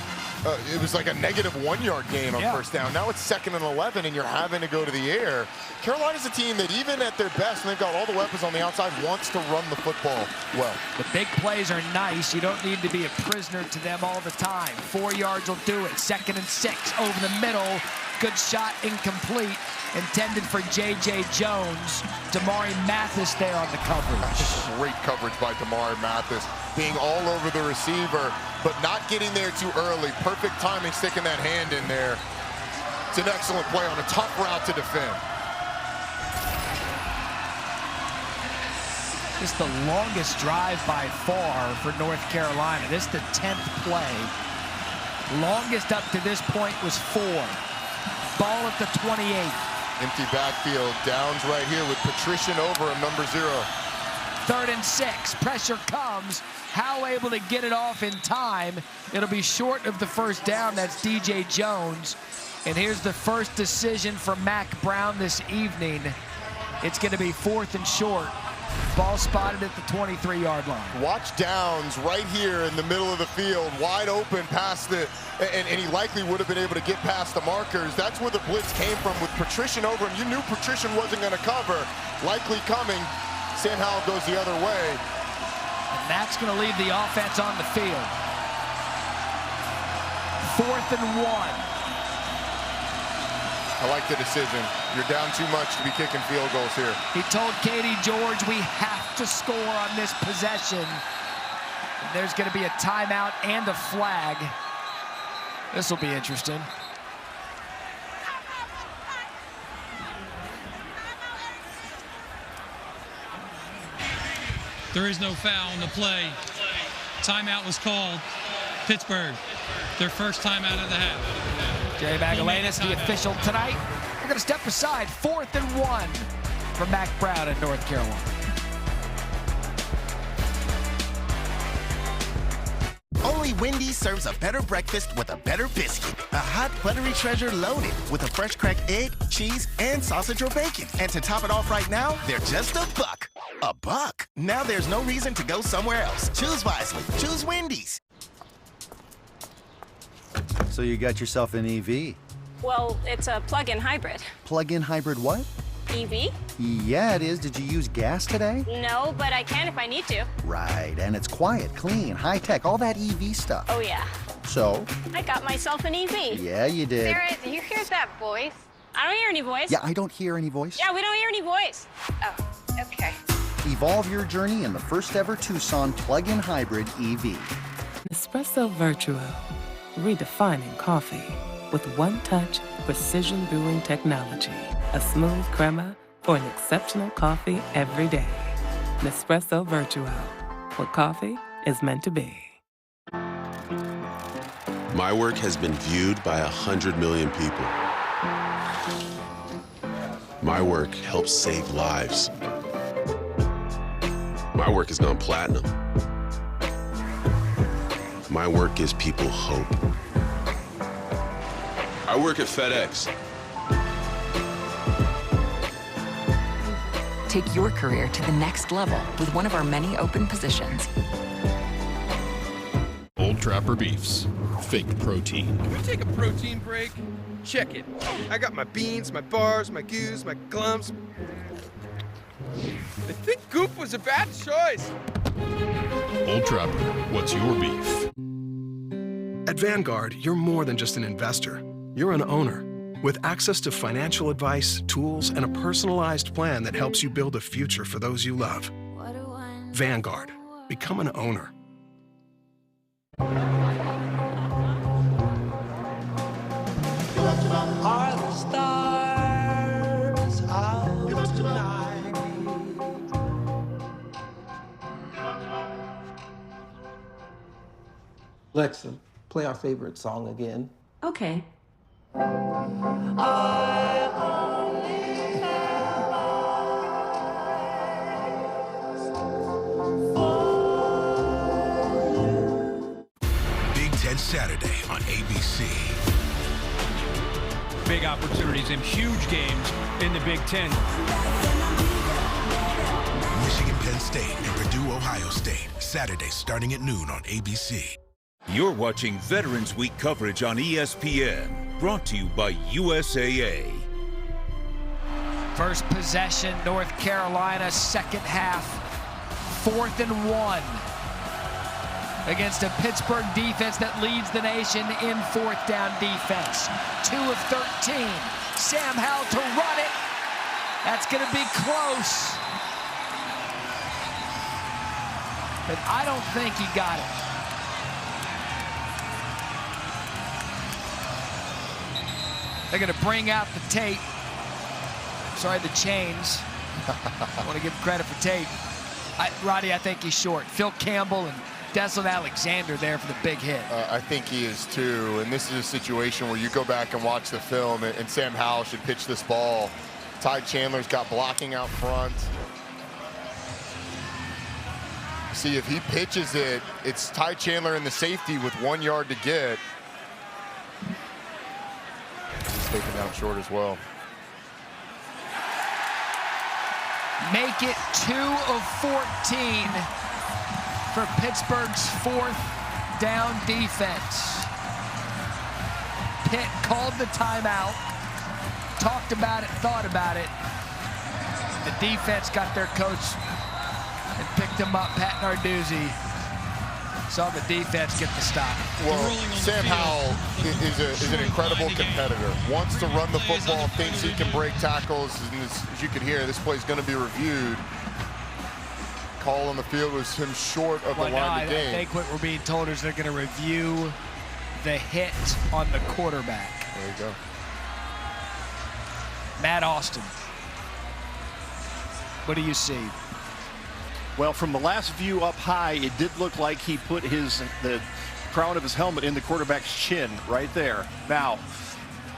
it was like a negative -1-yard gain on first down. Now it's 2nd and 11, and you're having to go to the air. Carolina's a team that even at their best, and they've got all the weapons on the outside, wants to run the football well. The big plays are nice. You don't need to be a prisoner to them all the time. 4 yards will do it. 2nd and 6 over the middle. Good shot, incomplete. Intended for J.J. Jones. Damari Mathis there on the coverage. Great coverage by Damari Mathis. Being all over the receiver, but not getting there too early. Perfect timing, sticking that hand in there. It's an excellent play on a tough route to defend. It's the longest drive by far for North Carolina. This is the 10th play. Longest up to this point was 4. Ball at the 28. Empty backfield. Downs right here with Patrician over him, number 0. 3rd and 6. Pressure comes. Howell able to get it off in time. It'll be short of the first down. That's DJ Jones. And here's the first decision for Mack Brown this evening. It's going to be 4th and short. Ball spotted at the 23-yard line. Watch Downs right here in the middle of the field, wide open past the, and he likely would have been able to get past the markers. That's where the blitz came from with Patrician over him. You knew Patrician wasn't going to cover. Likely coming. Sam Howell goes the other way. And that's going to leave the offense on the field. 4th and 1. I like the decision. You're down too much to be kicking field goals here. He told Katie George, we have to score on this possession. And there's going to be a timeout and a flag. This will be interesting. There is no foul on the play. Timeout was called. Pittsburgh, their first timeout of the half. Jerry Magalanis, the official tonight. We're going to step aside. 4th and 1 for Mack Brown in North Carolina. Only Wendy's serves a better breakfast with a better biscuit. A hot, buttery treasure loaded with a fresh cracked egg, cheese, and sausage or bacon. And to top it off right now, they're just $1. $1. Now there's no reason to go somewhere else. Choose wisely. Choose Wendy's. So you got yourself an EV. Well, it's a plug-in hybrid. Plug-in hybrid what? EV? Yeah, it is. Did you use gas today? No, but I can if I need to. Right, and it's quiet, clean, high-tech, all that EV stuff. Oh, yeah. So? I got myself an EV. Yeah, you did. Sarah, do you hear that voice? I don't hear any voice. Yeah, I don't hear any voice. Yeah, we don't hear any voice. Oh, okay. Evolve your journey in the first ever Tucson plug-in hybrid EV. Nespresso Virtuo, redefining coffee with one-touch precision brewing technology. A smooth crema for an exceptional coffee every day. Nespresso Virtuo, where coffee is meant to be. My work has been viewed by 100 million people. My work helps save lives. My work has gone platinum. My work gives people hope. I work at FedEx. Take your career to the next level with one of our many open positions. Old Trapper Beefs. Fake protein. Can we take a protein break? Check it. I got my beans, my bars, my goos, my glums. I think Goop was a bad choice. Old Trapper, what's your beef? At Vanguard, you're more than just an investor. You're an owner with access to financial advice, tools, and a personalized plan that helps you build a future for those you love. Vanguard. Become an owner. Are the stars out tonight? Alexa, play our favorite song again. Okay. Big Ten Saturday on ABC. Big opportunities and huge games in the Big Ten. Michigan, Penn State, and Purdue, Ohio State. Saturday starting at noon on ABC. You're watching Veterans Week coverage on ESPN, brought to you by USAA. First possession, North Carolina, second half, 4th and 1 against a Pittsburgh defense that leads the nation in 4th down defense. 2 of 13. Sam Howell to run it. That's going to be close. But I don't think he got it. They're going to bring out the tape. Sorry, the chains. I want to give credit for tape. Roddy, I think he's short. Phil Campbell and Deslin Alexander there for the big hit. I think he is too, and this is a situation where you go back and watch the film, and Sam Howell should pitch this ball. Ty Chandler's got blocking out front. See, if he pitches it, it's Ty Chandler in the safety with 1 yard to get. He's taken down short as well. Make it 2 of 14 for Pittsburgh's 4th down defense. Pitt called the timeout, talked about it, thought about it. The defense got their coach and picked him up. Pat Narduzzi saw the defense get the stop. Well, Sam Howell is an incredible competitor. Wants to run the football, thinks he can break tackles. And as you can hear, this play is going to be reviewed. Call on the field was him short of the line of the game. I think what we're being told is they're going to review the hit on the quarterback. There you go. Matt Austin, what do you see? Well, from the last view up high, it did look like he put the crown of his helmet in the quarterback's chin right there. Now,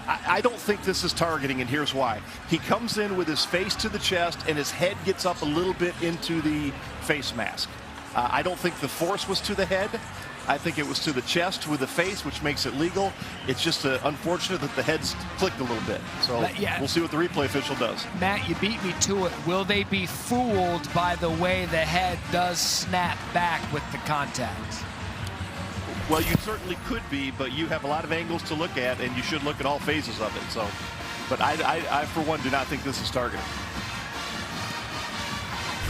I don't think this is targeting, and here's why. He comes in with his face to the chest, and his head gets up a little bit into the face mask. I don't think the force was to the head. I think it was to the chest with the face, which makes it legal. It's just unfortunate that the head's clicked a little bit. So we'll see what the replay official does. Matt, you beat me to it. Will they be fooled by the way the head does snap back with the contact? Well, you certainly could be, but you have a lot of angles to look at, and you should look at all phases of it. So, but I for one, do not think this is targeting.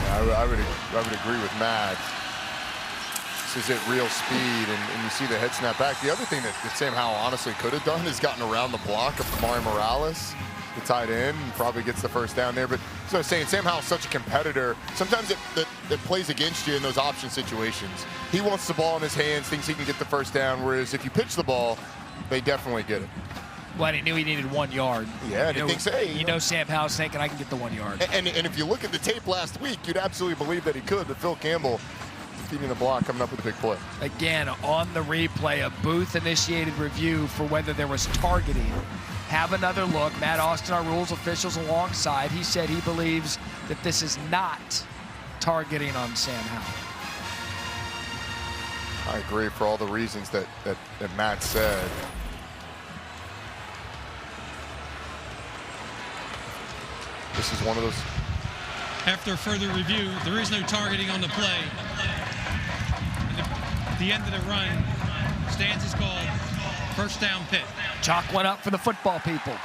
Yeah, I would agree with Matt. This is at real speed, and you see the head snap back. The other thing that Sam Howell honestly could have done is gotten around the block of Kamari Morales, the tight end, and probably gets the first down there. But so I was saying, Sam Howell's such a competitor. Sometimes it plays against you in those option situations. He wants the ball in his hands, thinks he can get the first down, whereas if you pitch the ball, they definitely get it. Well, he knew he needed 1 yard. Yeah, and he thinks, hey. You know Sam Howell's thinking, I can get the 1 yard. And if you look at the tape last week, you'd absolutely believe that he could, but Phil Campbell feeding the block, coming up with a big play. Again, on the replay, a booth-initiated review for whether there was targeting. Have another look. Matt Austin, our rules officials alongside, he said he believes that this is not targeting on Sam Howell. I agree for all the reasons that Matt said. This is one of those. After further review, there is no targeting on the play. At the end of the run, stands is called. First down Pitt. Chalk one up for the football people.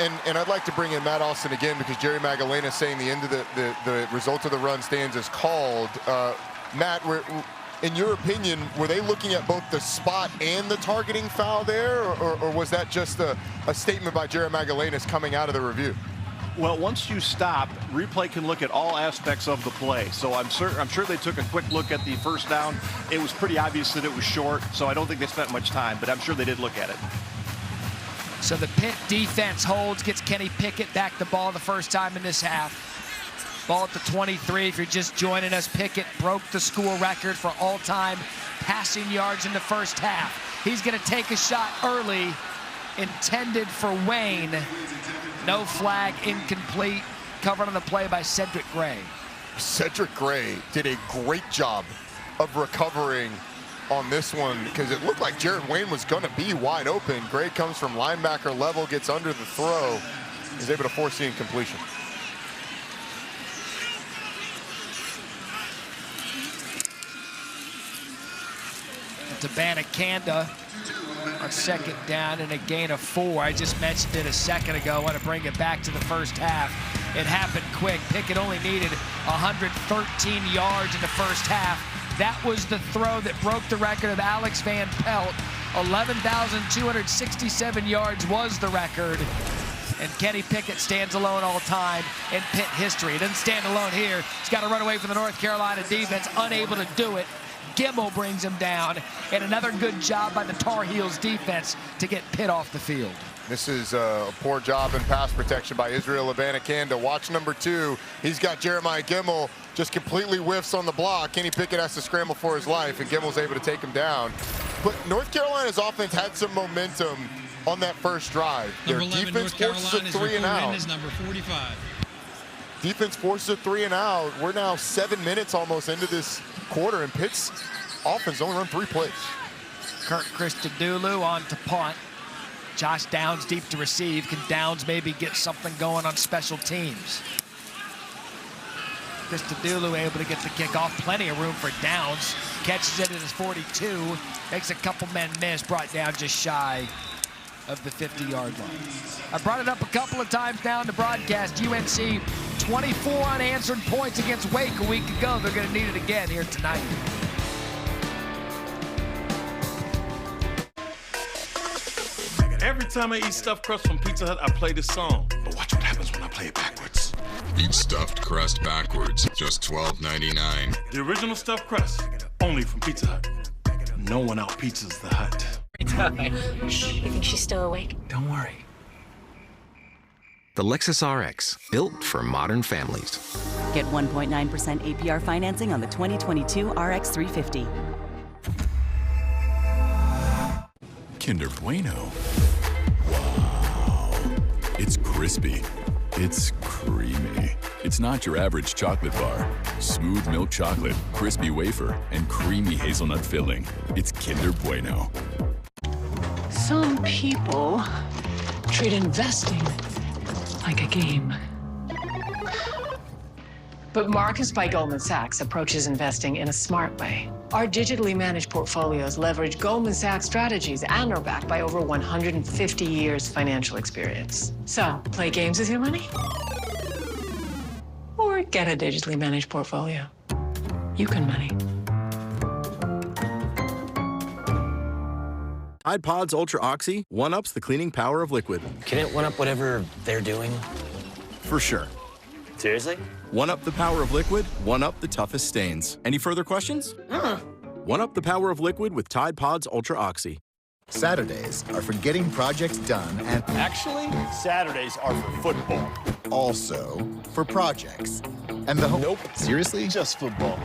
And I'd like to bring in Matt Austin again because Jerry Magdalena saying the end of the result of the run stands is called. Matt, in your opinion, were they looking at both the spot and the targeting foul there, or was that just a statement by Jerry Magdalena coming out of the review? Well, once you stop, replay can look at all aspects of the play. So I'm sure they took a quick look at the first down. It was pretty obvious that it was short, so I don't think they spent much time, but I'm sure they did look at it. So the Pitt defense holds, gets Kenny Pickett back the ball the first time in this half. Ball at the 23. If you're just joining us, Pickett broke the school record for all-time passing yards in the first half. He's going to take a shot early, intended for Wayne. No flag, incomplete. Covered on the play by Cedric Gray. Cedric Gray did a great job of recovering on this one because it looked like Jared Wayne was going to be wide open. Gray comes from linebacker level, gets under the throw, is able to force the incompletion. To Banakanda on second down and a gain of 4. I just mentioned it a second ago. I want to bring it back to the first half. It happened quick. Pickett only needed 113 yards in the first half. That was the throw that broke the record of Alex Van Pelt. 11,267 yards was the record. And Kenny Pickett stands alone all time in Pitt history. He doesn't stand alone here. He's got to run away from the North Carolina defense, unable to do it. Gimmel brings him down, and another good job by the Tar Heels defense to get Pitt off the field. This is a poor job in pass protection by Israel Abanikanda. Watch number 2. He's got Jeremiah Gimmel, just completely whiffs on the block. Kenny Pickett has to scramble for his life, and Gimmel's able to take him down. But North Carolina's offense had some momentum on that first drive. Number Their 11, defense North forces a Carolina's 3 and out. is number 45. Defense forces a 3 and out. We're now 7 minutes almost into this quarter, and Pitt's offense only run 3 plays. Kirk Christodoulou on to punt. Josh Downs deep to receive. Can Downs maybe get something going on special teams? Christodoulou able to get the kickoff. Plenty of room for Downs. Catches it at his 42. Makes a couple men miss. Brought down just shy of the 50-yard line. I brought it up a couple of times now in the broadcast. UNC 24 unanswered points against Wake a week ago. They're going to need it again here tonight. Every time I eat stuffed crust from Pizza Hut, I play this song. But watch what happens when I play it backwards. Eat stuffed crust backwards, just $12.99. The original stuffed crust, only from Pizza Hut. No one out pizzas the Hut. Shh, you think she's still awake? Don't worry. The Lexus RX, built for modern families. Get 1.9% APR financing on the 2022 RX 350. Kinder Bueno. Wow. It's crispy. It's creamy. It's not your average chocolate bar. Smooth milk chocolate, crispy wafer, and creamy hazelnut filling. It's Kinder Bueno. Some people treat investing like a game. But Marcus by Goldman Sachs approaches investing in a smart way. Our digitally managed portfolios leverage Goldman Sachs strategies and are backed by over 150 years financial experience. So, play games with your money? Or get a digitally managed portfolio. You can money. Tide Pods Ultra Oxy one-ups the cleaning power of liquid. Can it one-up whatever they're doing? For sure. Seriously? One-up the power of liquid, one-up the toughest stains. Any further questions? One-up the power of liquid with Tide Pods Ultra Oxy. Saturdays are for getting projects done and... Actually, Saturdays are for football. Also for projects. And the Nope. Seriously? Just football.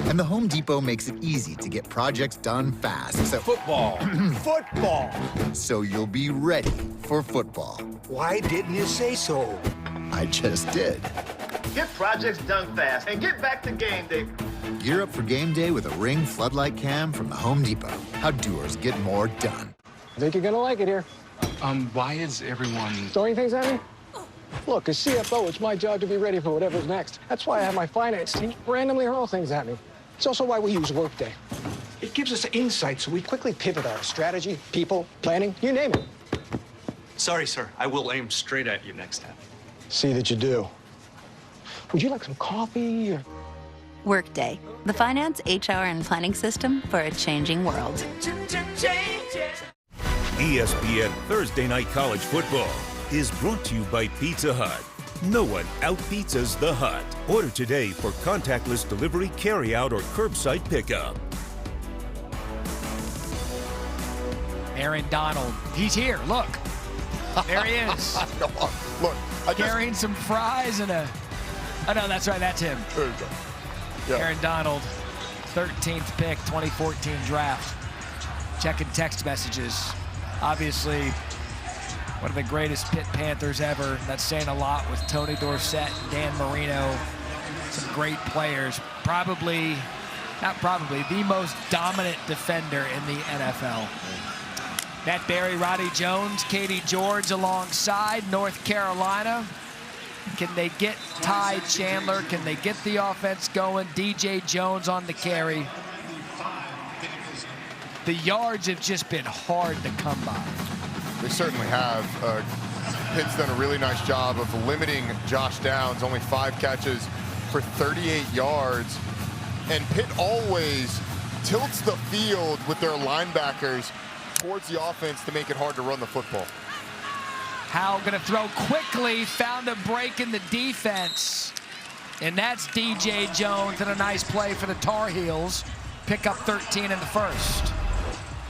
And the Home Depot makes it easy to get projects done fast. So Football. Football. So you'll be ready for football. Why didn't you say so? I just did. Get projects done fast and get back to game day. Gear up for game day with a Ring floodlight cam from the Home Depot. How doers get more done. I think you're gonna like it here. Why is everyone... Throwing things at me? Look, as CFO, it's my job to be ready for whatever's next. That's why I have my finance team randomly hurl things at me. It's also why we use Workday. It gives us insight so we quickly pivot our strategy, people, planning, you name it. Sorry, sir. I will aim straight at you next time. See that you do. Would you like some coffee or... Workday, the finance, HR, and planning system for a changing world. ESPN Thursday Night College Football is brought to you by Pizza Hut. No one out-pizzas the Hut. Order today for contactless delivery, carry-out, or curbside pickup. Aaron Donald, he's here, look. There he is. Look, carrying some fries and a... Oh, no, that's right, that's him. There you go. Yeah. Aaron Donald, 13th pick, 2014 draft. Checking text messages. Obviously, one of the greatest Pitt Panthers ever. That's saying a lot with Tony Dorsett and Dan Marino. Some great players. Probably, not probably, the most dominant defender in the NFL. Matt Berry, Roddy Jones, Katie George alongside North Carolina. Can they get Ty Chandler? Can they get the offense going? DJ Jones on the carry. The yards have just been hard to come by. They certainly have. Pitt's done a really nice job of limiting Josh Downs, only 5 catches for 38 yards. And Pitt always tilts the field with their linebackers towards the offense to make it hard to run the football. Howell gonna throw quickly, found a break in the defense. And that's DJ Jones and a nice play for the Tar Heels. Pick up 13 in the first.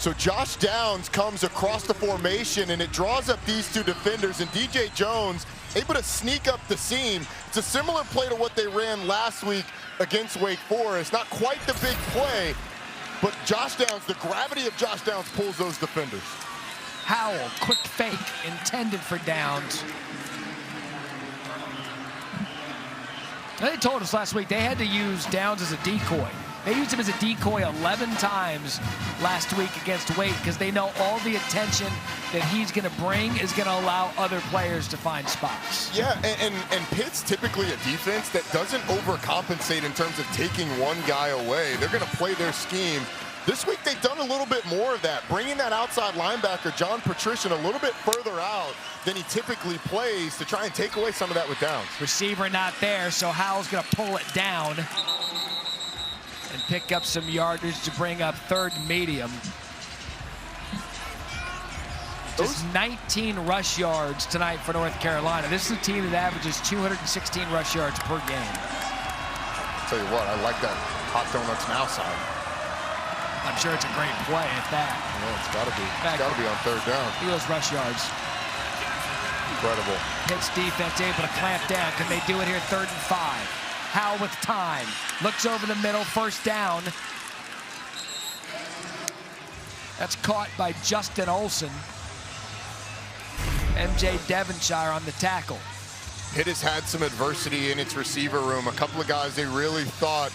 So Josh Downs comes across the formation and it draws up these 2 defenders, and DJ Jones able to sneak up the seam. It's a similar play to what they ran last week against Wake Forest. Not quite the big play, but Josh Downs, the gravity of Josh Downs pulls those defenders. Howell, quick fake, intended for Downs. They told us last week they had to use Downs as a decoy. They used him as a decoy 11 times last week against Wake because they know all the attention that he's going to bring is going to allow other players to find spots. Yeah, and Pitt's typically a defense that doesn't overcompensate in terms of taking one guy away. They're going to play their scheme. This week they've done a little bit more of that, bringing that outside linebacker, John Patrician, a little bit further out than he typically plays to try and take away some of that with Downs. Receiver not there, so Howell's going to pull it down and pick up some yardage to bring up third and medium. Just 19 rush yards tonight for North Carolina. This is a team that averages 216 rush yards per game. I'll tell you what, I like that hot donuts now sign. I'm sure it's a great play at that. Yeah, it's got to be. It's got to be on third down. Eagles rush yards. Incredible. Pitt's defense able to clamp down. Can they do it here? 3rd and 5. Howell with time. Looks over the middle. First down. That's caught by Justin Olson. MJ Devonshire on the tackle. Pitt has had some adversity in its receiver room. A couple of guys they really thought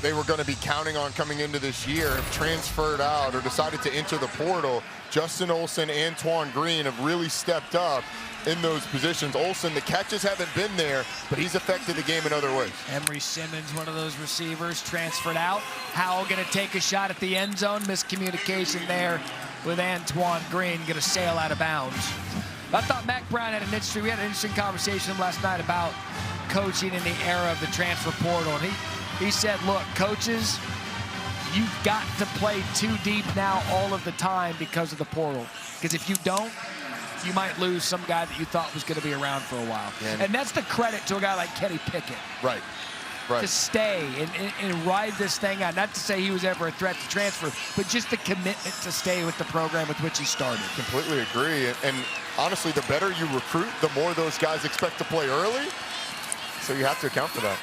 they were going to be counting on coming into this year have transferred out or decided to enter the portal. Justin Olson, Antoine Green have really stepped up in those positions. Olson, the catches haven't been there, but he's affected the game in other ways. Emery Simmons, one of those receivers, transferred out. Howell going to take a shot at the end zone. Miscommunication there with Antoine Green, going to sail out of bounds. I thought Mac Brown had we had an interesting conversation last night about coaching in the era of the transfer portal. And he said, look, coaches, you've got to play too deep now all of the time because of the portal. Because if you don't, you might lose some guy that you thought was going to be around for a while. Yeah. And that's the credit to a guy like Kenny Pickett. Right. To stay and ride this thing out. Not to say he was ever a threat to transfer, but just the commitment to stay with the program with which he started. Completely agree. And honestly, the better you recruit, the more those guys expect to play early. So you have to account for that.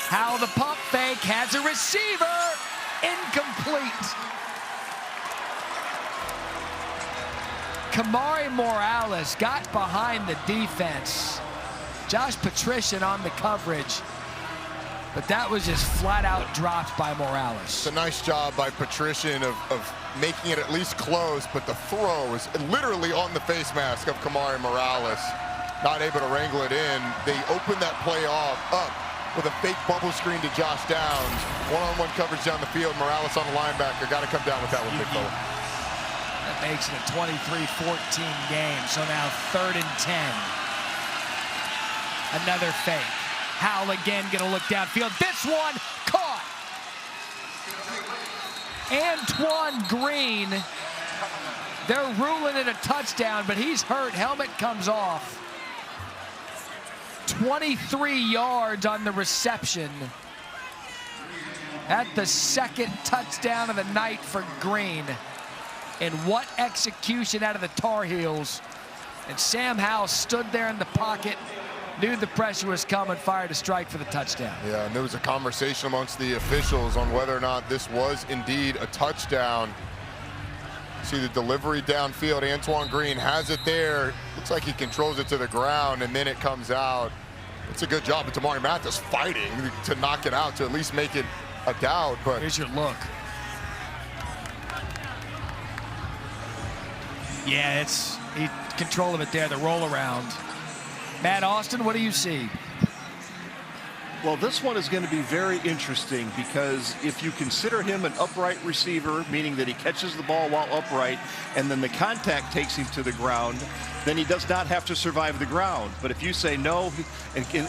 How the pump fake has a receiver. Incomplete. Kamari Morales got behind the defense. Josh Patrician on the coverage. But that was just flat out dropped by Morales. It's a nice job by Patrician of making it at least close, but the throw is literally on the face mask of Kamari Morales. Not able to wrangle it in. They opened that play up with a fake bubble screen to Josh Downs. One-on-one coverage down the field. Morales on the linebacker. Got to come down with that one, big fella. That makes it a 23-14 game. So now 3rd and 10. Another fake. Howell again going to look downfield. This one caught. Antoine Green. They're ruling it a touchdown, but he's hurt. Helmet comes off. 23 yards on the reception. At the 2nd touchdown of the night for Green. And what execution out of the Tar Heels. And Sam Howell stood there in the pocket, knew the pressure was coming, fired a strike for the touchdown. Yeah, and there was a conversation amongst the officials on whether or not this was indeed a touchdown. See the delivery downfield. Antoine Green has it there. Looks like he controls it to the ground, and then it comes out. It's a good job of Tamari Mathis fighting to knock it out, to at least make it a doubt. But here's your look. Yeah, he control of it there, the roll around. Matt Austin, what do you see? Well, this one is going to be very interesting because if you consider him an upright receiver, meaning that he catches the ball while upright, and then the contact takes him to the ground, then he does not have to survive the ground. But if you say no,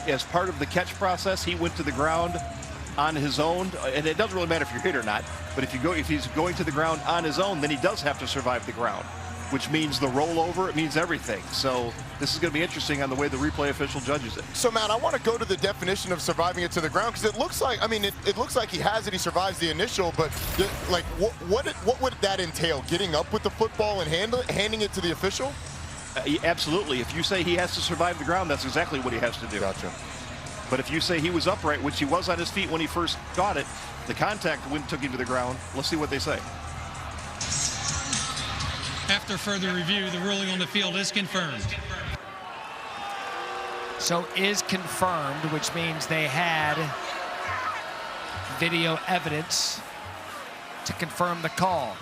as part of the catch process, he went to the ground on his own, and it doesn't really matter if you're hit or not, but if he's going to the ground on his own, then he does have to survive the ground, which means the rollover, it means everything. So this is going to be interesting on the way the replay official judges it. So, Matt, I want to go to the definition of surviving it to the ground, because it looks like, I mean, it looks like he has it, he survives the initial, but like, what would that entail? Getting up with the football and handing it to the official? Absolutely. If you say he has to survive the ground, that's exactly what he has to do. Gotcha. But if you say he was upright, which he was on his feet when he first got it, the contact took him to the ground. Let's see what they say. After further review, the ruling on the field is confirmed. So is confirmed, which means they had video evidence to confirm the call.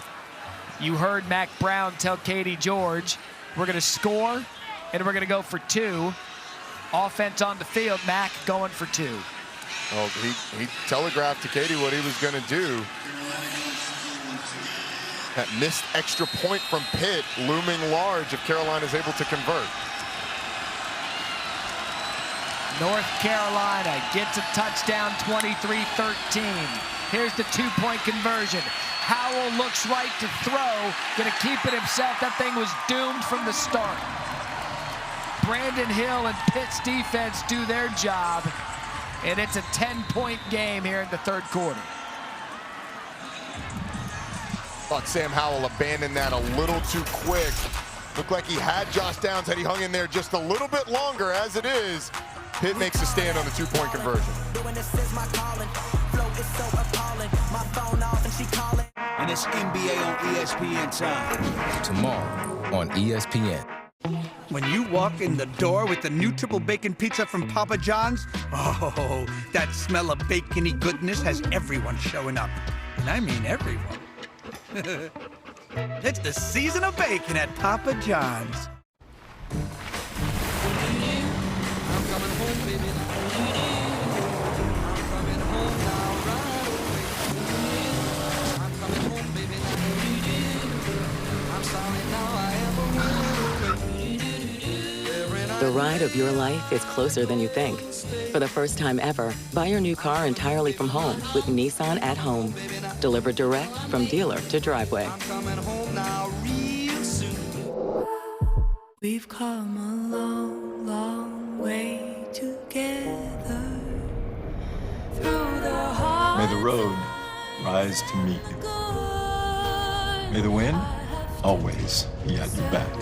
You heard Mac Brown tell Katie George, we're going to score and we're going to go for 2. Offense on the field, Mac going for 2. Well, he telegraphed to Katie what he was going to do. That missed extra point from Pitt looming large if Carolina's able to convert. North Carolina gets a touchdown, 23-13. Here's the 2-point conversion. Howell looks right to throw, gonna keep it himself. That thing was doomed from the start. Brandon Hill and Pitt's defense do their job, and it's a 10-point game here in the third quarter. Thought Sam Howell abandoned that a little too quick. Looked like he had Josh Downs had he hung in there just a little bit longer. As it is, Pitt makes a stand on the 2-point conversion. And it's NBA on ESPN time. Tomorrow on ESPN. When you walk in the door with the new triple bacon pizza from Papa John's, oh, that smell of bacony goodness has everyone showing up. And I mean everyone. It's the season of bacon at Papa John's. The ride of your life is closer than you think. For the first time ever, buy your new car entirely from home with Nissan at Home. Delivered direct from dealer to driveway. We've come a long, long way together. Through the heart. May the road rise to meet you. May the wind always be at your back.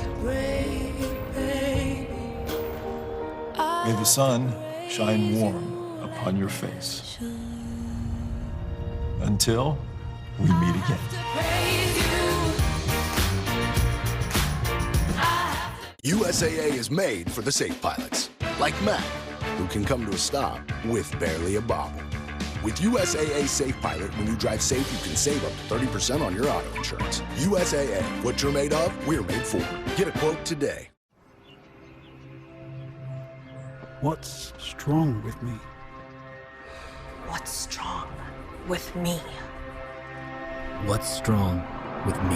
May the sun shine warm upon your face. Until we meet again. USAA is made for the safe pilots, like Matt, who can come to a stop with barely a bobble. With USAA Safe Pilot, when you drive safe, you can save up to 30% on your auto insurance. USAA, what you're made of, we're made for. Get a quote today. What's strong with me? What's strong with me? What's strong with me?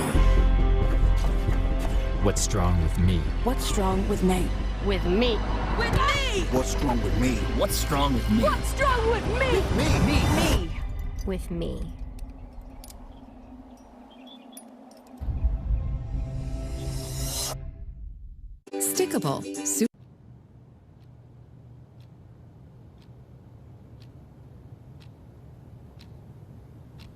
What's strong with me? What's strong with me? With me. With me! What's strong with me? What's strong with me? What's strong with me? With me. Me. With me. Stickable.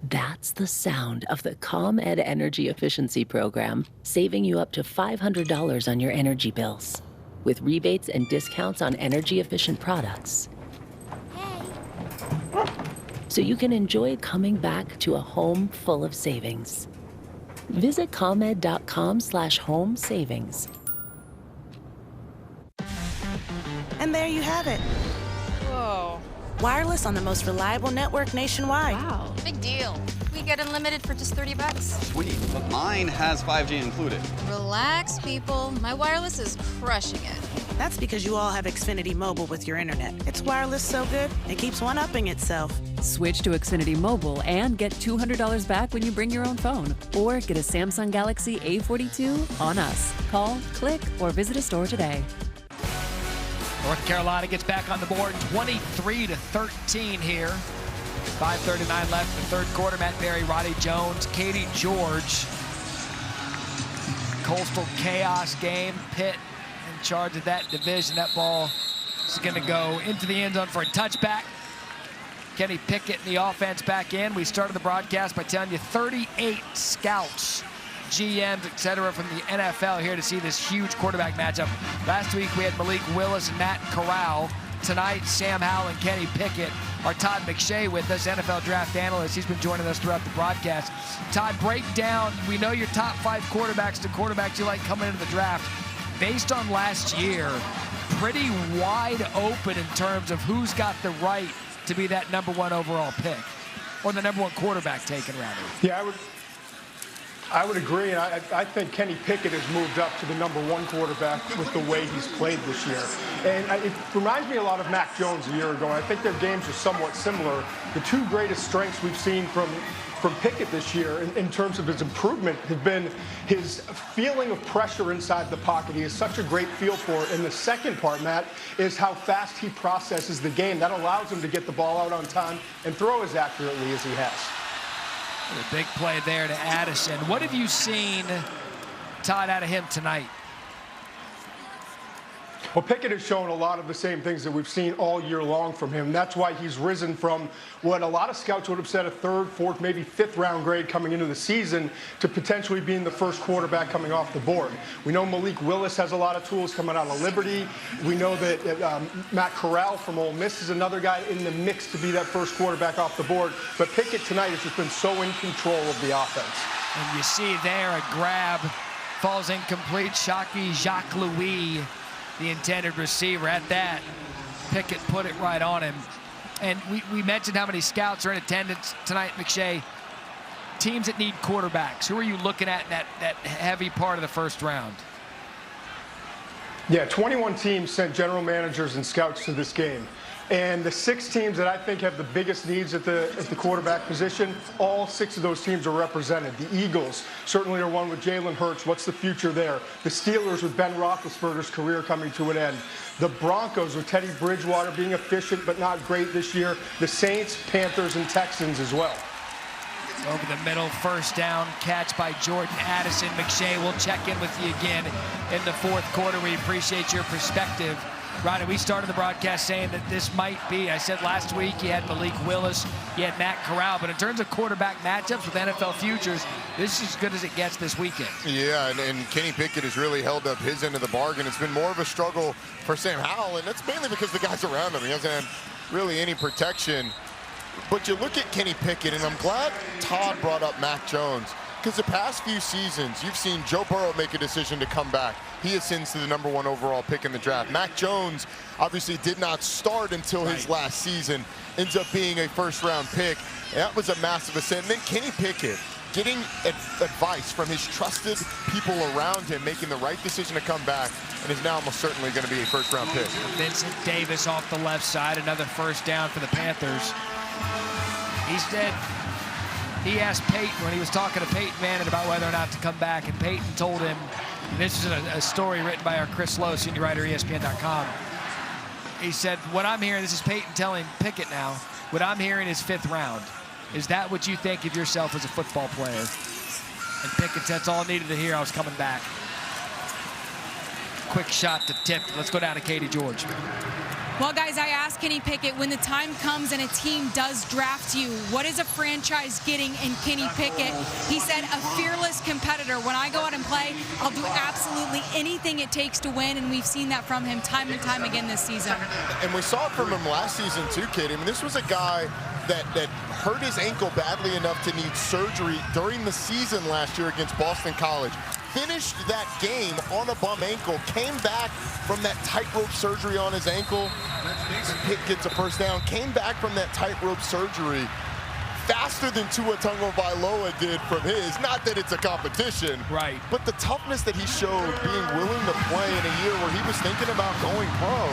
That's the sound of the ComEd Energy Efficiency Program, saving you up to $500 on your energy bills. With rebates and discounts on energy-efficient products. So you can enjoy coming back to a home full of savings. Visit ComEd.com/home savings. And there you have it. Whoa. Wireless on the most reliable network nationwide. Wow. Big deal. We get unlimited for just $30. Sweet, but mine has 5G included. Relax, people. My wireless is crushing it. That's because you all have Xfinity Mobile with your internet. It's wireless so good, it keeps one-upping itself. Switch to Xfinity Mobile and get $200 back when you bring your own phone. Or get a Samsung Galaxy A42 on us. Call, click, or visit a store today. North Carolina gets back on the board, 23-13 here. 5:39 left in the third quarter. Matt Berry, Roddy Jones, Katie George. Coastal chaos game. Pitt in charge of that division. That ball is going to go into the end zone for a touchback. Kenny Pickett and the offense back in. We started the broadcast by telling you 38 scouts, GMs, etc. from the NFL here to see this huge quarterback matchup. Last week we had Malik Willis and Matt Corral. Tonight, Sam Howell and Kenny Pickett. Our Todd McShay with us, NFL draft analyst. He's been joining us throughout the broadcast. Todd, break down, we know your top 5 quarterbacks, the quarterbacks you like coming into the draft. Based on last year, pretty wide open in terms of who's got the right to be that #1 overall pick, or the #1 quarterback taken, rather. Yeah, I would agree, and I think Kenny Pickett has moved up to the #1 quarterback with the way he's played this year. And it reminds me a lot of Mac Jones a year ago, and I think their games are somewhat similar. The two greatest strengths we've seen from Pickett this year in terms of his improvement have been his feeling of pressure inside the pocket. He has such a great feel for it. And the second part, Matt, is how fast he processes the game. That allows him to get the ball out on time and throw as accurately as he has. A big play there to Addison. What have you seen, Todd, out of him tonight? Well, Pickett has shown a lot of the same things that we've seen all year long from him. That's why he's risen from what a lot of scouts would have said a 3rd, 4th, maybe 5th round grade coming into the season to potentially being the first quarterback coming off the board. We know Malik Willis has a lot of tools coming out of Liberty. We know that Matt Corral from Ole Miss is another guy in the mix to be that first quarterback off the board. But Pickett tonight has just been so in control of the offense. And you see there a grab, falls incomplete. Shockey Jacques Louis, the intended receiver. At that, Pickett put it right on him. And we mentioned how many scouts are in attendance tonight, McShay. Teams that need quarterbacks, who are you looking at in that heavy part of the first round? Yeah, 21 teams sent general managers and scouts to this game. And the 6 teams that I think have the biggest needs at the quarterback position, all 6 of those teams are represented. The Eagles certainly are one with Jalen Hurts. What's the future there? The Steelers with Ben Roethlisberger's career coming to an end. The Broncos with Teddy Bridgewater being efficient but not great this year. The Saints, Panthers, and Texans as well. Over the middle, first down catch by Jordan Addison. McShay, we'll check in with you again in the 4th quarter. We appreciate your perspective. Rodney, we started the broadcast saying that this might be, I said last week you had Malik Willis, you had Matt Corral, but in terms of quarterback matchups with NFL futures, this is as good as it gets this weekend. Yeah, and Kenny Pickett has really held up his end of the bargain. It's been more of a struggle for Sam Howell, and that's mainly because the guys around him. He hasn't had really any protection. But you look at Kenny Pickett, and I'm glad Todd brought up Mac Jones, because the past few seasons, you've seen Joe Burrow make a decision to come back. He ascends to the #1 overall pick in the draft. Mac Jones obviously did not start until his last season, ends up being a first-round pick. And that was a massive ascent. And then Kenny Pickett getting advice from his trusted people around him, making the right decision to come back, and is now almost certainly going to be a first-round pick. Vincent Davis off the left side, another first down for the Panthers. He said, he asked Peyton when he was talking to Peyton Manning about whether or not to come back, and Peyton told him, this is a story written by our Chris Lowe, senior writer, ESPN.com. He said, what I'm hearing, this is Peyton telling Pickett now, what I'm hearing is 5th round. Is that what you think of yourself as a football player? And Pickett said, that's all I needed to hear, I was coming back. Quick shot to tip. Let's go down to Katie George. Well, guys, I asked Kenny Pickett, when the time comes and a team does draft you, what is a franchise getting in Kenny Pickett? He said, a fearless competitor. When I go out and play, I'll do absolutely anything it takes to win, and we've seen that from him time and time again this season. And we saw it from him last season, too, Katie. I mean, this was a guy that hurt his ankle badly enough to need surgery during the season last year against Boston College. Finished that game on a bum ankle, came back from that tightrope surgery on his ankle. Pitt gets a first down, came back from that tightrope surgery faster than Tua Tagovailoa did from his. Not that it's a competition, right? But the toughness that he showed, being willing to play in a year where he was thinking about going pro.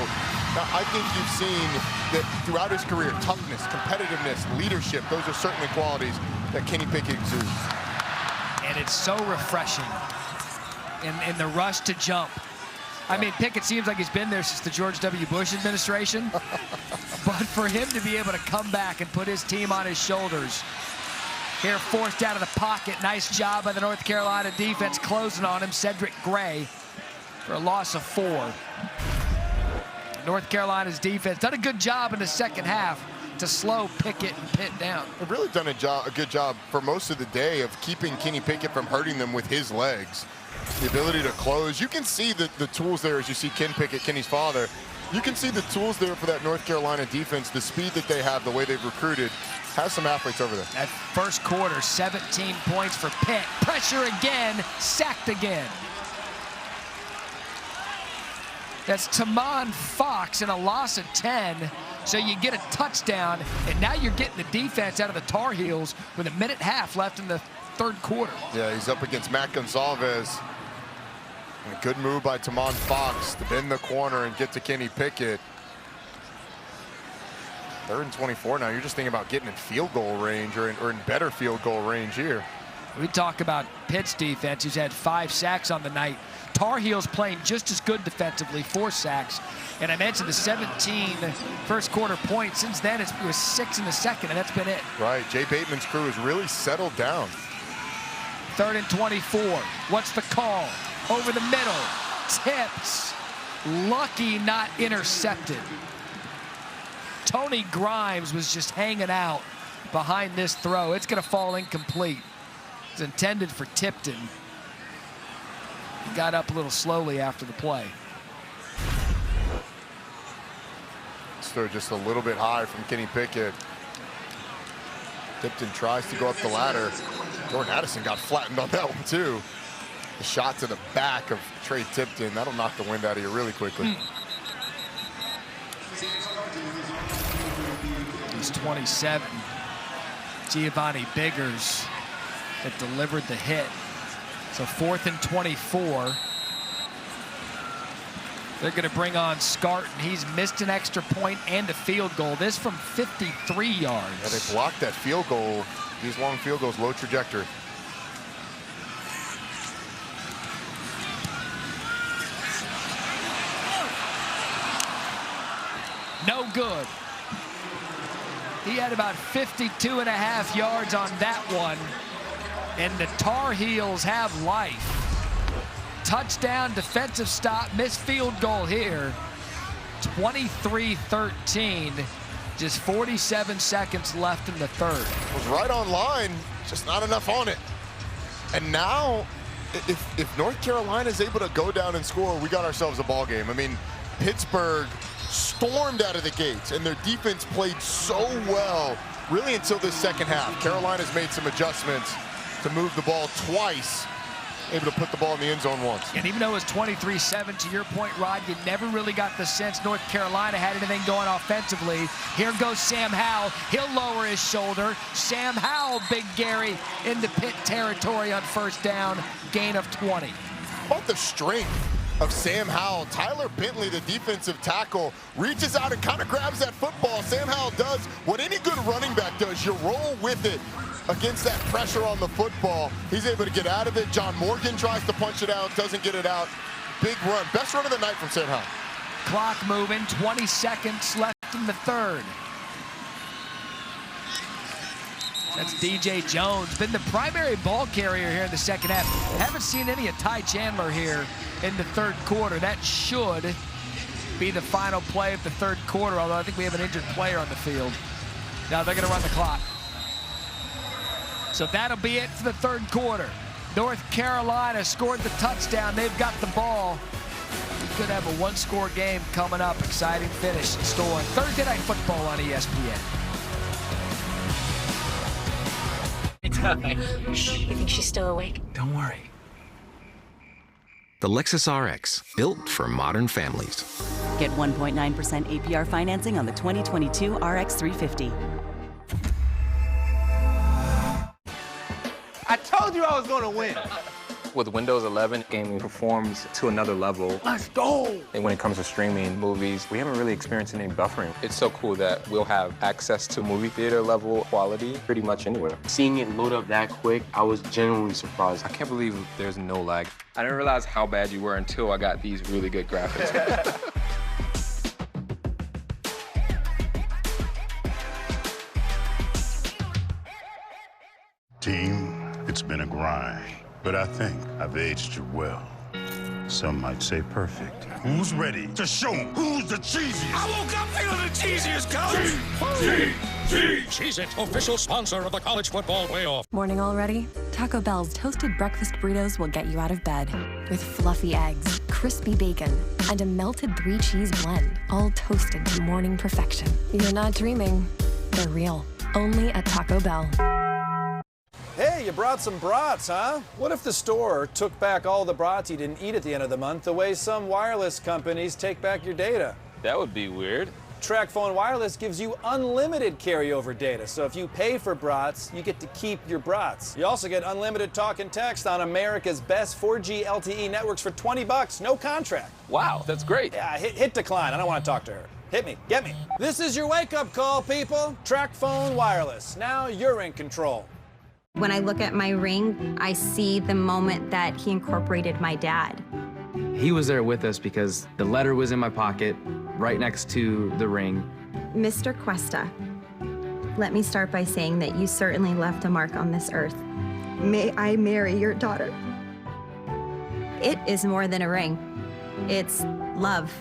Now, I think you've seen that throughout his career, toughness, competitiveness, leadership, those are certainly qualities that Kenny Pickett exudes. And it's so refreshing in the rush to jump. I mean, Pickett seems like he's been there since the George W. Bush administration. But for him to be able to come back and put his team on his shoulders. Here, forced out of the pocket. Nice job by the North Carolina defense closing on him. Cedric Gray for a loss of 4. North Carolina's defense done a good job in the second half to slow Pickett and Pitt down. They've really done a good job for most of the day of keeping Kenny Pickett from hurting them with his legs. The ability to close. You can see the tools there as you see Ken Pickett, Kenny's father. You can see the tools there for that North Carolina defense, the speed that they have, the way they've recruited. Has some athletes over there. That first quarter, 17 points for Pitt. Pressure again, sacked again. That's Tamon Fox in a loss of 10. So you get a touchdown, and now you're getting the defense out of the Tar Heels with a minute and a half left in the third quarter. Yeah, he's up against Matt Gonsalves. And a good move by Tamon Fox to bend the corner and get to Kenny Pickett. 3rd and 24 now. You're just thinking about getting in field goal range or in better field goal range here. We talk about Pitt's defense, who's had 5 sacks on the night. Tar Heels playing just as good defensively, 4 sacks. And I mentioned the 17 first quarter points. Since then, it was 6 in the second, and that's been it. Right, Jay Bateman's crew has really settled down. 3rd and 24. What's the call? Over the middle. Tips. Lucky not intercepted. Tony Grimes was just hanging out behind this throw. It's going to fall incomplete. It's intended for Tipton. He got up a little slowly after the play. Throw just a little bit high from Kenny Pickett. Tipton tries to go up the ladder. Jordan Addison got flattened on that one too. The shot to the back of Trey Tipton, that'll knock the wind out of you really quickly. He's 27. Giovanni Biggers that delivered the hit. So 4th and 24. They're going to bring on Scarton. He's missed an extra point and a field goal. This from 53 yards. Yeah, they blocked that field goal. These long field goals, low trajectory. No good. He had about 52.5 yards on that one. And the Tar Heels have life. Touchdown, defensive stop, missed field goal here. 23-13. Just 47 seconds left in the third. Was right on line, just not enough on it. And now, if North Carolina is able to go down and score, we got ourselves a ball game. I mean, Pittsburgh stormed out of the gates, and their defense played so well, really until this second half. Carolina's made some adjustments to move the ball twice, able to put the ball in the end zone once. And even though it was 23-7, to your point, Rod, you never really got the sense North Carolina had anything going offensively. Here goes Sam Howell. He'll lower his shoulder. Sam Howell, Big Gary, into Pitt territory on first down, gain of 20. How about the strength of Sam Howell? Tyler Bentley, the defensive tackle, reaches out and kind of grabs that football. Sam Howell does what any good running back does. You roll with it against that pressure on the football. He's able to get out of it. John Morgan tries to punch it out, doesn't get it out. Big run. Best run of the night from Sam Howell. Clock moving, 20 seconds left in the third. That's DJ Jones, been the primary ball carrier here in the second half. Haven't seen any of Ty Chandler here in the third quarter. That should be the final play of the third quarter, although I think we have an injured player on the field. Now they're gonna run the clock. So that'll be it for the third quarter. North Carolina scored the touchdown. They've got the ball. We could have a one-score game coming up. Exciting finish in store on Thursday Night Football on ESPN. You think she's still awake? Don't worry. The Lexus RX, built for modern families. Get 1.9% APR financing on the 2022 RX 350. I told you I was going to win. With Windows 11, gaming performs to another level. Let's go. And when it comes to streaming movies, we haven't really experienced any buffering. It's so cool that we'll have access to movie theater level quality pretty much anywhere. Seeing it load up that quick, I was genuinely surprised. I can't believe there's no lag. I didn't realize how bad you were until I got these really good graphics. Team, it's been a grind, but I think I've aged you well. Some might say perfect. Who's ready to show 'em who's the cheesiest? I woke up feeling the cheesiest, coach! Cheez-It, official sponsor of the college football playoff. Morning already? Taco Bell's toasted breakfast burritos will get you out of bed. With fluffy eggs, crispy bacon, and a melted 3-cheese blend, all toasted to morning perfection. You're not dreaming. They're real. Only at Taco Bell. Hey, you brought some brats, huh? What if the store took back all the brats you didn't eat at the end of the month the way some wireless companies take back your data? That would be weird. TracFone Wireless gives you unlimited carryover data, so if you pay for brats, you get to keep your brats. You also get unlimited talk and text on America's best 4G LTE networks for $20, no contract. Wow, that's great. Yeah, hit decline. I don't want to talk to her. Hit me, get me. This is your wake-up call, people. TracFone Wireless. Now you're in control. When I look at my ring, I see the moment that he incorporated my dad. He was there with us because the letter was in my pocket, right next to the ring. Mr. Cuesta, let me start by saying that you certainly left a mark on this earth. May I marry your daughter? It is more than a ring. It's love.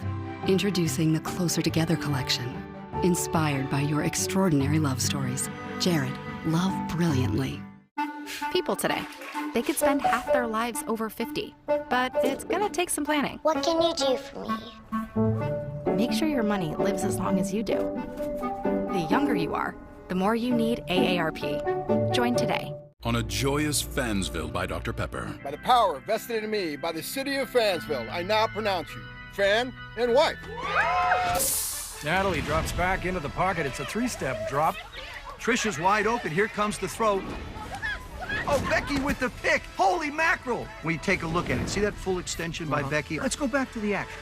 Introducing the Closer Together collection. Inspired by your extraordinary love stories. Jared, love brilliantly. People today, they could spend half their lives over 50, but it's gonna take some planning. What can you do for me? Make sure your money lives as long as you do. The younger you are, the more you need AARP. Join today. On a joyous Fansville by Dr. Pepper. By the power vested in me by the city of Fansville, I now pronounce you fan and wife. Natalie drops back into the pocket. It's a three-step drop. Trisha's wide open. Here comes the throw. Oh, Becky with the pick. Holy mackerel. When you take a look at it, see that full extension by Becky? Let's go back to the action.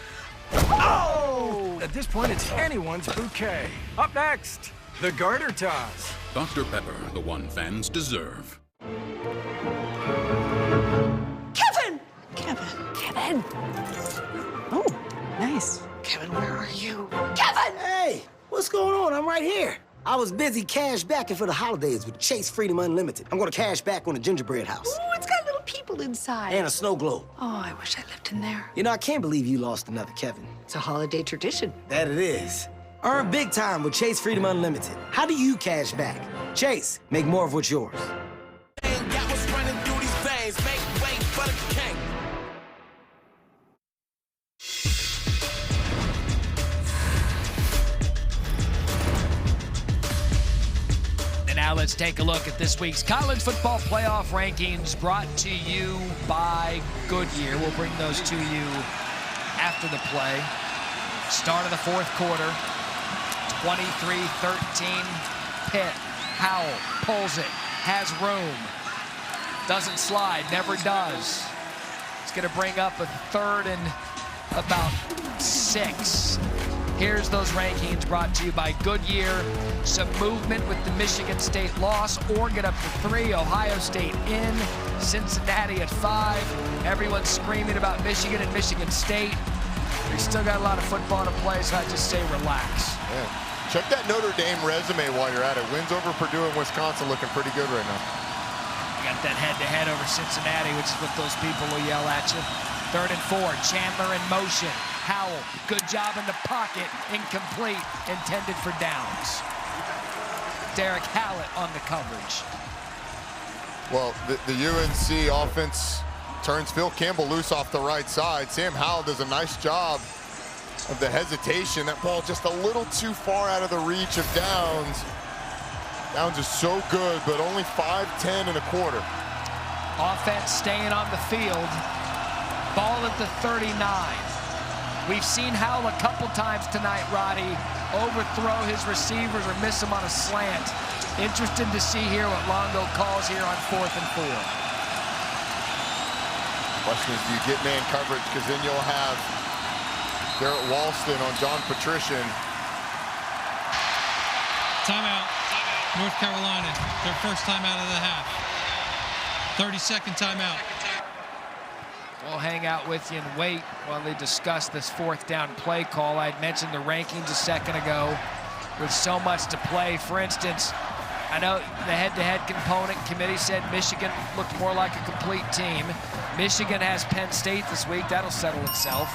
Oh! At this point, it's anyone's bouquet. Up next, the garter toss. Dr. Pepper, the one fans deserve. Kevin! Kevin! Oh, nice. Kevin, where are you? Kevin! Hey, what's going on? I'm right here. I was busy cash backing for the holidays with Chase Freedom Unlimited. I'm gonna cash back on a gingerbread house. Ooh, it's got little people inside. And a snow globe. Oh, I wish I lived in there. You know, I can't believe you lost another Kevin. It's a holiday tradition. That it is. Earn big time with Chase Freedom Unlimited. How do you cash back? Chase, make more of what's yours. Now let's take a look at this week's college football playoff rankings brought to you by Goodyear. We'll bring those to you after the play. Start of the fourth quarter. 23-13 Pitt. Howell pulls it, has room. Doesn't slide, never does. It's gonna bring up a third and about 6. Here's those rankings brought to you by Goodyear. Some movement with the Michigan State loss. Oregon up to 3, Ohio State in, Cincinnati at 5. Everyone's screaming about Michigan and Michigan State. We still got a lot of football to play, so I just say relax. Yeah. Check that Notre Dame resume while you're at it. Wins over Purdue and Wisconsin looking pretty good right now. You got that head-to-head over Cincinnati, which is what those people will yell at you. 3rd and 4, Chandler in motion. Howell, good job in the pocket, incomplete, intended for downs. Derek Hallett on the coverage. Well, the UNC offense turns Phil Campbell loose off the right side. Sam Howell does a nice job of the hesitation. That ball just a little too far out of the reach of Downs. Downs is so good, but only 5'10 and a quarter. Offense staying on the field. Ball at the 39. We've seen Howell a couple times tonight, Roddy, overthrow his receivers or miss them on a slant. Interested to see here what Longo calls here on 4th and 4. Question is, do you get man coverage? Because then you'll have Garrett Walston on John Patrician. Timeout. North Carolina, their first time out of the half. 30-second timeout. We'll hang out with you and wait while they discuss this 4th down play call. I had mentioned the rankings a second ago with so much to play. For instance, I know the head-to-head component committee said Michigan looked more like a complete team. Michigan has Penn State this week. That'll settle itself.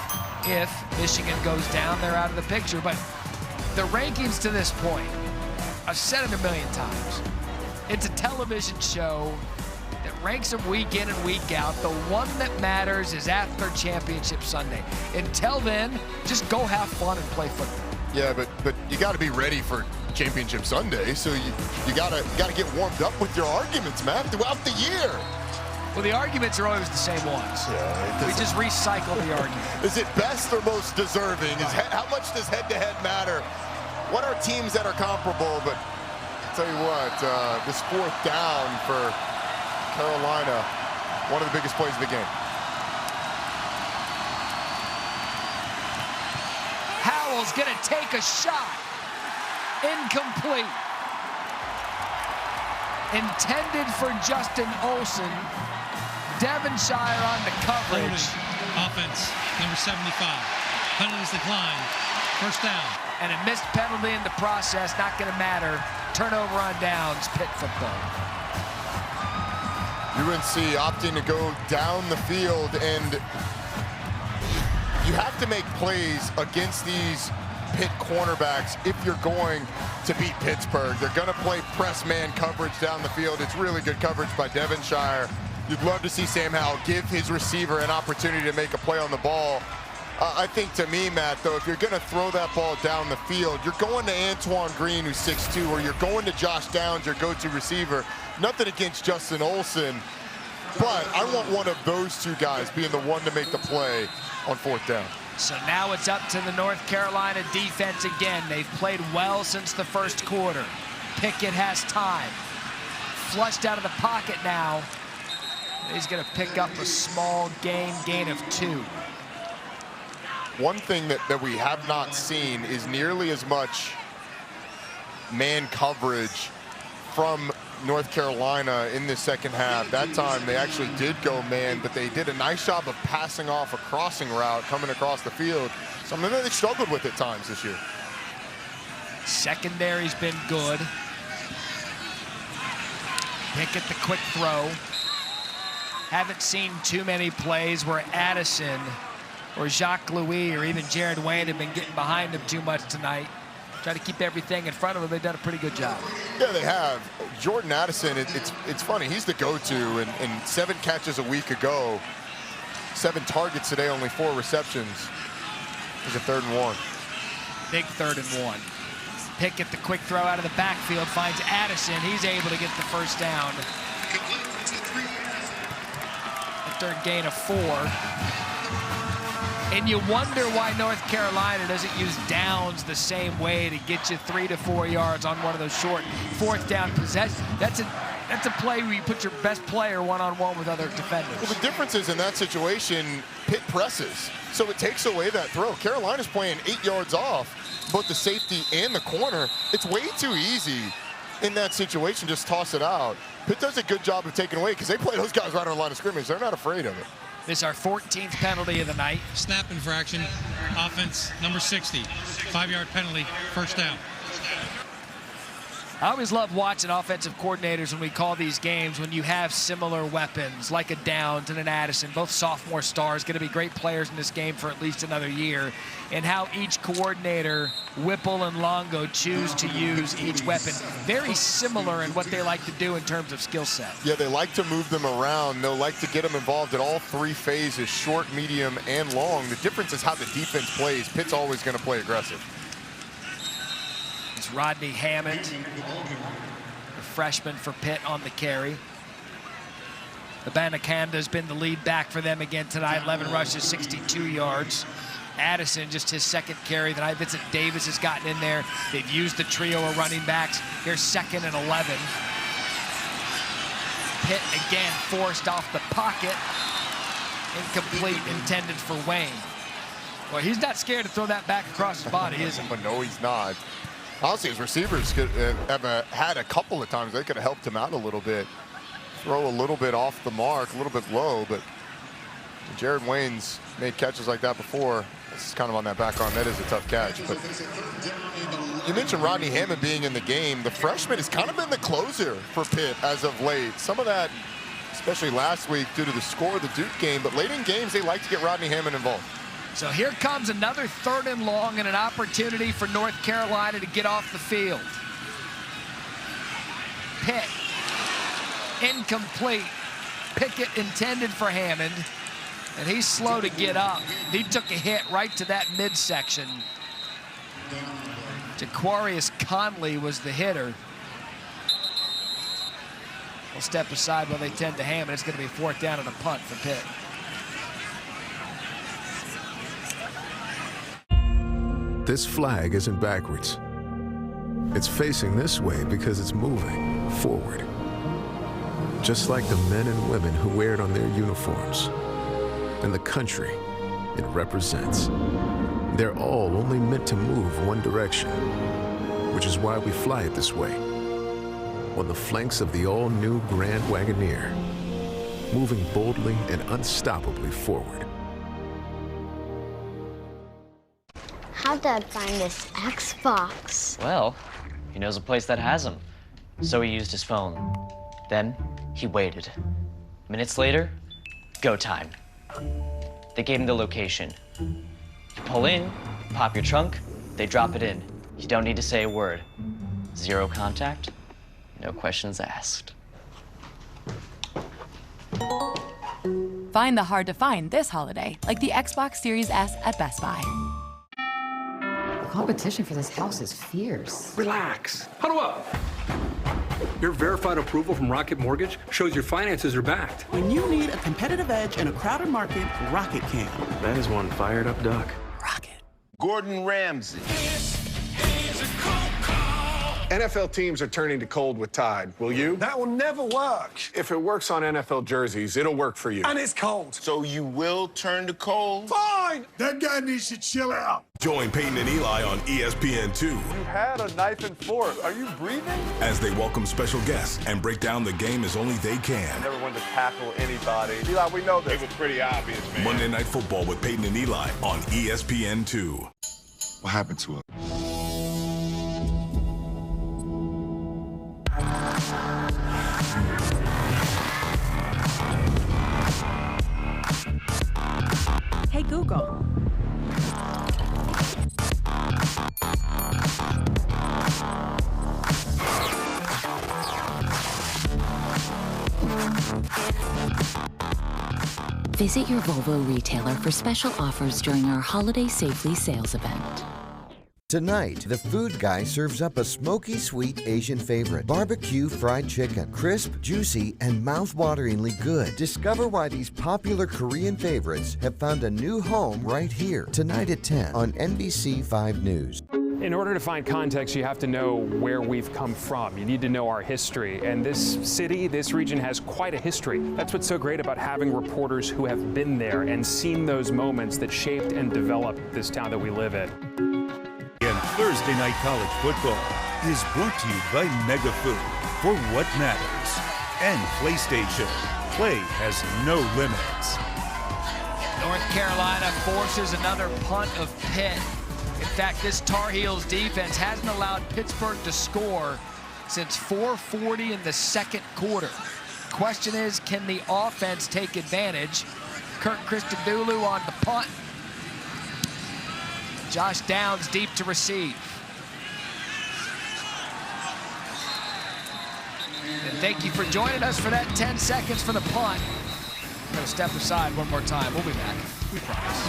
If Michigan goes down, they're out of the picture. But the rankings to this point, I've said it a million times. It's a television show that ranks them week in and week out. The one that matters is after Championship Sunday. Until then, just go have fun and play football. Yeah, but you got to be ready for Championship Sunday, so you gotta get warmed up with your arguments, man, throughout the year. Well, the arguments are always the same ones. Yeah, we just recycle the argument. Is it best or most deserving? How much does head-to-head matter? What are teams that are comparable? But I'll tell you what, this 4th down for Carolina, one of the biggest plays of the game. Howell's gonna take a shot. Incomplete. Intended for Justin Olsen. Devonshire on the coverage. Offense, number 75. Penalties decline. First down. And a missed penalty in the process, not going to matter. Turnover on downs, Pitt football. UNC opting to go down the field, and you have to make plays against these Pitt cornerbacks if you're going to beat Pittsburgh. They're going to play press man coverage down the field. It's really good coverage by Devonshire. You'd love to see Sam Howell give his receiver an opportunity to make a play on the ball. I think, to me, Matt, though, if you're going to throw that ball down the field, you're going to Antoine Green, who's 6'2", or you're going to Josh Downs, your go-to receiver. Nothing against Justin Olsen, but I want one of those two guys being the one to make the play on 4th down. So now it's up to the North Carolina defense again. They've played well since the first quarter. Pickett has time. Flushed out of the pocket now. He's going to pick up a small gain of 2. One thing that we have not seen is nearly as much man coverage from North Carolina in the second half. That time they actually did go man, but they did a nice job of passing off a crossing route coming across the field. Something that they struggled with at times this year. Secondary's been good. Pickett the quick throw. Haven't seen too many plays where Addison or Jacques Louis or even Jared Wayne have been getting behind him too much tonight. Try to keep everything in front of him. They've done a pretty good job. Yeah, they have. Jordan Addison, it's funny. He's the go-to, and 7 catches a week ago, 7 targets today, only 4 receptions. He's a 3rd and 1. Big 3rd and 1. Pickett the quick throw out of the backfield finds Addison. He's able to get the first down. A 3rd gain of 4. And you wonder why North Carolina doesn't use downs the same way to get you 3 to 4 yards on one of those short 4th down possessions. That's a play where you put your best player one-on-one with other defenders. Well, the difference is in that situation, Pitt presses, so it takes away that throw. Carolina's playing 8 yards off, both the safety and the corner. It's way too easy in that situation, just toss it out. Pitt does a good job of taking away because they play those guys right on the line of scrimmage. They're not afraid of it. This is our 14th penalty of the night. Snap infraction, offense, number 60. 5-yard penalty, first down. I always love watching offensive coordinators when we call these games when you have similar weapons like a Downs and an Addison, both sophomore stars, going to be great players in this game for at least another year, and how each coordinator, Whipple and Longo, choose to use each weapon. Very similar in what they like to do in terms of skill set. Yeah, they like to move them around. They'll like to get them involved at all 3 phases, short, medium, and long. The difference is how the defense plays. Pitt's always going to play aggressive. It's Rodney Hammond, the freshman for Pitt, on the carry. Abanakanda's been the lead back for them again tonight. 11 rushes, 62 yards. Addison, just his 2nd carry tonight. Vincent Davis has gotten in there. They've used the trio of running backs. Here's 2nd and 11. Pitt again forced off the pocket. Incomplete, intended for Wayne. Well, he's not scared to throw that back across his body, is he? No, he's not. Honestly, his receivers could have had a couple of times. They could have helped him out a little bit. Throw a little bit off the mark, a little bit low, but Jared Wayne's made catches like that before. This is kind of on that back arm. That is a tough catch. But you mentioned Rodney Hammond being in the game. The freshman has kind of been the closer for Pitt as of late. Some of that, especially last week, due to the score of the Duke game. But late in games, they like to get Rodney Hammond involved. So here comes another 3rd and long and an opportunity for North Carolina to get off the field. Pitt, incomplete. Pickett intended for Hammond, and he's slow to get up. He took a hit right to that midsection. Jaquarius Conley was the hitter. We'll step aside while they tend to ham it. It's going to be 4th down and a punt for Pitt. This flag isn't backwards. It's facing this way because it's moving forward. Just like the men and women who wear it on their uniforms and the country it represents. They're all only meant to move one direction, which is why we fly it this way, on the flanks of the all-new Grand Wagoneer, moving boldly and unstoppably forward. How'd Dad find this Xbox? Well, he knows a place that has them, so he used his phone. Then he waited. Minutes later, go time. They gave him the location. You pull in, pop your trunk, they drop it in. You don't need to say a word. Zero contact, no questions asked. Find the hard to find this holiday, like the Xbox Series S at Best Buy. The competition for this house is fierce. Relax. Huddle up. Your verified approval from Rocket Mortgage shows your finances are backed. When you need a competitive edge in a crowded market, Rocket can. That is one fired up duck. Rocket. Gordon Ramsay. NFL teams are turning to cold with Tide. Will you? That will never work. If it works on NFL jerseys, it'll work for you. And it's cold. So you will turn to cold? Fine! That guy needs to chill out. Join Peyton and Eli on ESPN2. You had a knife and fork. Are you breathing? As they welcome special guests and break down the game as only they can. I never wanted to tackle anybody. Eli, we know this. It was pretty obvious, man. Monday Night Football with Peyton and Eli on ESPN2. What happened to him? Hey, Google. Visit your Volvo retailer for special offers during our Holiday Safely sales event. Tonight, the food guy serves up a smoky sweet Asian favorite, barbecue fried chicken. Crisp, juicy, and mouth-wateringly good. Discover why these popular Korean favorites have found a new home right here. Tonight at 10 on NBC 5 News. In order to find context, you have to know where we've come from. You need to know our history. And this city, this region has quite a history. That's what's so great about having reporters who have been there and seen those moments that shaped and developed this town that we live in. And Thursday Night College Football is brought to you by Mega Food for what matters. And PlayStation. Play has no limits. North Carolina forces another punt of Pitt. In fact, this Tar Heels defense hasn't allowed Pittsburgh to score since 4:40 in the second quarter. Question is, can the offense take advantage? Kirk Christodoulou on the punt. Josh Downs deep to receive. And thank you for joining us for that 10 seconds for the punt. I'm going to step aside one more time. We'll be back. We promise.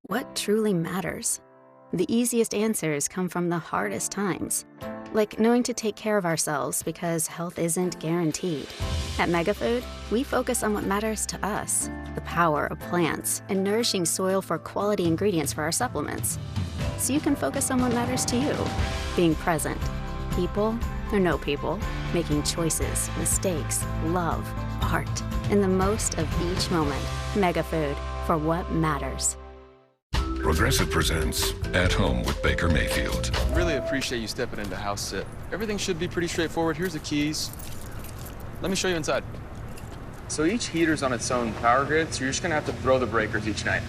What truly matters? The easiest answers come from the hardest times, like knowing to take care of ourselves because health isn't guaranteed. At MegaFood, we focus on what matters to us, the power of plants and nourishing soil for quality ingredients for our supplements. So you can focus on what matters to you, being present, people or no people, making choices, mistakes, love, art, and the most of each moment. MegaFood, for what matters. Progressive presents At Home with Baker Mayfield. Really appreciate you stepping into house sit. Everything should be pretty straightforward. Here's the keys. Let me show you inside. So each heater's on its own power grid, so you're just gonna have to throw the breakers each night.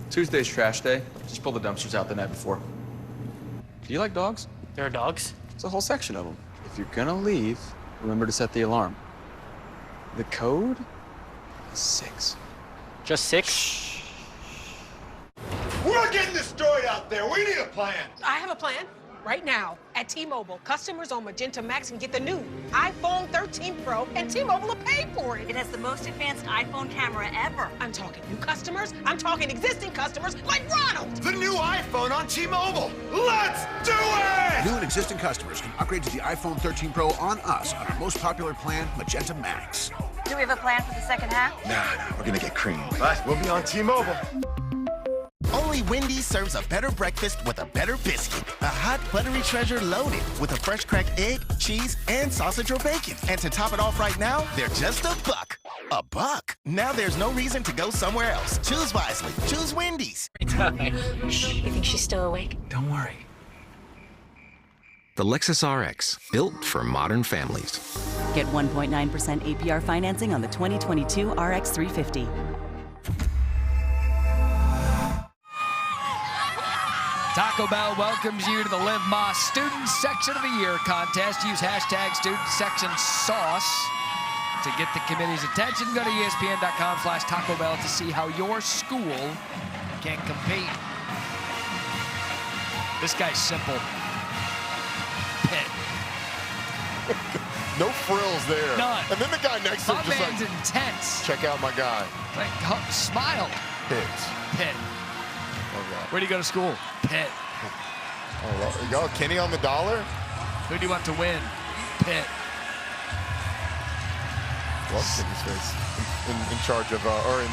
Tuesday's trash day. Just pull the dumpsters out the night before. Do you like dogs? There are dogs? There's a whole section of them. If you're gonna leave, remember to set the alarm. The code is 6. Just 6? We're not getting this story out there. We need a plan. I have a plan. Right now, at T-Mobile, customers on Magenta Max can get the new iPhone 13 Pro, and T-Mobile will pay for it. It has the most advanced iPhone camera ever. I'm talking new customers. I'm talking existing customers like Ronald. The new iPhone on T-Mobile. Let's do it! New and existing customers can upgrade to the iPhone 13 Pro on us on our most popular plan, Magenta Max. Do we have a plan for the second half? Nah, we're gonna get cream. But we'll be on T-Mobile. Only Wendy's serves a better breakfast with a better biscuit. A hot, buttery treasure loaded with a fresh cracked egg, cheese, and sausage or bacon. And to top it off right now, they're just $1. $1? Now there's no reason to go somewhere else. Choose wisely. Choose Wendy's. You think she's still awake? Don't worry. The Lexus RX, built for modern families. Get 1.9% APR financing on the 2022 RX 350. Taco Bell welcomes you to the Live Más Student Section of the Year contest. Use hashtag StudentSectionSauce to get the committee's attention. Go to ESPN.com/Taco Bell to see how your school can compete. This guy's simple. Pitt. No frills there. None. And then the guy next to him just man's like, intense. check out my guy. Like, smile. Pitt. Pitt. Okay. Where do you go to school? Pitt. Oh, well, there you go. Kenny on the dollar. Who do you want to win? Pitt. Love Kenny's face. In charge of,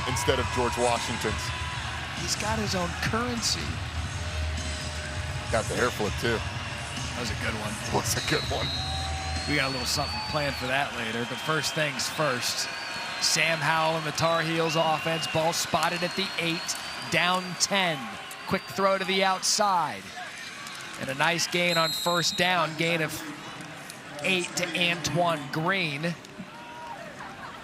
instead of George Washington's. He's got his own currency. Got the hair flip, too. That was a good one. What's a good one? We got a little something planned for that later, but first things first. Sam Howell and the Tar Heels offense. Ball spotted at the 8, down 10. Quick throw to the outside. And a nice gain on first down, gain of 8 to Antoine Green.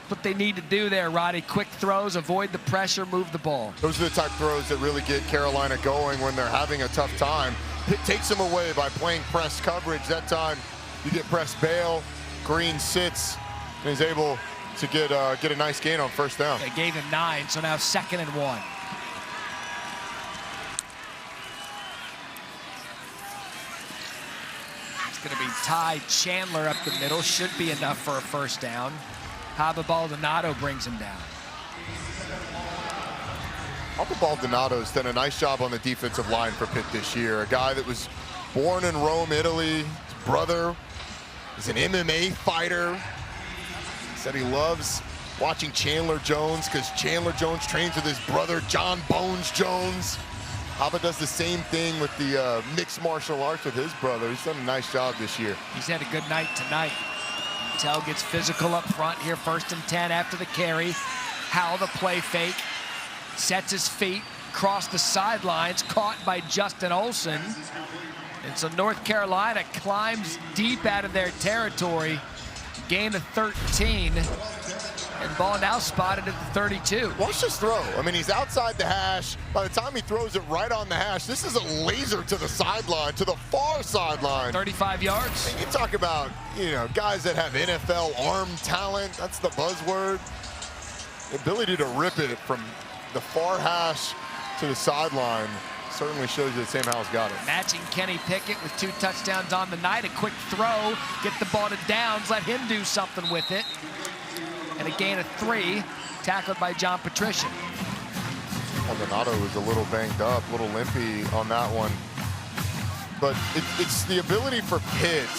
What they need to do there, Roddy, quick throws, avoid the pressure, move the ball. Those are the type of throws that really get Carolina going when they're having a tough time. It takes them away by playing press coverage. That time you get press bail, Green sits, and is able to get a nice gain on first down. They gave him 9, so now 2nd and 1. Going to be Ty Chandler up the middle. Should be enough for a first down. Haba Baldonado brings him down. Haba Baldonado's done a nice job on the defensive line for Pitt this year. A guy that was born in Rome, Italy. His brother is an MMA fighter. He said he loves watching Chandler Jones because Chandler Jones trains with his brother, John Bones Jones. Haba does the same thing with the mixed martial arts with his brother. He's done a nice job this year. He's had a good night tonight. Tell gets physical up front here, 1st and 10 after the carry. Howell the play fake, sets his feet, across the sidelines, caught by Justin Olson. And so North Carolina climbs deep out of their territory, gain of 13. And ball now spotted at the 32. Watch this throw. I mean, he's outside the hash. By the time he throws it right on the hash, this is a laser to the sideline, to the far sideline. 35 yards. And you talk about, guys that have NFL arm talent. That's the buzzword. The ability to rip it from the far hash to the sideline certainly shows you that Sam Howell's got it. Matching Kenny Pickett with 2 touchdowns on the night. A quick throw, get the ball to Downs, let him do something with it. And a gain of 3, tackled by John Patrician. Maldonado was a little banged up, a little limpy on that one. But it's the ability for Pitt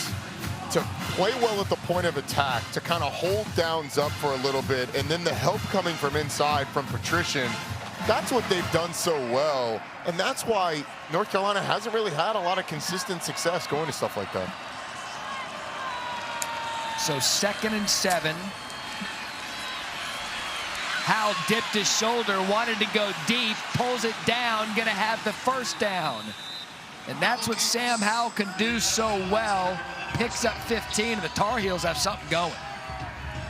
to play well at the point of attack, to kind of hold Downs up for a little bit, and then the help coming from inside from Patrician. That's what they've done so well, and that's why North Carolina hasn't really had a lot of consistent success going to stuff like that. So 2nd and 7. Howell dipped his shoulder, wanted to go deep, pulls it down, gonna have the first down. And that's what Sam Howell can do so well. Picks up 15, and the Tar Heels have something going.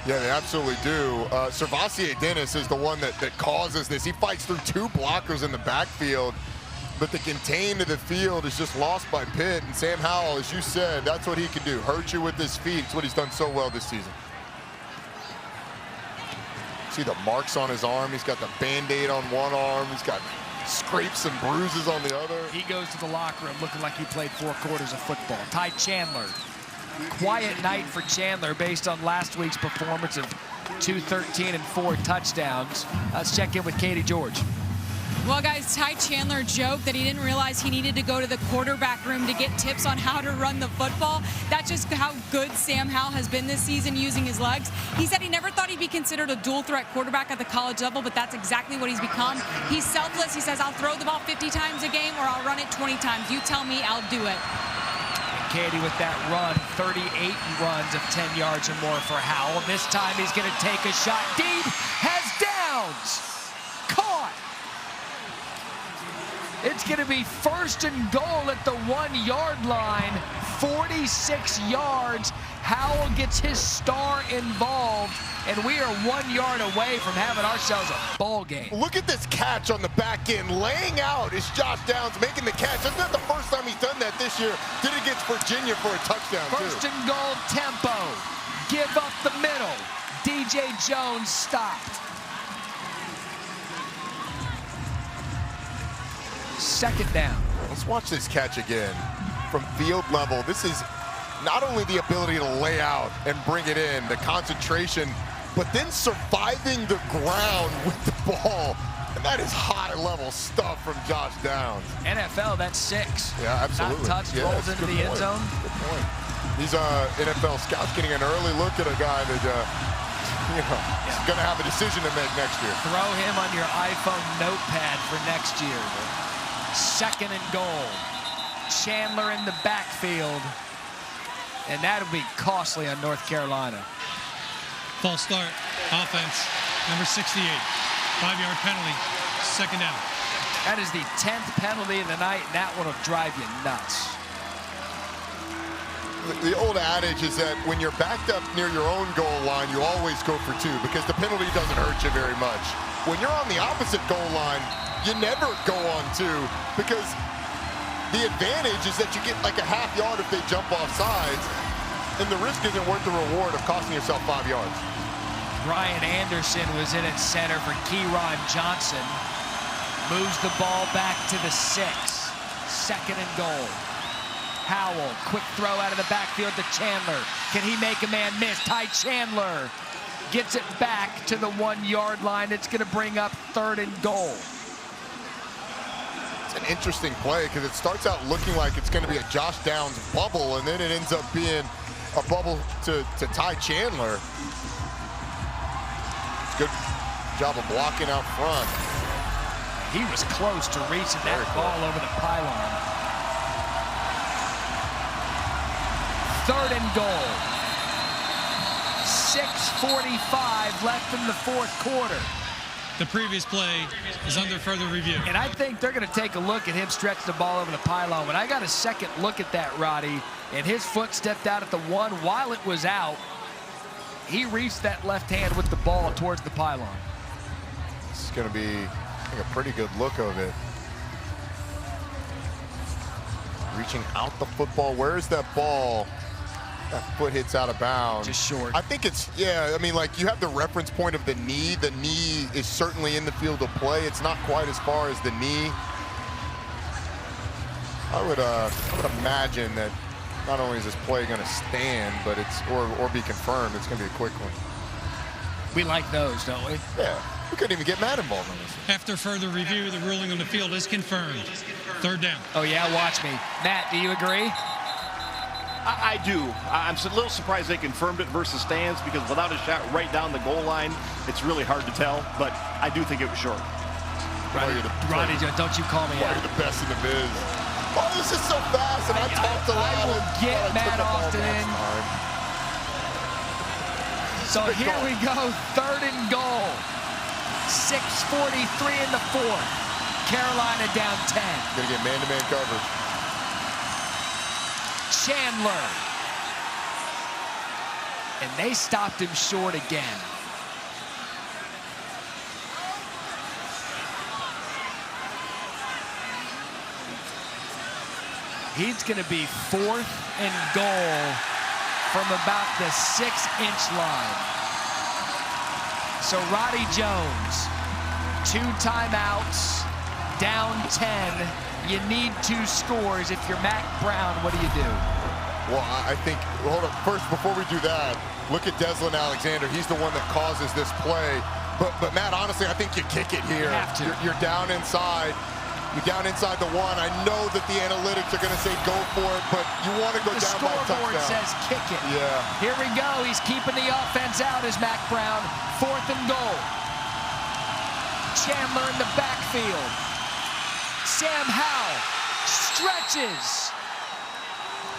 Yeah, they absolutely do. Servassier Dennis is the one that causes this. He fights through 2 blockers in the backfield, but the contain to the field is just lost by Pitt. And Sam Howell, as you said, that's what he can do. Hurt you with his feet. It's what he's done so well this season. See the marks on his arm. He's got the Band-Aid on one arm. He's got scrapes and bruises on the other. He goes to the locker room looking like he played 4 quarters of football. Ty Chandler. Quiet night for Chandler based on last week's performance of 213 and 4 touchdowns. Let's check in with Katie George. Well, guys, Ty Chandler joked that he didn't realize he needed to go to the quarterback room to get tips on how to run the football. That's just how good Sam Howell has been this season using his legs. He said he never thought he'd be considered a dual threat quarterback at the college level, but that's exactly what he's become. He's selfless. He says, I'll throw the ball 50 times a game or I'll run it 20 times. You tell me, I'll do it. Katie with that run, 38 runs of 10 yards or more for Howell. This time he's going to take a shot deep, has downs, caught. It's going to be 1st and goal at the 1-yard line, 46 yards. Howell gets his star involved, and we are 1 yard away from having ourselves a ball game. Look at this catch on the back end. Laying out is Josh Downs making the catch. That's not the first time he's done that this year. Did it against Virginia for a touchdown, too. 1st and goal tempo. Give up the middle. DJ Jones stopped. 2nd down. Let's watch this catch again. From field level, this is not only the ability to lay out and bring it in, the concentration, but then surviving the ground with the ball. And that is high-level stuff from Josh Downs. NFL, that's 6. Yeah, absolutely. Not touched, rolls into the end zone. Good point. These NFL scouts getting an early look at a guy that, is going to have a decision to make next year. Throw him on your iPhone notepad for next year. 2nd and goal. Chandler in the backfield. And that'll be costly on North Carolina. False start, offense, number 68. 5-yard penalty, 2nd down. That is the 10th penalty of the night, and that one will drive you nuts. The old adage is that when you're backed up near your own goal line, you always go for 2 because the penalty doesn't hurt you very much. When you're on the opposite goal line, you never go on 2 because the advantage is that you get like a half yard if they jump off sides, and the risk isn't worth the reward of costing yourself 5 yards. Brian Anderson was in at center for Keyron Johnson. Moves the ball back to the 6. 2nd and goal. Howell, quick throw out of the backfield to Chandler. Can he make a man miss? Ty Chandler gets it back to the 1-yard line. It's going to bring up 3rd and goal. It's an interesting play because it starts out looking like it's going to be a Josh Downs bubble, and then it ends up being a bubble to Ty Chandler. Good job of blocking out front. He was close to reaching that ball over the pylon. 3rd and goal. 6:45 left in the 4th quarter. The previous play is under further review. And I think they're going to take a look at him stretch the ball over the pylon. When I got a second look at that, Roddy, and his foot stepped out at the 1 while it was out, he reached that left hand with the ball towards the pylon. This is going to be, I think, a pretty good look of it. Reaching out the football. Where is that ball? That foot hits out of bounds. Just short. I think it's, yeah, I mean, like, you have the reference point of the knee. The knee is certainly in the field of play. It's not quite as far as the knee. I would imagine that not only is this play going to stand, but it's, or be confirmed, it's going to be a quick one. We like those, don't we? Yeah. We couldn't even get Matt involved in this. After further review, the ruling on the field is confirmed. 3rd down. Oh, yeah, watch me. Matt, do you agree? I do. I'm a little surprised they confirmed it versus stands because without a shot right down the goal line, it's really hard to tell, but I do think it was short. Roddy, don't you call me out. You're the best in the biz. Oh, this is so fast, and I talked a lot. I will get Matt Austin in. So here we go, 3rd and goal. 6:43 in the 4th. Carolina down 10. Gonna get man-to-man coverage. Chandler. and they stopped him short again. He's going to be 4th and goal from about the 6-inch line. So Roddy Jones, 2 timeouts, down 10. You need 2 scores. If you're Mac Brown, what do you do? Well, I think, hold up, first, before we do that, look at Deslin Alexander. He's the one that causes this play. But Matt, honestly, I think you kick it here. You have to. You're down inside. You're down inside the 1. I know that the analytics are going to say go for it, but you want to go down by a touchdown. The scoreboard says kick it. Yeah. Here we go. He's keeping the offense out as Mac Brown. 4th and goal. Chandler in the backfield. Sam Howell stretches.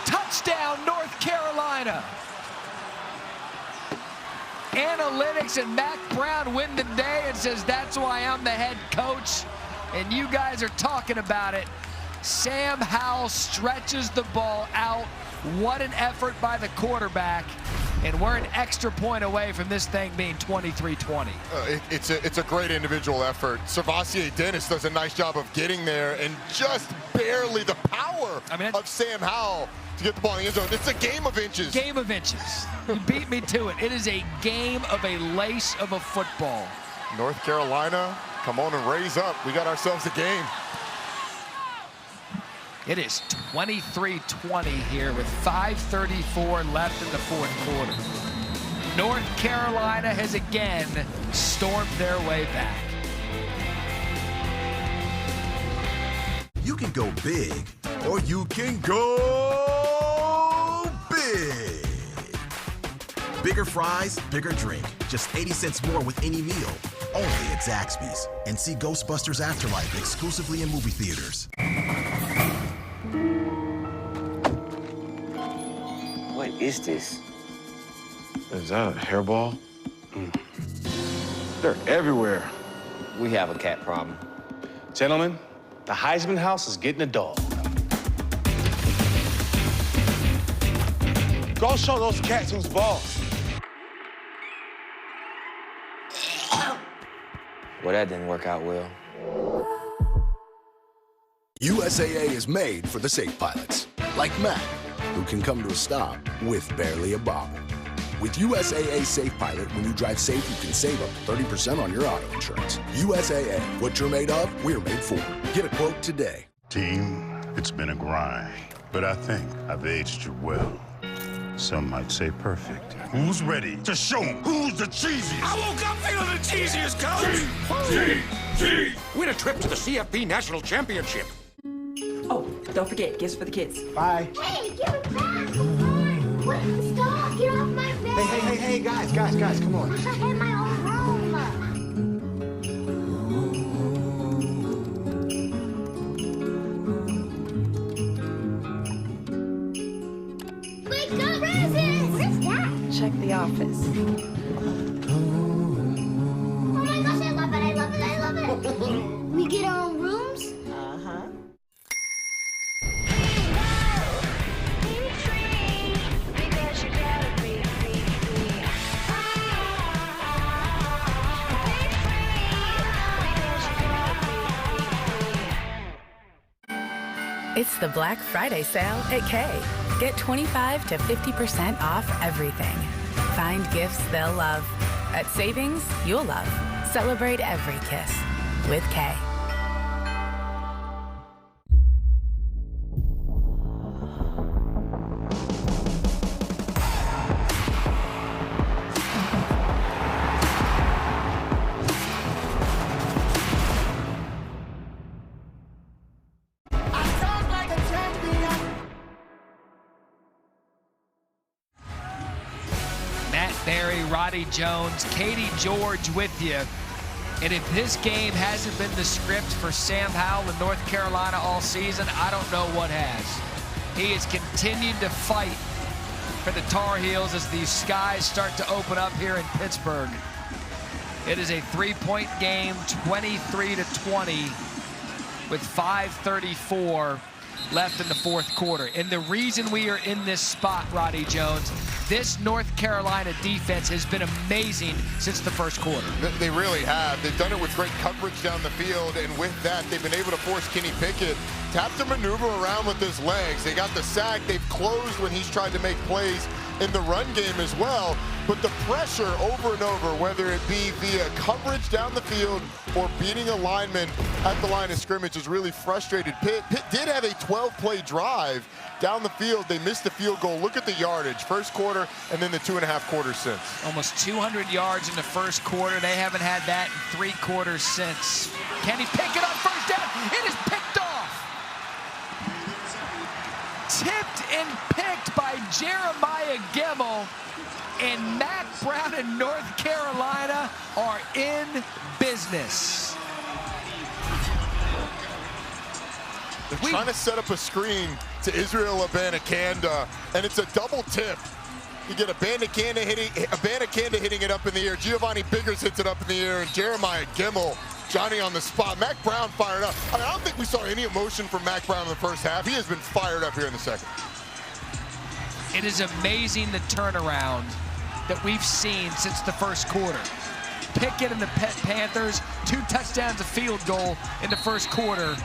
Touchdown, North Carolina. Analytics and Mac Brown win the day and says, that's why I'm the head coach. And you guys are talking about it. Sam Howell stretches the ball out. What an effort by the quarterback. And we're an extra point away from this thing being 23-20. It's a great individual effort. Servassier Dennis does a nice job of getting there, and just barely the power of Sam Howell to get the ball in the end zone. It's a game of inches. Game of inches. You beat me to it. It is a game of a lace of a football. North Carolina, come on and raise up. We got ourselves a game. It is 23-20 here with 5:34 left in the 4th quarter. North Carolina has again stormed their way back. You can go big, or you can go big. Bigger fries, bigger drink. Just 80 cents more with any meal. Only at Zaxby's. And see Ghostbusters Afterlife exclusively in movie theaters. What is this? Is that a hairball? They're everywhere. We have a cat problem. Gentlemen, the Heisman House is getting a dog. Go show those cats who's boss. Well, that didn't work out well. USAA is made for the safe pilots, like Matt, who can come to a stop with barely a bobble. With USAA Safe Pilot, when you drive safe, you can save up to 30% on your auto insurance. USAA, what you're made of, we're made for. Get a quote today. Team, it's been a grind, but I think I've aged you well. Some might say perfect. Who's ready to show 'em who's the cheesiest? I woke up feeling the cheesiest, coach! Win a trip to the CFP National Championship. Oh, don't forget, gifts for the kids. Bye. Hey, give it back! What? Stop! Get off my bed! Hey, guys, come on. I'm in my own room! Wake up! Where's that? Check the office. Oh my gosh, I love it! We get our own rooms? Uh-huh. It's the Black Friday sale at Kay. Get 25 to 50% off everything. Find gifts they'll love. At savings you'll love. Celebrate every kiss with Kay. Roddy Jones, Katie George with you. And if this game hasn't been the script for Sam Howell in North Carolina all season, I don't know what has. He has continued to fight for the Tar Heels as these skies start to open up here in Pittsburgh. It is a 3-point game, 23-20 with 5:34 left in the fourth quarter. And the reason we are in this spot, Roddy Jones, this North Carolina defense has been amazing since the first quarter. They really have. They've done it with great coverage down the field, and with that, they've been able to force Kenny Pickett to have to maneuver around with his legs. They got the sack. They've closed when he's tried to make plays in the run game as well. But the pressure over and over, whether it be via coverage down the field or beating a lineman at the line of scrimmage, has really frustrated Pitt. Pitt did have a 12-play drive down the field. They missed the field goal. Look at the yardage. First quarter and then the 2.5 quarters since. Almost 200 yards in the first quarter. They haven't had that in 3 quarters since. Kenny Pickett on first down. It is picked off. Tipped and picked by Jeremiah Gemmel. And Mack Brown and North Carolina are in business. They're trying to set up a screen to Israel Abanikanda, and it's a double tip. You get Abanikanda hitting it up in the air. Giovanni Biggers hits it up in the air, and Jeremiah Gemmel, Johnny on the spot. Mack Brown fired up. I don't think we saw any emotion from Mack Brown in the first half. He has been fired up here in the second. It is amazing the turnaround that we've seen since the first quarter. Pickett and the Pitt Panthers, 2 touchdowns, a field goal in the first quarter.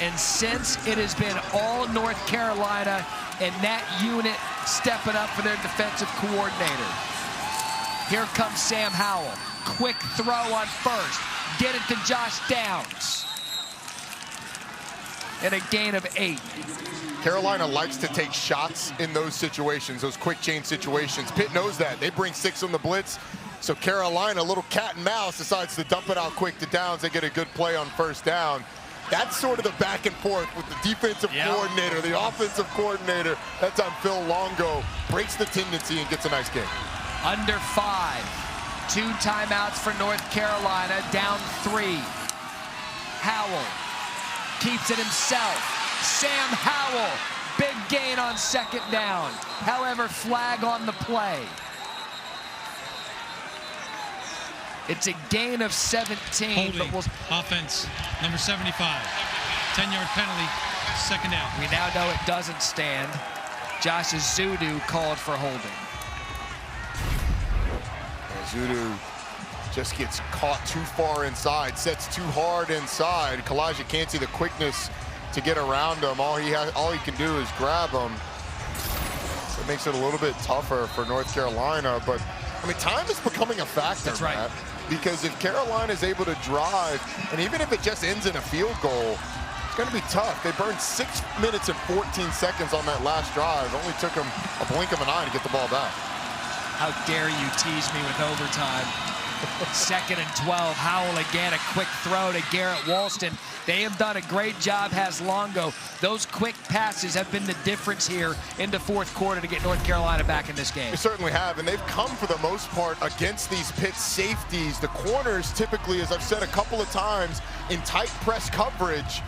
And since it has been all North Carolina and that unit stepping up for their defensive coordinator. Here comes Sam Howell. Quick throw on first. Get it to Josh Downs. And a gain of 8. Carolina likes to take shots in those situations, those quick change situations. Pitt knows that. They bring 6 on the blitz. So Carolina, a little cat and mouse, decides to dump it out quick to Downs. They get a good play on first down. That's sort of the back and forth with the defensive coordinator, the offensive coordinator. That's on Phil Longo. Breaks the tendency and gets a nice game. Under 5. 2 timeouts for North Carolina. Down 3. Howell keeps it himself. Sam Howell, big gain on second down. However, flag on the play. It's a gain of 17. Holding, but we'll... offense, number 75. 10-yard penalty, second down. We now know it doesn't stand. Josh Ezeudu called for holding. Ezeudu just gets caught too far inside, sets too hard inside. Kalijah can't see the quickness to get around him. All he can do is grab him. So it makes it a little bit tougher for North Carolina, but I mean, time is becoming a factor. That's right. Matt, because if Carolina is able to drive, and even if it just ends in a field goal, it's going to be tough. They burned 6 minutes and 14 seconds on that last drive. Only took them a blink of an eye to get the ball back. How dare you tease me with overtime? 2nd and 12. Howell again, a quick throw to Garrett Walston. They have done a great job, has Longo. Those quick passes have been the difference here in the fourth quarter to get North Carolina back in this game. They certainly have, and they've come for the most part against these Pitt safeties. The corners typically, as I've said a couple of times, in tight press coverage.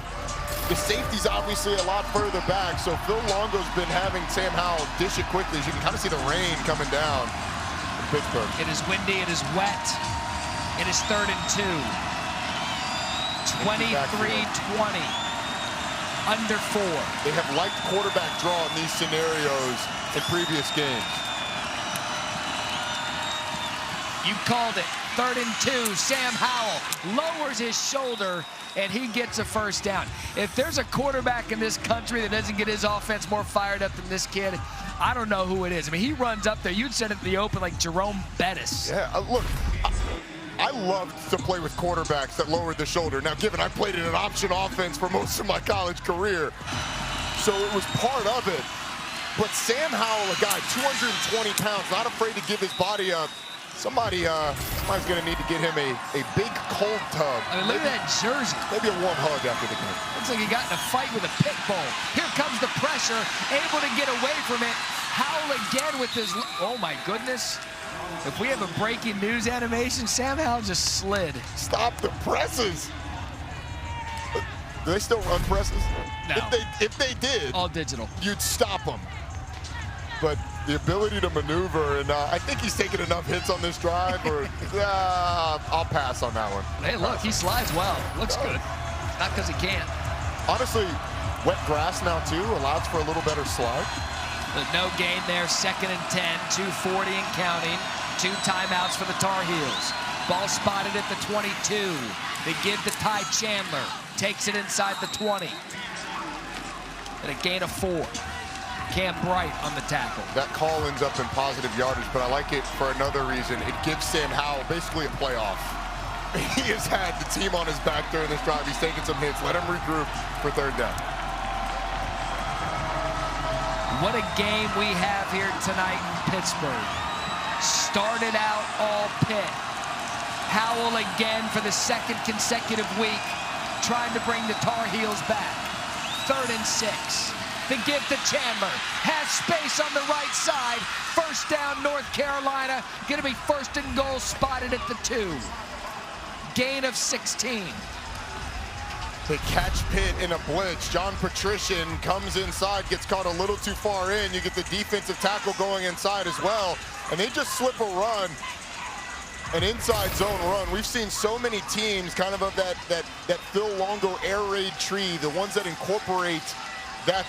The safety's obviously a lot further back, so Phil Longo's been having Sam Howell dish it quickly. As you can kind of see the rain coming down in Pittsburgh. It is windy, it is wet. It is 3rd and 2. 23-20. Under 4. They have liked quarterback draw in these scenarios in previous games. You called it. 3rd and 2. Sam Howell lowers his shoulder and he gets a first down. If there's a quarterback in this country that doesn't get his offense more fired up than this kid, I don't know who it is. I mean, he runs up there. You'd send it to the open like Jerome Bettis. Yeah, look, I loved to play with quarterbacks that lowered the shoulder. Now, given I played in an option offense for most of my college career, so it was part of it. But Sam Howell, a guy 220 pounds, not afraid to give his body up. Somebody's going to need to get him a big cold tub. I mean, look at that jersey. Maybe a warm hug after the game. Looks like he got in a fight with a pit bull. Here comes the pressure, able to get away from it. Howell again with his, oh my goodness. If we have a breaking news animation, Sam Howell just slid. Stop the presses. Do they still run presses? No. If they did, all digital, you'd stop them. But the ability to maneuver, and I think he's taken enough hits on this drive, or I'll pass on that one. Hey, look, he slides well. Looks good. Not because he can't. Honestly, Wet grass now, too, allows for a little better slide. But no gain there, 2nd and 10, 2:40 and counting. 2 timeouts for the Tar Heels. Ball spotted at the 22. They give to Ty Chandler. Takes it inside the 20. And a gain of 4. Cam Bright on the tackle. That call ends up in positive yardage, but I like it for another reason. It gives Sam Howell basically a playoff. He has had the team on his back during this drive. He's taking some hits. Let him regroup for 3rd down. What a game we have here tonight in Pittsburgh. Started out all Pitt. Howell again for the 2nd consecutive week, trying to bring the Tar Heels back. 3rd and 6. The give to Chandler. Has space on the right side. 1st down, North Carolina. Going to be 1st and goal, spotted at the 2. Gain of 16. They catch Pitt in a blitz. John Patrician comes inside, gets caught a little too far in. You get the defensive tackle going inside as well. And they just slip a run, an inside zone run. We've seen so many teams kind of that Phil Longo air raid tree, the ones that incorporate that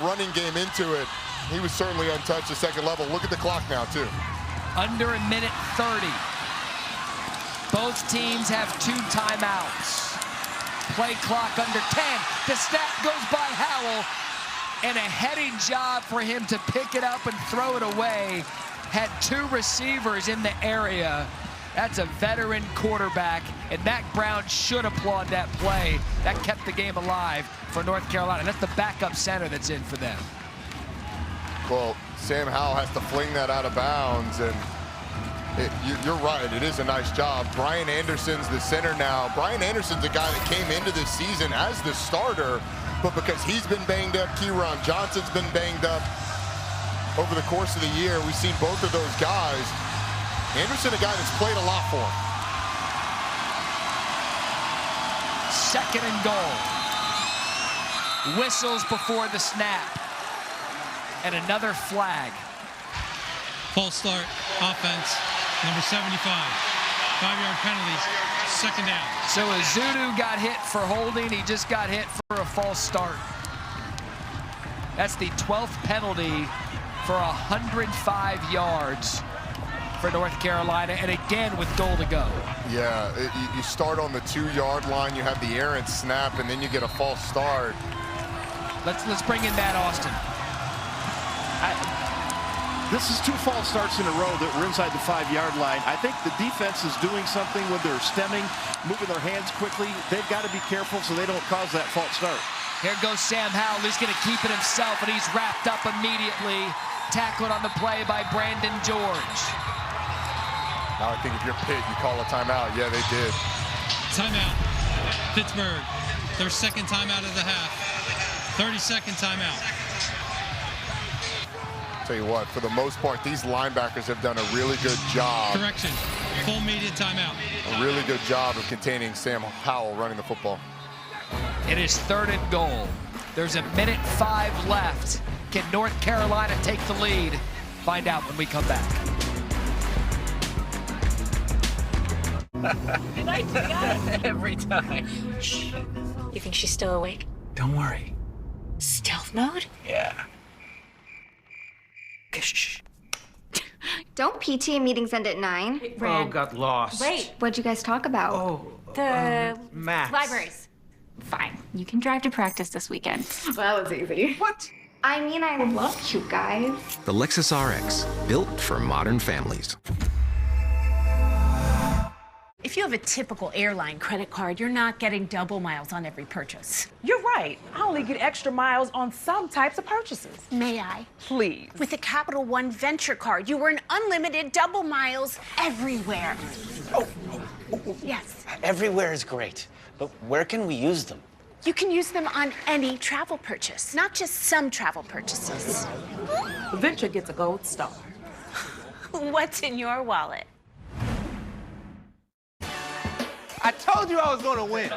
running game into it. He was certainly untouched at 2nd level. Look at the clock now, too. Under a minute 30. Both teams have 2 timeouts. Play clock under 10. The snap goes by Howell, and a heady job for him to pick it up and throw it away. Had 2 receivers in the area. That's a veteran quarterback, and Mac Brown should applaud that play. That kept the game alive for North Carolina. That's the backup center that's in for them. Well, Sam Howell has to fling that out of bounds, and you're right, it is a nice job. Brian Anderson's the center now. Brian Anderson's a guy that came into this season as the starter, but because he's been banged up, Keyron Johnson's been banged up over the course of the year. We've seen both of those guys. Anderson, a guy that's played a lot for him. 2nd and goal. Whistles before the snap. And another flag. False start, offense, number 75. 5-yard penalties, 2nd down. So Azudu got hit for holding. He just got hit for a false start. That's the 12th penalty for 105 yards for North Carolina, and again with goal to go. Yeah, you start on the 2-yard line, you have the errant snap, and then you get a false start. Let's bring in Matt Austin. This is 2 false starts in a row that were inside the 5-yard line. I think the defense is doing something when they're stemming, moving their hands quickly. They've got to be careful so they don't cause that false start. Here goes Sam Howell. He's going to keep it himself, and he's wrapped up immediately. Tackled on the play by Brandon George. Now I think if you're Pitt, you call a timeout. Yeah, they did. Timeout. Pittsburgh, their 2nd timeout of the half. 32nd timeout. Tell you what, for the most part, these linebackers have done a really good job. Correction, full media timeout. A really good job of containing Sam Howell running the football. It is 3rd and goal. There's a minute 5 left. Can North Carolina take the lead? Find out when we come back. I do that every time. Shh. You think she's still awake? Don't worry. Stealth mode? Yeah. Shh. Don't PTA meetings end at 9? Oh, got lost. Wait, what'd you guys talk about? The math. libraries. Fine. You can drive to practice this weekend. Well, it's easy. What? I mean, I love you guys. The Lexus RX, built for modern families. If you have a typical airline credit card, you're not getting double miles on every purchase. You're right. I only get extra miles on some types of purchases. May I? Please. With the Capital One Venture Card, you earn unlimited double miles everywhere. Oh. Yes. Everywhere is great, but where can we use them? You can use them on any travel purchase, not just some travel purchases. The Venture gets a gold star. What's in your wallet? I told you I was gonna win.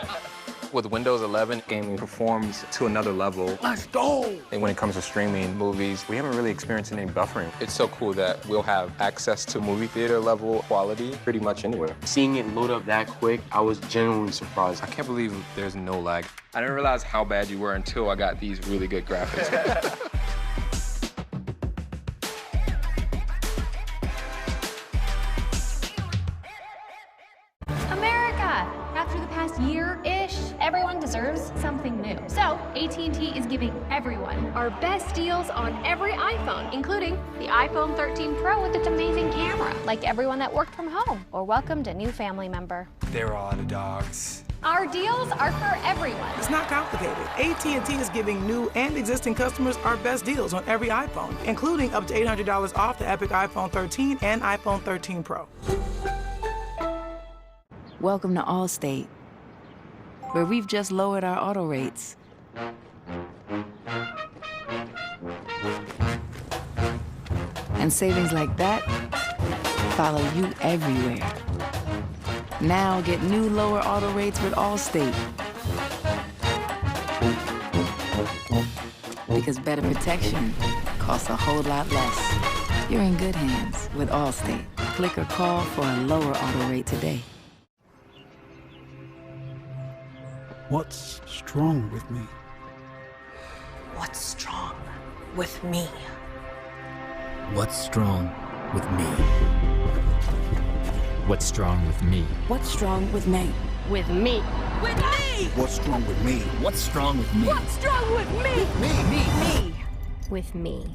With Windows 11, gaming performs to another level. Let's go! And when it comes to streaming movies, we haven't really experienced any buffering. It's so cool that we'll have access to movie theater level quality pretty much anywhere. Seeing it load up that quick, I was genuinely surprised. I can't believe there's no lag. I didn't realize how bad you were until I got these really good graphics. After the past year-ish, everyone deserves something new. So, AT&T is giving everyone our best deals on every iPhone, including the iPhone 13 Pro with its amazing camera. Like everyone that worked from home or welcomed a new family member. There are the dogs. Our deals are for everyone. It's not complicated. AT&T is giving new and existing customers our best deals on every iPhone, including up to $800 off the epic iPhone 13 and iPhone 13 Pro. Welcome to Allstate, where we've just lowered our auto rates. And savings like that follow you everywhere. Now get new lower auto rates with Allstate. Because better protection costs a whole lot less. You're in good hands with Allstate. Click or call for a lower auto rate today. What's strong with me? What's strong with me? What's strong with me? What's strong with me? What's strong with me? With me. With me! What's strong with me? What's strong with me? What's strong with me? Me. With me.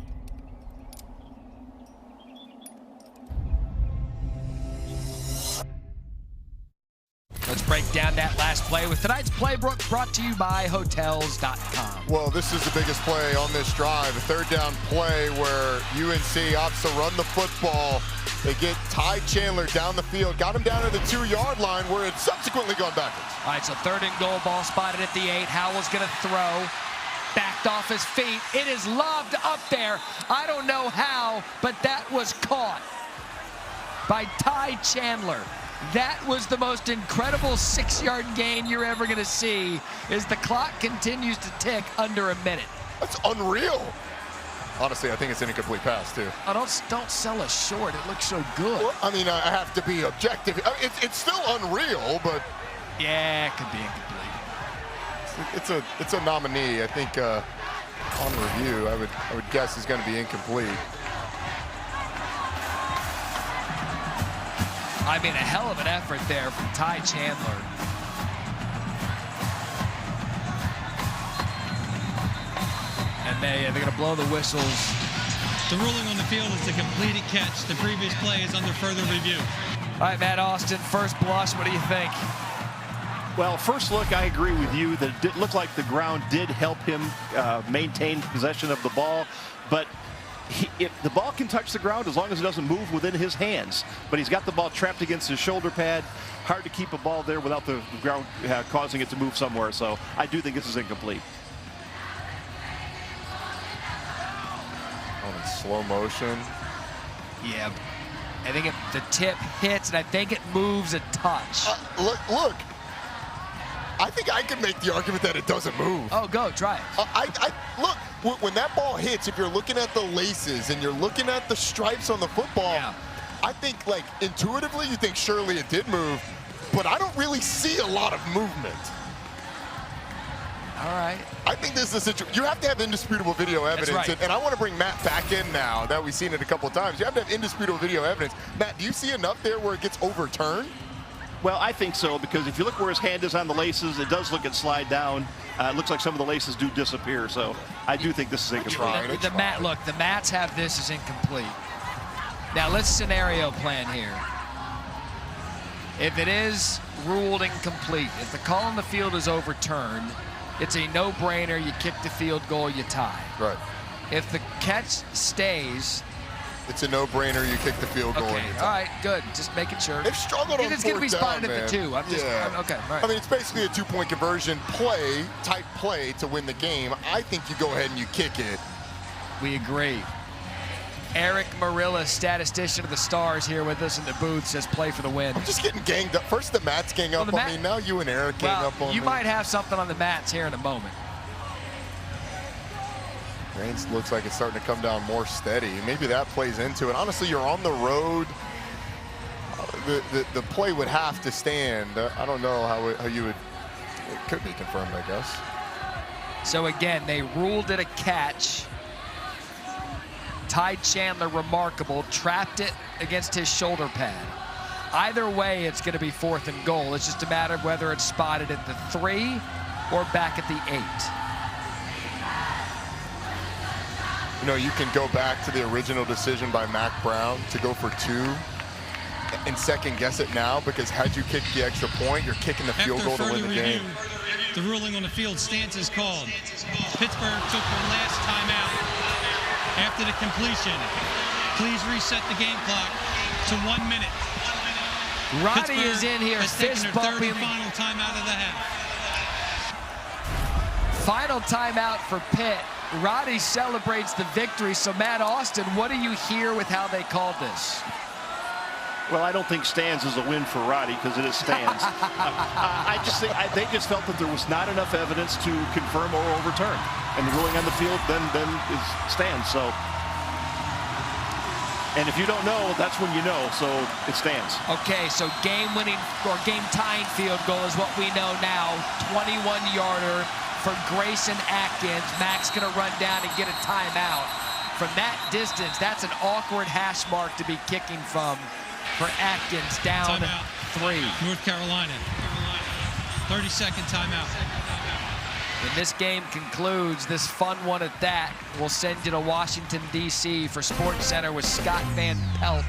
Let's break down that last play with tonight's playbook brought to you by Hotels.com. Well, this is the biggest play on this drive. A third down play where UNC opts to run the football. They get Ty Chandler down the field, got him down to the 2-yard line where it's subsequently gone backwards. All right, so 3rd and goal, ball spotted at the 8. Howell's going to throw. Backed off his feet. It is lobbed up there. I don't know how, but that was caught by Ty Chandler. That was the most incredible 6-yard gain you're ever going to see as the clock continues to tick under a minute. That's unreal. Honestly, I think it's an incomplete pass, too. Oh, don't sell us short. It looks so good. Well, I mean, I have to be objective. It's still unreal, but... Yeah, it could be incomplete. It's a nominee. I think on review, I would guess is going to be incomplete. I mean, a hell of an effort there from Ty Chandler. And they're going to blow the whistles. The ruling on the field is a completed catch. The previous play is under further review. All right, Matt Austin, first blush, what do you think? Well, first look, I agree with you that it looked like the ground did help him maintain possession of the ball, but if the ball can touch the ground as long as it doesn't move within his hands. But he's got the ball trapped against his shoulder pad. Hard to keep a ball there without the ground causing it to move somewhere. So I do think this is incomplete. Oh, in slow motion. Yeah, I think the tip hits, and I think it moves a touch. Look. I think I could make the argument that it doesn't move. Oh, go, try it. Look, when that ball hits, if you're looking at the laces and you're looking at the stripes on the football, I think, like, intuitively you think surely it did move, but I don't really see a lot of movement. All right. I think this is a situation. You have to have indisputable video evidence, That's right. and I want to bring Matt back in now that we've seen it a couple of times. You have to have indisputable video evidence. Matt, do you see enough there where it gets overturned? Well, I think so, because if you look where his hand is on the laces, it does look it slide down. It looks like some of the laces do disappear, so I do think this is incomplete. The Mats have this as incomplete. Now let's scenario plan here. If it is ruled incomplete, if the call on the field is overturned, it's a no-brainer. You kick the field goal, you tie. Right. If the catch stays, it's a no-brainer. You kick the field goal. Okay, all right, good. Just making sure. They've struggled on it's going to be spotted at the 2. Okay, all right. I mean, it's basically a 2-point conversion type play to win the game. I think you go ahead and you kick it. We agree. Eric Marilla, statistician of the Stars, here with us in the booth, says play for the win. I'm just getting ganged up. First the Mats gang up on me, now you and Eric gang up on me. You might have something on the Mats here in a moment. Rain looks like it's starting to come down more steady. Maybe that plays into it. Honestly, you're on the road. The play would have to stand. I don't know how you would. It could be confirmed, I guess. So again, they ruled it a catch. Ty Chandler, remarkable, trapped it against his shoulder pad. Either way, it's going to be 4th and goal. It's just a matter of whether it's spotted at the 3 or back at the 8. You know, you can go back to the original decision by Mac Brown to go for 2 and second guess it now, because had you kicked the extra point, you're kicking the field goal to win the game. The ruling on the field stance is called. Pittsburgh took their last timeout after the completion. Please reset the game clock to 1 minute. Roddy is in here, fist bumping. Final timeout of the half. Final timeout for Pitt. Roddy celebrates the victory. So Matt Austin, what do you hear with how they called this? Well, I don't think stands is a win for Roddy, because it is stands. I just think they just felt that there was not enough evidence to confirm or overturn, and the ruling on the field then is stands. So, and if you don't know, that's when you know. So it stands. Okay, so game-winning or game-tying field goal is what we know now. 21-yarder for Grayson Atkins. Mac's going to run down and get a timeout. From that distance, that's an awkward hash mark to be kicking from. For Atkins, down timeout. 3. North Carolina. 30-second timeout. When this game concludes, this fun one at that, we'll send you to Washington, D.C. for SportsCenter with Scott Van Pelt.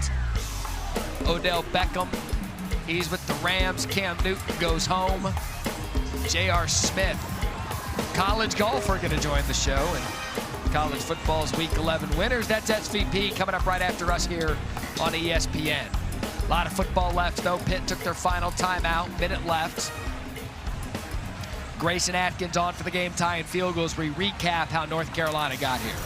Odell Beckham, he's with the Rams. Cam Newton goes home. J.R. Smith, college golfer, going to join the show. And college football's Week 11 winners. That's SVP coming up right after us here on ESPN. A lot of football left, though. Pitt took their final timeout, minute left. Grayson Atkins on for the game tying field goals. We recap how North Carolina got here.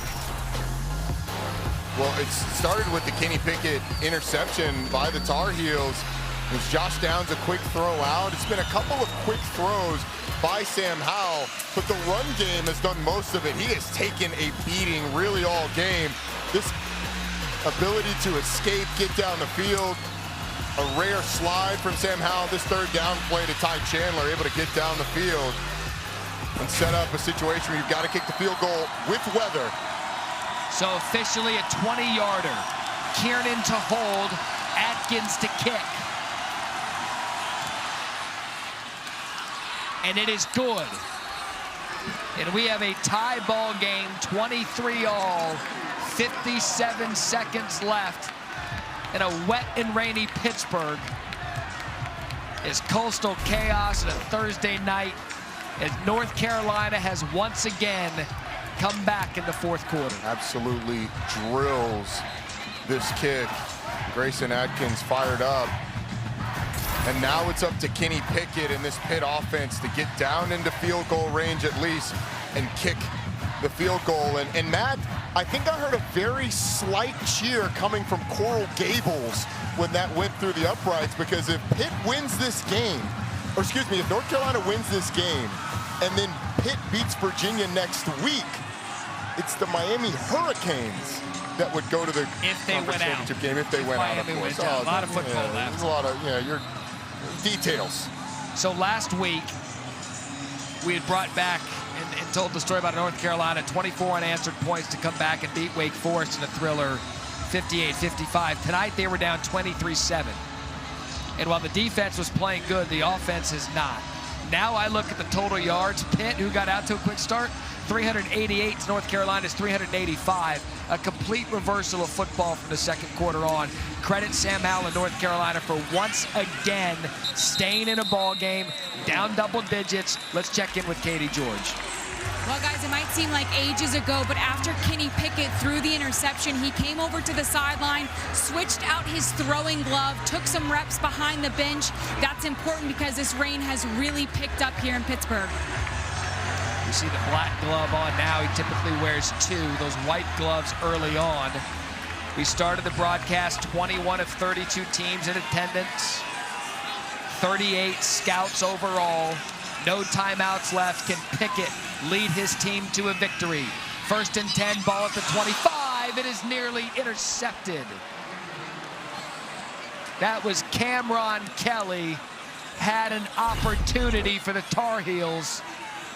Well, it started with the Kenny Pickett interception by the Tar Heels. It was Josh Downs, a quick throw out. It's been a couple of quick throws by Sam Howell, but the run game has done most of it. He has taken a beating really all game. This ability to escape, get down the field, a rare slide from Sam Howell. This third down play to Ty Chandler, able to get down the field and set up a situation where you've got to kick the field goal with weather. So officially a 20-yarder. Kiernan to hold, Atkins to kick. And it is good. And we have a tie ball game, 23-all, 57 seconds left. In a wet and rainy Pittsburgh is coastal chaos on a Thursday night as North Carolina has once again come back in the 4th quarter. Absolutely drills this kick. Grayson Atkins fired up. And now it's up to Kenny Pickett and this Pitt offense to get down into field goal range at least and kick the field goal. And Matt, I think I heard a very slight cheer coming from Coral Gables when that went through the uprights, because if Pitt wins this game, or excuse me, if North Carolina wins this game and then Pitt beats Virginia next week, it's the Miami Hurricanes that would go to the conference championship game if they went out, of course. A lot of football left. There's a lot of, your details. So last week, we had brought back and told the story about North Carolina, 24 unanswered points to come back and beat Wake Forest in a thriller 58-55. Tonight, they were down 23-7. And while the defense was playing good, the offense is not. Now I look at the total yards. Pitt, who got out to a quick start, 388 to North Carolina's 385. A complete reversal of football from the 2nd quarter on. Credit Sam Howell and North Carolina for once again staying in a ball game, down double digits. Let's check in with Katie George. Well, guys, it might seem like ages ago, but after Kenny Pickett threw the interception, he came over to the sideline, switched out his throwing glove, took some reps behind the bench. That's important because this rain has really picked up here in Pittsburgh. You see the black glove on now. He typically wears 2, those white gloves early on. We started the broadcast, 21 of 32 teams in attendance, 38 scouts overall, no timeouts left. Can Pickett lead his team to a victory? 1st and 10, ball at the 25. It is nearly intercepted. That was Cameron Kelly, had an opportunity for the Tar Heels.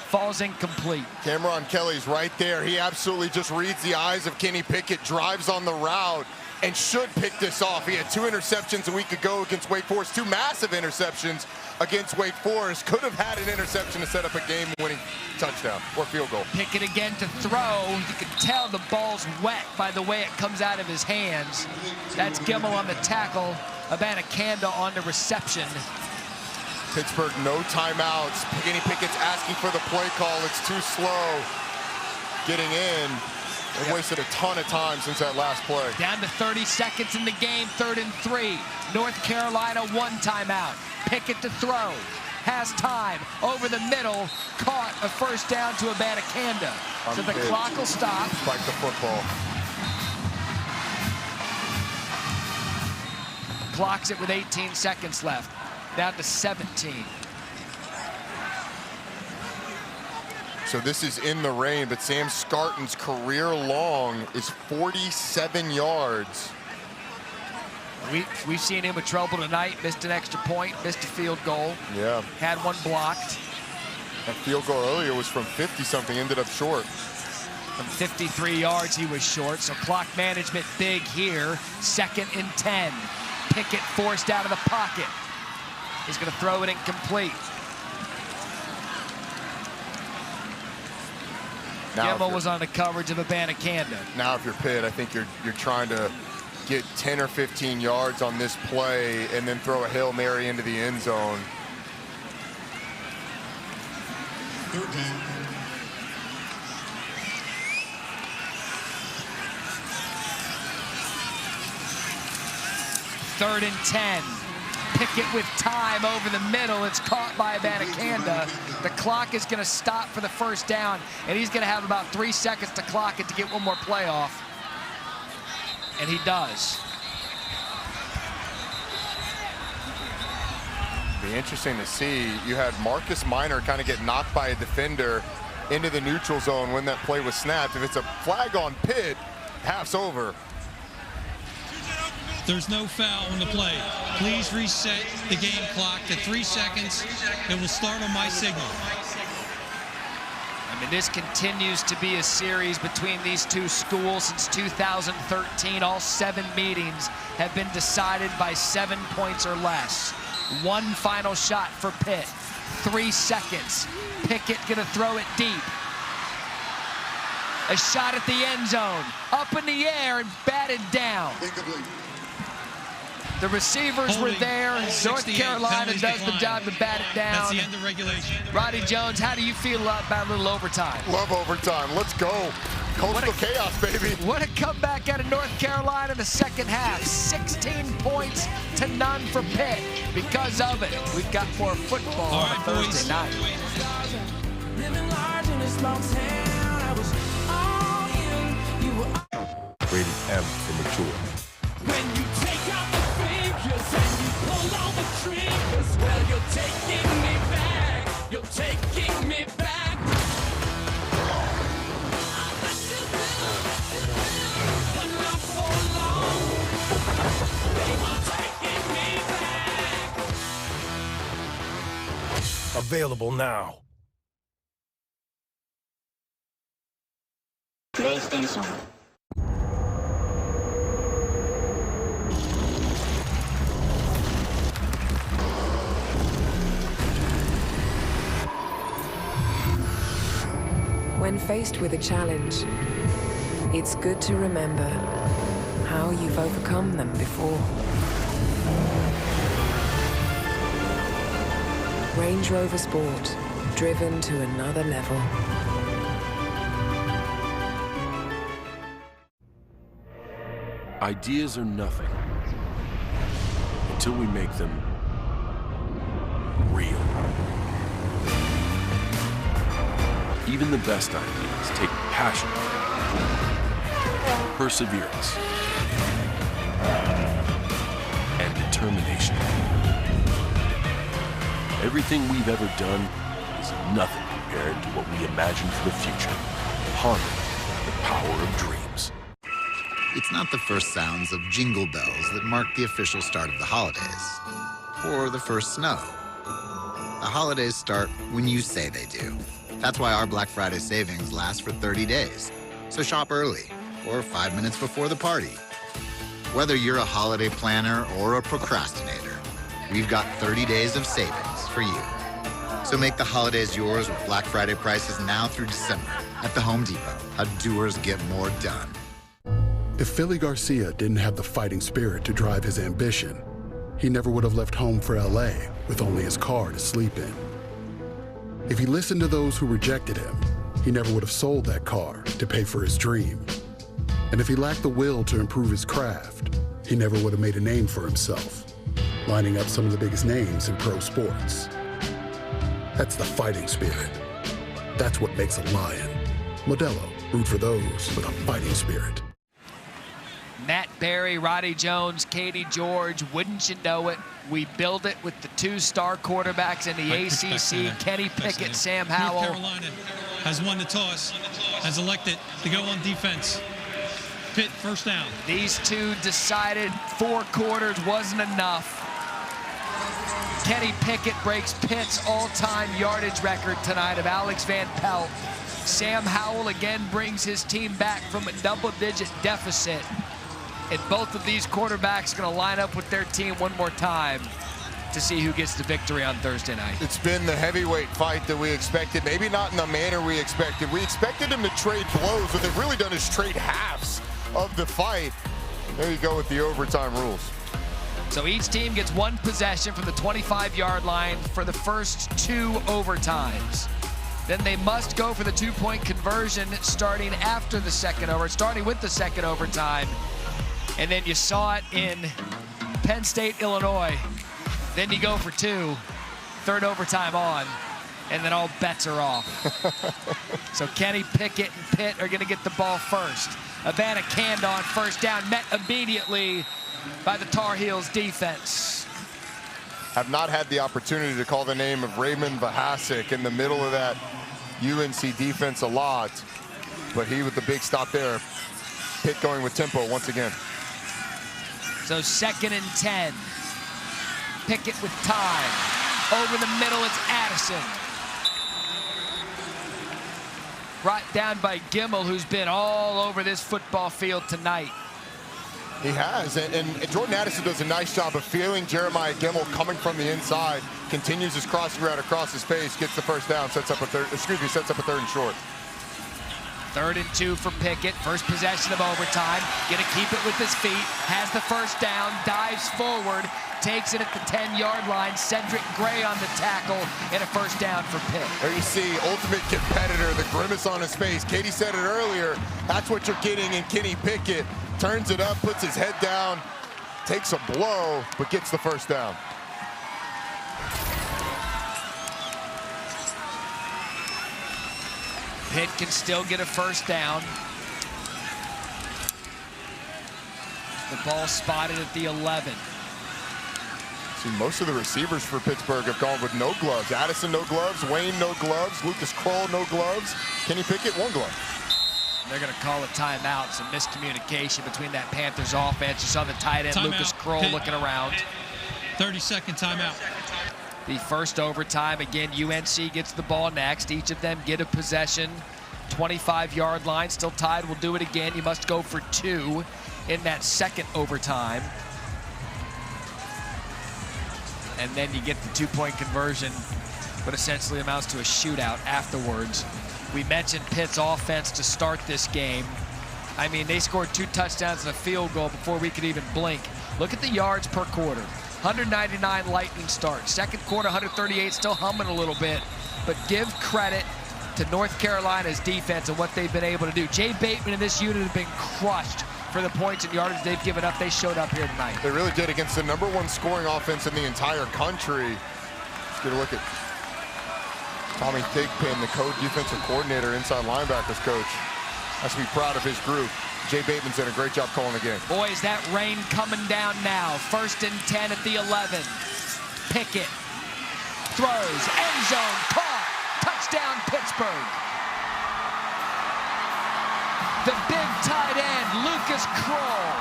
Falls incomplete. Cameron Kelly's right there. He absolutely just reads the eyes of Kenny Pickett, drives on the route, and should pick this off. He had 2 interceptions a week ago against Wake Forest, 2 massive interceptions against Wake Forest. Could have had an interception to set up a game-winning touchdown or field goal. Pickett again to throw. You can tell the ball's wet by the way it comes out of his hands. That's Gimmel on the tackle. Abanikanda on the reception. Pittsburgh, no timeouts. Kenny Pickett's asking for the play call. It's too slow getting in. They wasted a ton of time since that last play. Down to 30 seconds in the game, 3rd and 3. North Carolina 1 timeout. Pickett to throw. Has time. Over the middle. Caught a 1st down to Abanikanda. So the clock will stop. Spike the football. Clocks it with 18 seconds left. Down to 17. So this is in the rain, but Sam Scarton's career long is 47 yards. We've seen him with trouble tonight. Missed an extra point, missed a field goal. Yeah. Had one blocked. That field goal earlier was from 50-something, ended up short. From 53 yards, he was short, so clock management big here. 2nd and 10. Pickett forced out of the pocket. He's going to throw it incomplete. Gimmel was on the coverage of Abanikanda. Now if you're Pitt, I think you're trying to get 10 or 15 yards on this play and then throw a Hail Mary into the end zone. Third and 10. Pickett with time over the middle. It's caught by Abanikanda. The clock is going to stop for the 1st down, and he's going to have about 3 seconds to clock it to get one more play off. And he does. Be interesting to see. You had Marcus Minor kind of get knocked by a defender into the neutral zone when that play was snapped. If it's a flag on Pitt, half's over. There's no foul on the play. Please reset the game clock to 3 seconds. It will start on my signal. I mean, this continues to be a series between these two schools since 2013. All 7 meetings have been decided by 7 points or less. 1 final shot for Pitt. 3 seconds. Pickett gonna throw it deep. A shot at the end zone. Up in the air and batted down. The receivers were there. North Carolina does the job to bat it down. That's the end of regulation. Roddy Jones, how do you feel about a little overtime? Love overtime. Let's go. Coastal chaos, baby. What a comeback out of North Carolina in the 2nd half. 16 points to none for Pitt. Because of it, we've got more football on Thursday night. Rated M for mature. When you take out the fingers and you pull all the triggers, well, you're taking me back. You're taking me back. But not for long. You're taking me back. Available now. PlayStation. When faced with a challenge, it's good to remember how you've overcome them before. Range Rover Sport, driven to another level. Ideas are nothing until we make them real. Even the best ideas take passion perseverance, and determination. Everything we've ever done is nothing compared to what we imagine for the future. Harmony, the power of dreams. It's not the first sounds of jingle bells that mark the official start of the holidays, or the first snow. The holidays start when you say they do. That's why our Black Friday savings lasts for 30 days. So shop early, or 5 minutes before the party. Whether you're a holiday planner or a procrastinator, we've got 30 days of savings for you. So make the holidays yours with Black Friday prices now through December at the Home Depot. How doers get more done. If Philly Garcia didn't have the fighting spirit to drive his ambition, he never would have left home for LA with only his car to sleep in. If he listened to those who rejected him, he never would have sold that car to pay for his dream. And if he lacked the will to improve his craft, he never would have made a name for himself, lining up some of the biggest names in pro sports. That's the fighting spirit. That's what makes a lion. Modelo, root for those with a fighting spirit. Matt Berry, Roddy Jones, Katie George, wouldn't you know it? We build it with the two-star quarterbacks in the ACC, Kenny Pickett, Sam Howell. North Carolina has won the toss, has elected to go on defense. Pitt, first down. These two decided 4 quarters wasn't enough. Kenny Pickett breaks Pitt's all-time yardage record tonight of Alex Van Pelt. Sam Howell again brings his team back from a double-digit deficit. And both of these quarterbacks are going to line up with their team one more time to see who gets the victory on Thursday night. It's been the heavyweight fight that we expected, maybe not in the manner we expected. We expected him to trade blows. What they've really done is trade halves of the fight. There you go with the overtime rules. So each team gets 1 possession from the 25-yard line for the first 2 overtimes. Then they must go for the 2-point conversion starting with the second overtime. And then you saw it in Penn State, Illinois. Then you go for 2, third overtime on, and then all bets are off. So Kenny Pickett and Pitt are gonna get the ball first. Havana canned on first down, met immediately by the Tar Heels defense. Have not had the opportunity to call the name of Raymond Vahasek in the middle of that UNC defense a lot, but he with the big stop there. Pitt going with tempo once again. So 2nd and 10. Pickett with time. Over the middle, it's Addison. Brought down by Gimmel, who's been all over this football field tonight. He has, and Jordan Addison does a nice job of feeling Jeremiah Gimmel coming from the inside, continues his crossing route across his face, gets the first down, sets up a third and short. 3rd and 2 for Pickett. First possession of overtime. Gonna keep it with his feet. Has the first down. Dives forward. Takes it at the 10-yard line. Cedric Gray on the tackle. And a first down for Pitt. There you see ultimate competitor, the grimace on his face. Katie said it earlier. That's what you're getting in Kenny Pickett. Turns it up, puts his head down, takes a blow, but gets the first down. Pitt can still get a first down. The ball spotted at the 11. See, most of the receivers for Pittsburgh have gone with no gloves. Addison, no gloves. Wayne, no gloves. Lucas Kroll, no gloves. Kenny Pickett, 1 glove. They're going to call a timeout. Some miscommunication between that Panthers offense. You saw the tight end, Lucas Kroll, looking around. 30-second timeout. The first overtime, again, UNC gets the ball next. Each of them get a possession. 25-yard line, still tied. We'll do it again. You must go for 2 in that second overtime. And then you get the 2-point conversion, but essentially amounts to a shootout afterwards. We mentioned Pitt's offense to start this game. I mean, they scored 2 touchdowns and a field goal before we could even blink. Look at the yards per quarter. 199 lightning start. Second quarter, 138, still humming a little bit. But give credit to North Carolina's defense and what they've been able to do. Jay Bateman and this unit have been crushed for the points and yardage they've given up. They showed up here tonight. They really did against the #1 scoring offense in the entire country. Let's get a look at Tommy Thigpen, the defensive coordinator, inside linebackers coach. Has to be proud of his group. Jay Bateman's done a great job calling the game. Boy, is that rain coming down now. 1st and 10 at the 11. Pickett throws, end zone, caught, touchdown Pittsburgh. The big tight end, Lucas Kroll,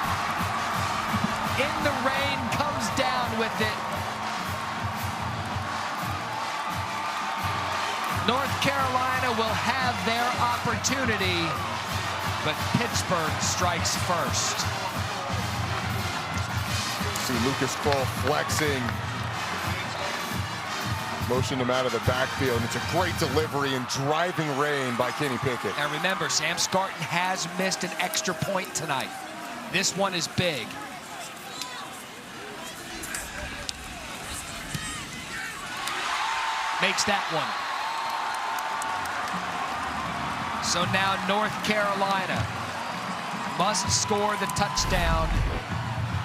in the rain, comes down with it. North Carolina will have their opportunity, but Pittsburgh strikes first. See Lucas Kroll flexing. Motioned him out of the backfield, and it's a great delivery in driving rain by Kenny Pickett. And remember, Sam Scarton has missed an extra point tonight. This one is big. Makes that one. So now North Carolina must score the touchdown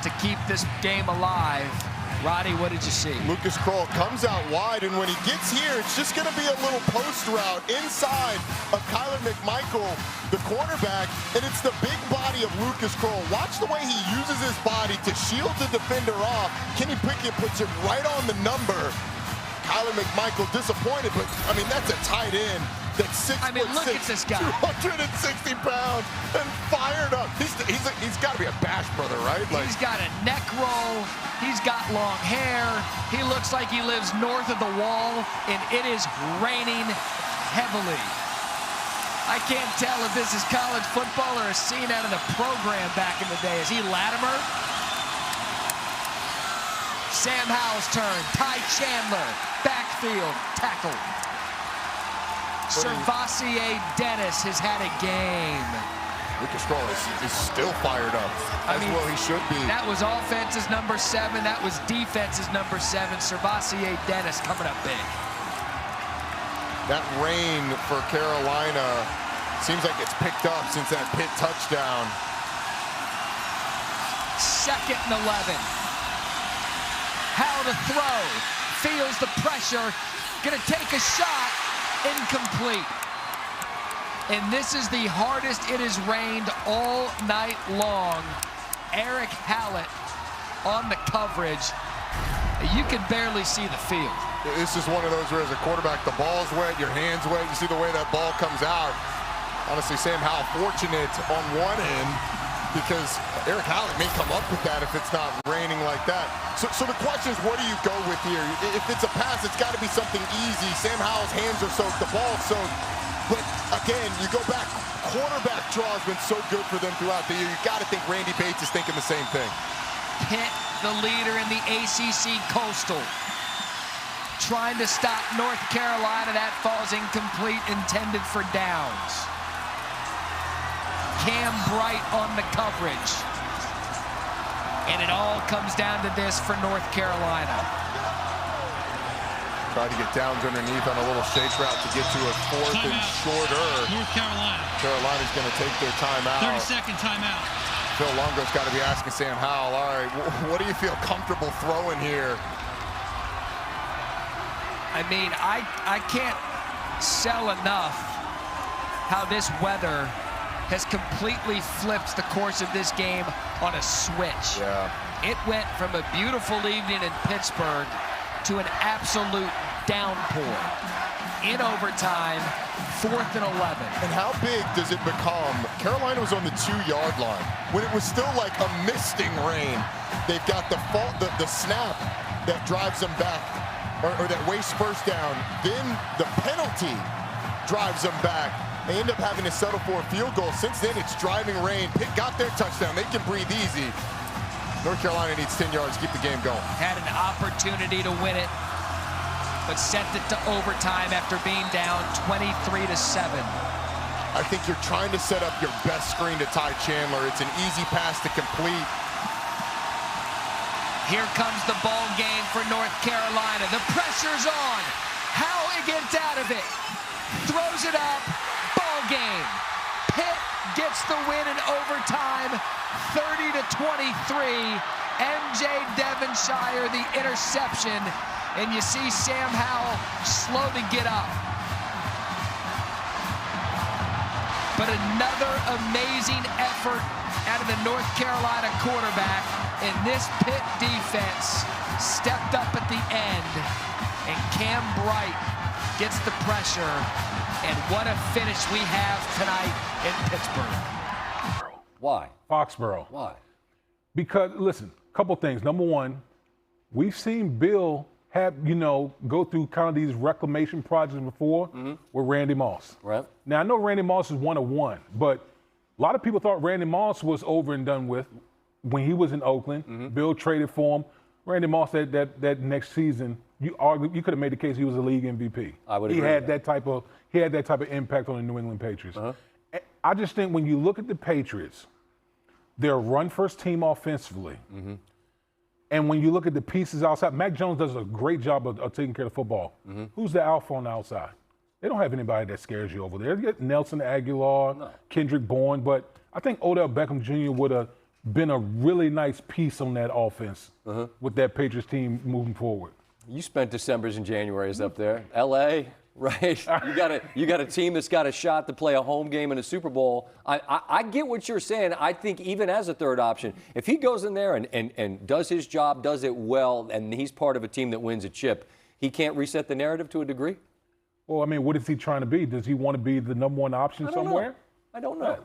to keep this game alive. Roddy, what did you see? Lucas Kroll comes out wide, and when he gets here, it's just going to be a little post route inside of Kyler McMichael, the cornerback, and it's the big body of Lucas Kroll. Watch the way he uses his body to shield the defender off. Kenny Pickett puts him right on the number. Kyler McMichael disappointed, but, I mean, that's a tight end. That's 6'6", look at this guy. 260 pounds, and fired up. He's got to be a Bash brother, right? He's got a neck roll. He's got long hair. He looks like he lives north of the wall, and it is raining heavily. I can't tell if this is college football or a scene out of the program back in the day. Is he Latimer? Sam Howell's turn. Ty Chandler, backfield, tackle. Servassier Dennis has had a game. Lucas Kroll is still fired up, as well he should be. That was offense's number 7. That was defense's number 7. Servassier Dennis coming up big. That rain for Carolina seems like it's picked up since that Pitt touchdown. 2nd and 11. Howell to throw. Feels the pressure. Gonna take a shot. Incomplete. And this is the hardest it has rained all night long. Eric Hallett on the coverage. You can barely see the field. This is one of those where as a quarterback, the ball's wet, your hand's wet, you see the way that ball comes out. Honestly, Sam Howell fortunate on one end because Eric Hallett may come up with that if it's not raining like that. So the question is, what do you go with here? If it's a pass, it's got to be something easy. Sam Howell's hands are soaked, the ball's soaked. But again, you go back, quarterback draw has been so good for them throughout the year. You got to think Randy Bates is thinking the same thing. Pitt, the leader in the ACC Coastal, trying to stop North Carolina. That falls incomplete, intended for downs. Cam Bright on the coverage. And it all comes down to this for North Carolina. Tried to get Downs underneath on a little shake route to get to a 4th and shorter. North Carolina. Carolina's going to take their timeout. 30-second timeout. Phil Longo's got to be asking Sam Howell, all right, what do you feel comfortable throwing here? I mean, I can't sell enough how this weather has completely flipped the course of this game on a switch. Yeah. It went from a beautiful evening in Pittsburgh to an absolute downpour. In overtime, 4th and 11. And how big does it become? Carolina was on the 2-yard line when it was still like a misting rain. They've got the snap that drives them back, or that wastes first down. Then the penalty drives them back. They end up having to settle for a field goal. Since then, it's driving rain. Pitt got their touchdown. They can breathe easy. North Carolina needs 10 yards to keep the game going. Had an opportunity to win it, but sent it to overtime after being down 23-7. I think you're trying to set up your best screen to Ty Chandler. It's an easy pass to complete. Here comes the ball game for North Carolina. The pressure's on. How it gets out of it. Throws it up. Ball game. Pitt gets the win in overtime, 30-23. MJ Devonshire, the interception, and you see Sam Howell slowly get up. But another amazing effort out of the North Carolina quarterback, and this Pitt defense stepped up at the end, and Cam Bright gets the pressure, and what a finish we have tonight in Pittsburgh. Why? Foxborough. Why? Because, listen, a couple things. Number one, we've seen Bill go through kind of these reclamation projects before with Randy Moss. Right. Now, I know Randy Moss is 1-1, but a lot of people thought Randy Moss was over and done with when he was in Oakland. Bill traded for him. Randy Moss that next season, you could have made the case he was a league MVP. I would agree. He had that type of impact on the New England Patriots. I just think when you look at the Patriots, they're a run-first team offensively. And when you look at the pieces outside, Mac Jones does a great job of taking care of the football. Who's the alpha on the outside? They don't have anybody that scares you over there. You get Nelson Aguilar, Kendrick Bourne, but I think Odell Beckham Jr. would have been a really nice piece on that offense with that Patriots team moving forward. You spent Decembers and Januaries up there. L.A., right? You got a team that's got a shot to play a home game in a Super Bowl. I get what you're saying. I think even as a third option, if he goes in there and does his job, does it well, and he's part of a team that wins a chip, he can't reset the narrative to a degree? Well, I mean, what is he trying to be? Does he want to be the number one option somewhere? I don't know.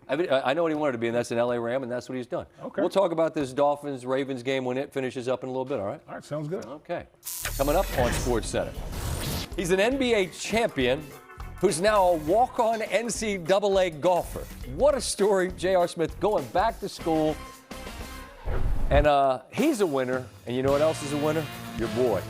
I know what he wanted to be, and that's an L.A. Ram, and that's what he's done. Okay. We'll talk about this Dolphins-Ravens game when it finishes up in a little bit, all right? All right, sounds good. Okay. Coming up on SportsCenter. He's an NBA champion who's now a walk-on NCAA golfer. What a story, J.R. Smith going back to school. And he's a winner, and you know what else is a winner? Your boy.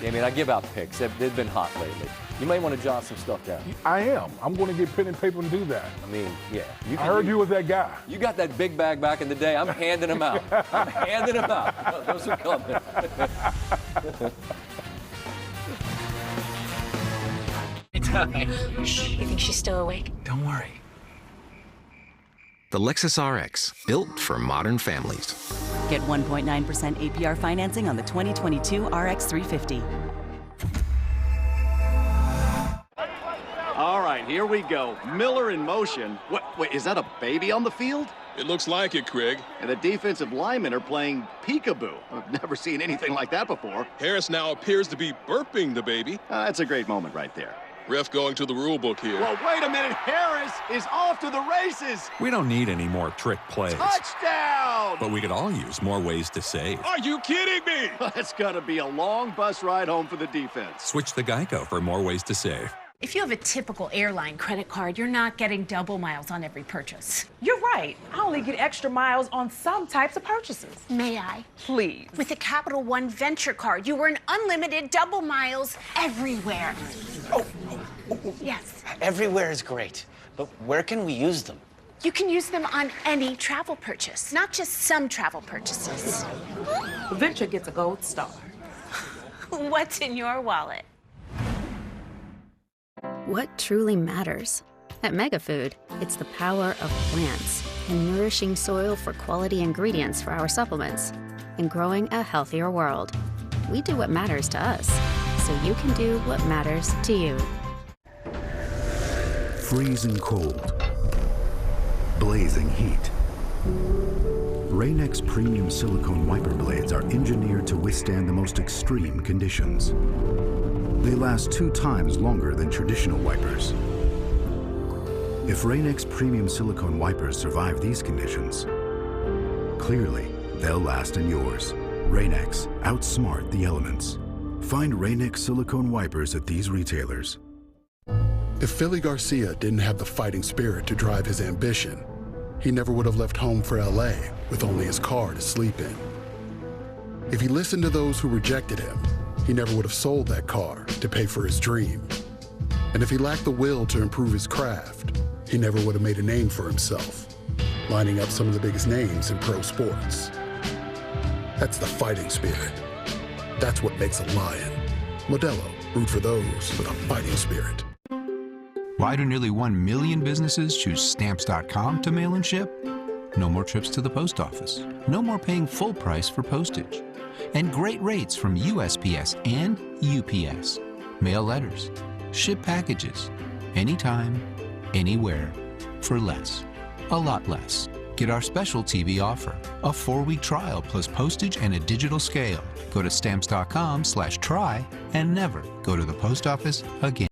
I mean, I give out picks. They've been hot lately. You may want to jot some stuff down. I am. I'm going to get pen and paper and do that. I mean, yeah. I heard you was that guy. You got that big bag back in the day. I'm handing them out. I'm handing them out. Those are coming. Shh, you think she's still awake? Don't worry. The Lexus RX, built for modern families. Get 1.9% APR financing on the 2022 RX 350. All right, here we go. Miller in motion. Wait, is that a baby on the field? It looks like it, Craig. And the defensive linemen are playing peekaboo. I've never seen anything like that before. Harris now appears to be burping the baby. That's a great moment right there. Ref going to the rule book here. Well, wait a minute. Harris is off to the races. We don't need any more trick plays. Touchdown! But we could all use more ways to save. Are you kidding me? It's going to be a long bus ride home for the defense. Switch to Geico for more ways to save. If you have a typical airline credit card, you're not getting double miles on every purchase. You're right. I only get extra miles on some types of purchases. May I? Please. With the Capital One Venture Card, you earn unlimited double miles everywhere. Yes. Everywhere is great, but where can we use them? You can use them on any travel purchase, not just some travel purchases. Venture gets a gold star. What's in your wallet? What truly matters? At MegaFood, it's the power of plants and nourishing soil for quality ingredients for our supplements and growing a healthier world. We do what matters to us, so you can do what matters to you. Freezing cold. Blazing heat. Rain-X premium silicone wiper blades are engineered to withstand the most extreme conditions. They last 2 times longer than traditional wipers. If Rain-X premium silicone wipers survive these conditions, clearly they'll last in yours. Rain-X, outsmart the elements. Find Rain-X silicone wipers at these retailers. If Philly Garcia didn't have the fighting spirit to drive his ambition, he never would have left home for LA with only his car to sleep in. If he listened to those who rejected him, he never would have sold that car to pay for his dream. And if he lacked the will to improve his craft, he never would have made a name for himself, lining up some of the biggest names in pro sports. That's the fighting spirit. That's what makes a lion. Modelo, root for those with a fighting spirit. Why do nearly 1 million businesses choose Stamps.com to mail and ship? No more trips to the post office. No more paying full price for postage. And great rates from USPS and UPS. Mail letters. Ship packages. Anytime, anywhere. for less. A lot less. Get our special TV offer, a 4-week trial plus postage and a digital scale. Go to stamps.com/try and never go to the post office again.